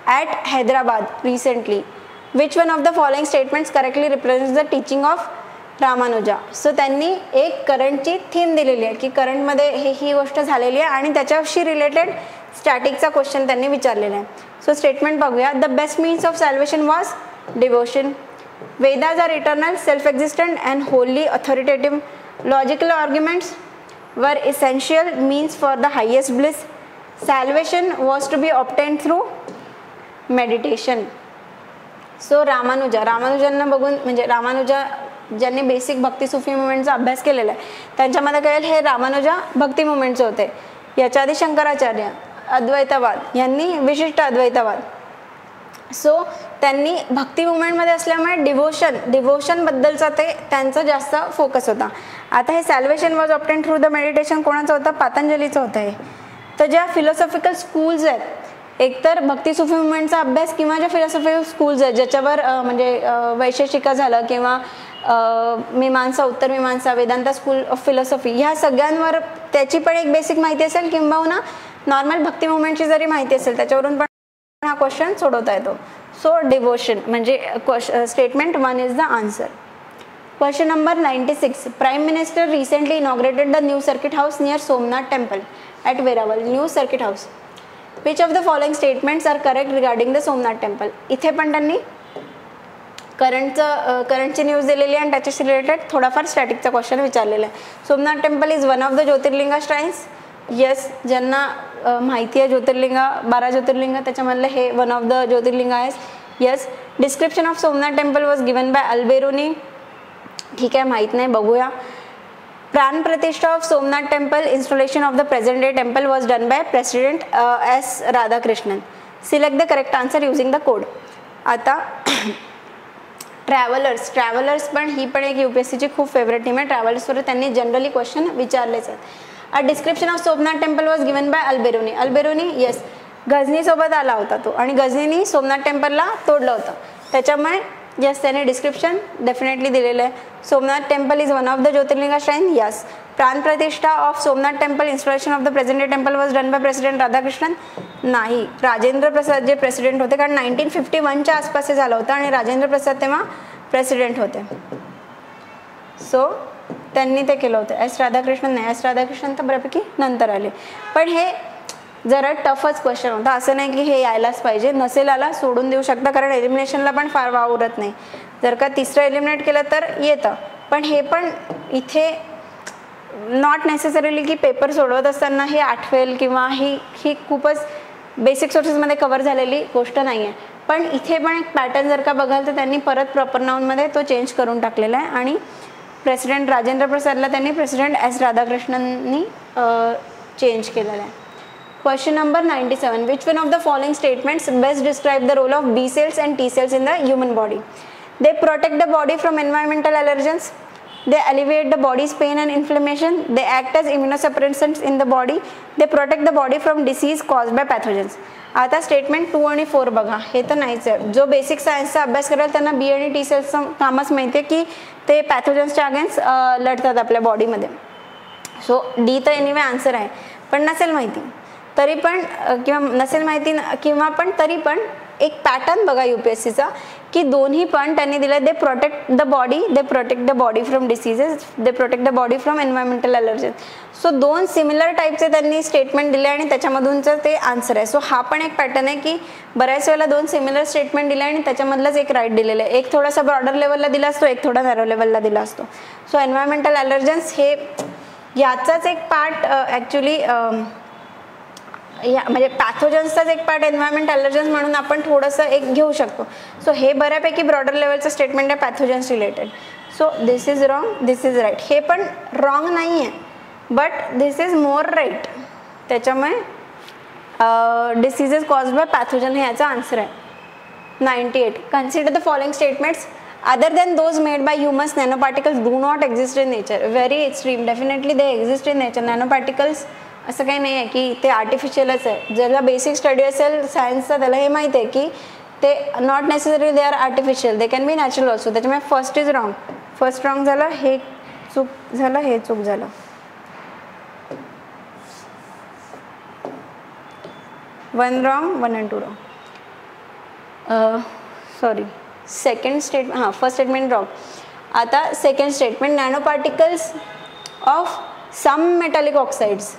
at Hyderabad recently. Which one of the following statements correctly represents the teaching of Ramanuja? So त्यांनी एक करंटची theme दिलेली आहे की करंटमध्ये ही गोष्ट झालेली आहे आणि त्याच्याशी रिलेटेड स्टॅटिकचा क्वेश्चन त्यांनी विचारलेला आहे. सो स्टेटमेंट बघूया. The best means of salvation was devotion. Vedas are eternal, self existent and holy authoritative. Logical arguments were essential means for the highest bliss. Salvation was to be obtain through meditation. So रामानुजांना बघून म्हणजे रामानुजा ज्यांनी basic भक्ती सुफी मुवमेंटचा अभ्यास केलेला आहे त्यांच्यामध्ये कळेल हे रामानुजा भक्ती मुवमेंटचे होते. याच्या आधी शंकराचार्य अद्वैतवाद यांनी विशिष्ट अद्वैतवाद. सो त्यांनी भक्ती मुवमेंटमध्ये असल्यामुळे डिवोशन बद्दलचा त्यांचा जास्त फोकस होता. आता हे salvation was obtain through the meditation कोणाचं होतं? पतंजलीचं होतं. हे तर ज्या फिलॉसॉफिकल स्कूल्स आहेत एकतर भक्ती सुफी मुवमेंटचा अभ्यास किंवा ज्या फिलॉसॉफिकल स्कूल्स आहेत ज्याच्यावर म्हणजे वैशेषिका झालं किंवा मीमांसा, उत्तर मीमांसा, वेदांता स्कूल ऑफ फिलॉसॉफी ह्या सगळ्यांवर त्याची पण एक बेसिक माहिती असेल किंबहुना नॉर्मल भक्ती मुवमेंटची जरी माहिती असेल त्याच्यावरून पण हा क्वेश्चन सोडवता येतो. सो डिवोशन म्हणजे statement 1 is the answer. Question number 96. Prime minister recently inaugurated the new circuit house near Somnath temple at Veraval. New circuit house. Which of the following statements are correct regarding the Somnath temple. इथे पण त्यांनी करंटची news दिलेली आहे आणि त्याच्याशी related थोडाफार स्टॅटिकचा question विचारलेला आहे. Somnath temple is one of the Jyotirlinga shrines. Yes, ज्यांना माहिती आहे 12 ज्योतिर्लिंग त्याच्यामधलं हे वन ऑफ द ज्योतिर्लिंग आहे. Yes. Description of Somnath temple was given by Alberuni. ठीक आहे, माहीत नाही, बघूया. Pran Pratishtha of Somnath temple installation of the present day temple was done by president S. Radhakrishnan. Select the correct answer using the code. आता travellers पण ही पण एक UPSCची खूप फेवरेट टीम आहे. ट्रॅव्हलर्सवर त्यांनी जनरली क्वेश्चन विचारलेच आहेत. A description of Somnath temple was given by Alberuni. Yes, गझनीसोबत आला होता तो आणि गझनीनी सोमनाथ टेम्पलला तोडलं होतं त्याच्यामुळे येस त्याने डिस्क्रिप्शन डेफिनेटली दिलेलं आहे. Somnath temple is one of the jyotirlinga shrine. Yes. प्राण Pratishtha of Somnath temple installation of the present day temple was done by president Radhakrishnan. नाही, राजेंद्र प्रसाद जे प्रेसिडेंट होते कारण 1951च्या आसपास हे झालं होतं आणि राजेंद्र प्रसाद तेव्हा प्रेसिडेंट होते. सो त्यांनी ते केलं होतं. S. राधाकृष्णन नाही, S. राधाकृष्णन तर बऱ्यापैकी नंतर आले. पण हे जरा टफच क्वेश्चन होता, असं नाही की हे यायलाच पाहिजे. नसेल आला सोडून देऊ शकता कारण एलिमिनेशनला पण फार वाव उरत नाही. जर का तिसरं एलिमिनेट केलं तर येतं, पण हे पण इथे नॉट नेसेसरीली की पेपर सोडवत असताना हे आठवेल किंवा ही खूपच बेसिक सोर्सेसमध्ये कव्हर झालेली गोष्ट नाही आहे. पण इथे पण एक पॅटर्न जर का बघाल तर त्यांनी परत प्रॉपर नाऊनमध्ये तो चेंज करून टाकलेला आहे आणि प्रेसिडेंट राजेंद्र प्रसादला त्यांनी प्रेसिडेंट S. राधाकृष्णननी चेंज केलेला आहे. Question number 97. Which one of the following statements best describe the role of B cells and T cells in the human body? They protect the body from environmental allergens. They alleviate the body's pain and inflammation. They act as immunosuppressants in the body. They protect the body from disease caused by pathogens. आता statement 2 आणि 4 बघा, हे तर नाहीच आहे. जो basic सायन्सचा अभ्यास करेल त्यांना B आणि T सेल्सचं कामच माहिती आहे की ते पॅथोजन्सच्या अगेन्स्ट लढतात आपल्या बॉडीमध्ये. सो D तर एनिवे आन्सर आहे, पण नसेल माहिती तरी पण किंवा नसेल माहिती किंवा पण तरी पण एक पॅटर्न बघा UPSCचा की दोन्ही पण त्यांनी दिलं they protect the body from diseases, they protect the body from environmental allergies. So दोन सिमिलर टाईपचे त्यांनी स्टेटमेंट दिले आणि त्याच्यामधूनचं ते आन्सर आहे. सो हा पण एक पॅटर्न आहे की बऱ्याच वेळेला दोन सिमिलर स्टेटमेंट दिले आणि त्याच्यामधलंच एक राईट दिलेलं आहे. एक थोडासा ब्रॉडर लेवलला दिला असतो, एक थोडा नॅरो लेवलला दिला असतो. सो एन्व्हायरमेंटल अलर्जन्स हे याचाच एक पार्ट ॲक्च्युली म्हणजे पॅथोजन्सचाच एक पार्ट एन्व्हायरमेंट अलर्जन्स म्हणून आपण थोडंसं एक घेऊ शकतो. सो हे बऱ्यापैकी ब्रॉडर लेवलचं स्टेटमेंट आहे pathogens related. So this is wrong, this is right. हे पण रॉंग नाही आहे but this is more right. त्याच्यामुळे डिसीजेस कॉज्ड बाय पॅथोजन हे याचा आन्सर आहे. 98. Consider the following statements other than those made by humans nanoparticles do not exist in nature. Very extreme. Definitely they exist in nature. Nanoparticles असं काही नाही आहे की ते आर्टिफिशियलच आहे. ज्याला बेसिक स्टडी असेल सायन्सचा त्याला हे माहिती आहे की ते not necessary they are artificial, they can be natural also. त्याच्यामुळे first is wrong. First wrong झालं, हे चूक झालं, हे चूक झालं. One wrong, 1 and 2 wrong. Sorry, second statement, हां फर्स्ट स्टेटमेंट रॉंग. आता second statement nano particles of some metallic oxides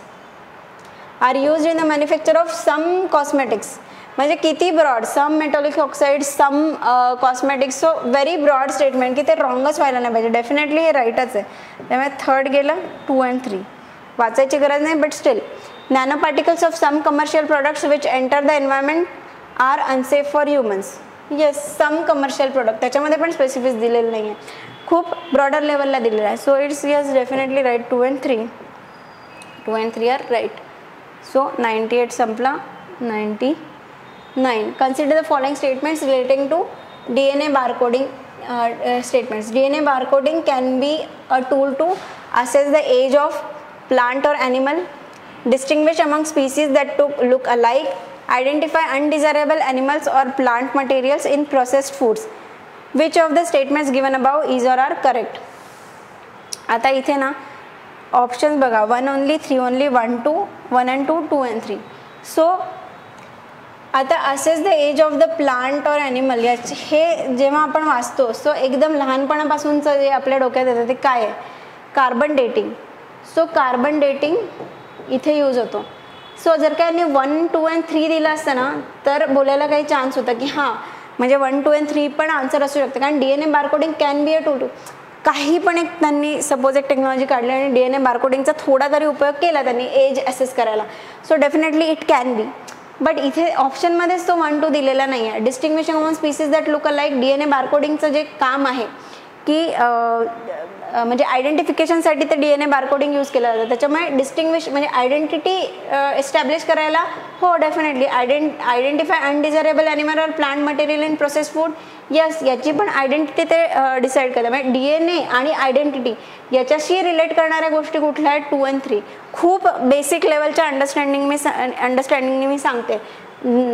are used in the manufacture of some cosmetics. म्हणजे किती broad, some metallic oxide, some cosmetics. So very broad statement की ते रॉंगच व्हायला नाही पाहिजे. Definitely हे राईटच आहे. त्यामुळे थर्ड गेलं. 2 and 3 वाचायची गरज नाही but still. Nano particles of some commercial products which enter the environment are unsafe for humans. Yes, some commercial product, त्याच्यामध्ये पण स्पेसिफिक दिलेलं नाही आहे, खूप ब्रॉडर लेवलला दिलेलं आहे. So it's yes definitely right. 2 and 3 2 and 3 are right. So 98 संपला. 99. Consider the following statements relating to DNA barcoding statements. DNA barcoding can be a tool to assess the age of plant or animal, distinguish among species that look alike, identify undesirable animals or plant materials in processed foods. Which of the statements given above is or are correct? आता इथे ना options बघा, 1 only, 3 only, 1 2, 1 and 2, 2 and 3. So आता असेच the age of the plant और animal याचे हे जेव्हा आपण वाचतो सो एकदम लहानपणापासूनचं जे आपल्या डोक्यात येतं ते काय आहे? Carbon dating. So carbon dating इथे यूज होतो. सो जर का यांनी 1 2 and 3 दिलं असतं ना तर बोलायला काही चान्स होता की हां म्हणजे 1 2 and 3 पण आन्सर असू शकतं, कारण DNA barcoding can be a to काही पण एक त्यांनी सपोज एक टेक्नॉलॉजी काढली आणि DNA बारकोडिंगचा थोडा तरी उपयोग केला त्यांनी एज असेस करायला. So definitely it can be. But इथे ऑप्शनमध्येच तो 1 2 दिलेला नाही आहे. Distinguishing among species that look alike. DNA बारकोडिंगचं जे काम आहे की म्हणजे आयडेंटिफिकेशनसाठी ते DNA बारकोडिंग यूज केलं जातं. त्याच्यामुळे डिस्टिंग्विश म्हणजे आयडेंटिटी एस्टॅब्लिश करायला हो definitely identify undesirable animal or plant material in process food. Yes, याची पण आयडेंटिटी ते डिसाईड करतात. म्हणजे DNA आणि आयडेंटिटी याच्याशी रिलेट करणाऱ्या गोष्टी कुठल्या आहेत? 2 and 3. खूप बेसिक लेवलच्या अंडरस्टँडिंगने मी सांगते.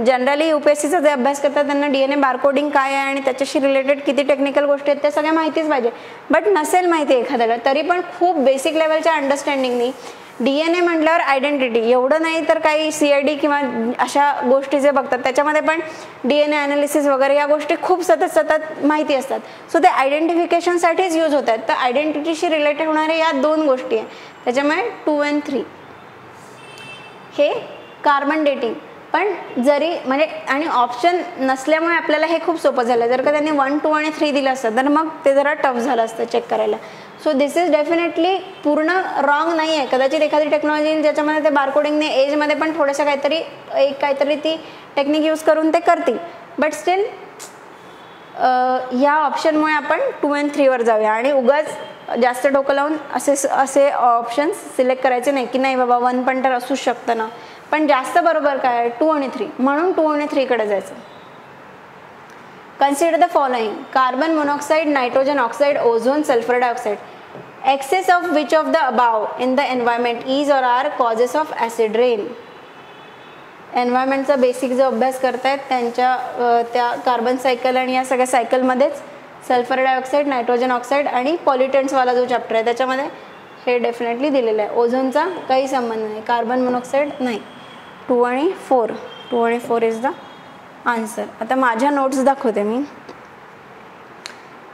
जनरली UPSCचा जे अभ्यास करतात त्यांना DNA बारकोडिंग काय आहे आणि त्याच्याशी रिलेटेड किती टेक्निकल गोष्टी आहेत त्या सगळ्या माहितीच पाहिजे. बट नसेल माहिती एखाद्याला तरी पण खूप बेसिक लेवलच्या अंडरस्टँडिंगनी DNA म्हटल्यावर आयडेंटिटी एवढं नाही तर काही CID किंवा अशा गोष्टी जे बघतात त्याच्यामध्ये पण DNA ॲनालिसिस वगैरे या गोष्टी खूप सतत माहिती असतात. सो ते आयडेंटिफिकेशनसाठीच यूज होतात. तर आयडेंटिटीशी रिलेटेड होणाऱ्या या 2 गोष्टी आहेत. त्याच्यामुळे 2 and 3 हे कार्बन डेटिंग. पण जरी म्हणजे आणि ऑप्शन नसल्यामुळे आपल्याला हे खूप सोपं झालं. जर का त्यांनी 1 2 आणि 3 दिलं असतं तर मग ते जरा टफ झालं असतं चेक करायला. सो दिस इज डेफिनेटली पूर्ण रॉंग नाही आहे. कदाचित एखादी टेक्नॉलॉजी ज्याच्यामध्ये ते बारकोडिंगने एजमध्ये पण थोडंसं काहीतरी ती टेक्निक यूज करून ते करतील. बट स्टील या ऑप्शनमुळे आपण 2 and 3 वर जाऊया आणि उगाच जास्त डोकं लावून असे ऑप्शन्स सिलेक्ट करायचे नाही की नाही बाबा 1 पण तर असूच शकतं ना. पण जास्त बरोबर काय 2 and 3 म्हणून 2 and 3 कडे जायचं. Consider the following. Carbon monoxide, nitrogen oxide, ozone, sulphur dioxide. Excess of which of the above in the environment is or are causes of acid rain. एन्व्हायरमेंटचा बेसिक जो अभ्यास करतायत त्यांच्या त्या कार्बन सायकल आणि या सगळ्या सायकलमध्येच सल्फर डायऑक्साईड, नायट्रोजन ऑक्साईड आणि पॉल्युटंट्सवाला जो चॅप्टर आहे त्याच्यामध्ये हे डेफिनेटली दिलेलं आहे. ओझोनचा काही संबंध नाही, कार्बन मोनॉक्साईड नाही. 2 and 4 इज द आन्सर. आता माझ्या नोट्स दाखवते मी.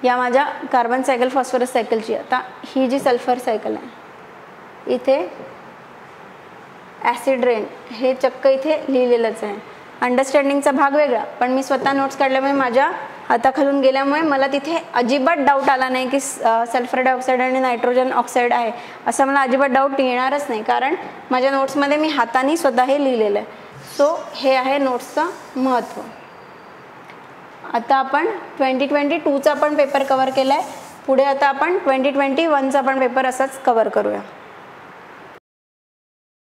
या माझ्या कार्बन सायकल फॉस्फरस सायकलची. आता ही जी सल्फर सायकल आहे इथे ॲसिड रेन हे चक्क इथे लिहिलेलंच आहे. अंडरस्टँडिंगचा भाग वेगळा, पण मी स्वतः नोट्स काढल्यामुळे माझ्या हाताखालून गेल्यामुळे मला तिथे अजिबात डाऊट आला नाही की सल्फर डायऑक्साईड आणि नायट्रोजन ऑक्साईड आहे असं मला अजिबात डाऊट येणारच नाही, कारण माझ्या नोट्समध्ये मी हाताने स्वतः हे लिहिलेलं आहे. सो हे आहे नोट्सचं महत्त्व. आता आपण 2022चा पण पेपर कवर केला आहे. पुढे आता आपण 2021चा पण पेपर असाच कवर करूया.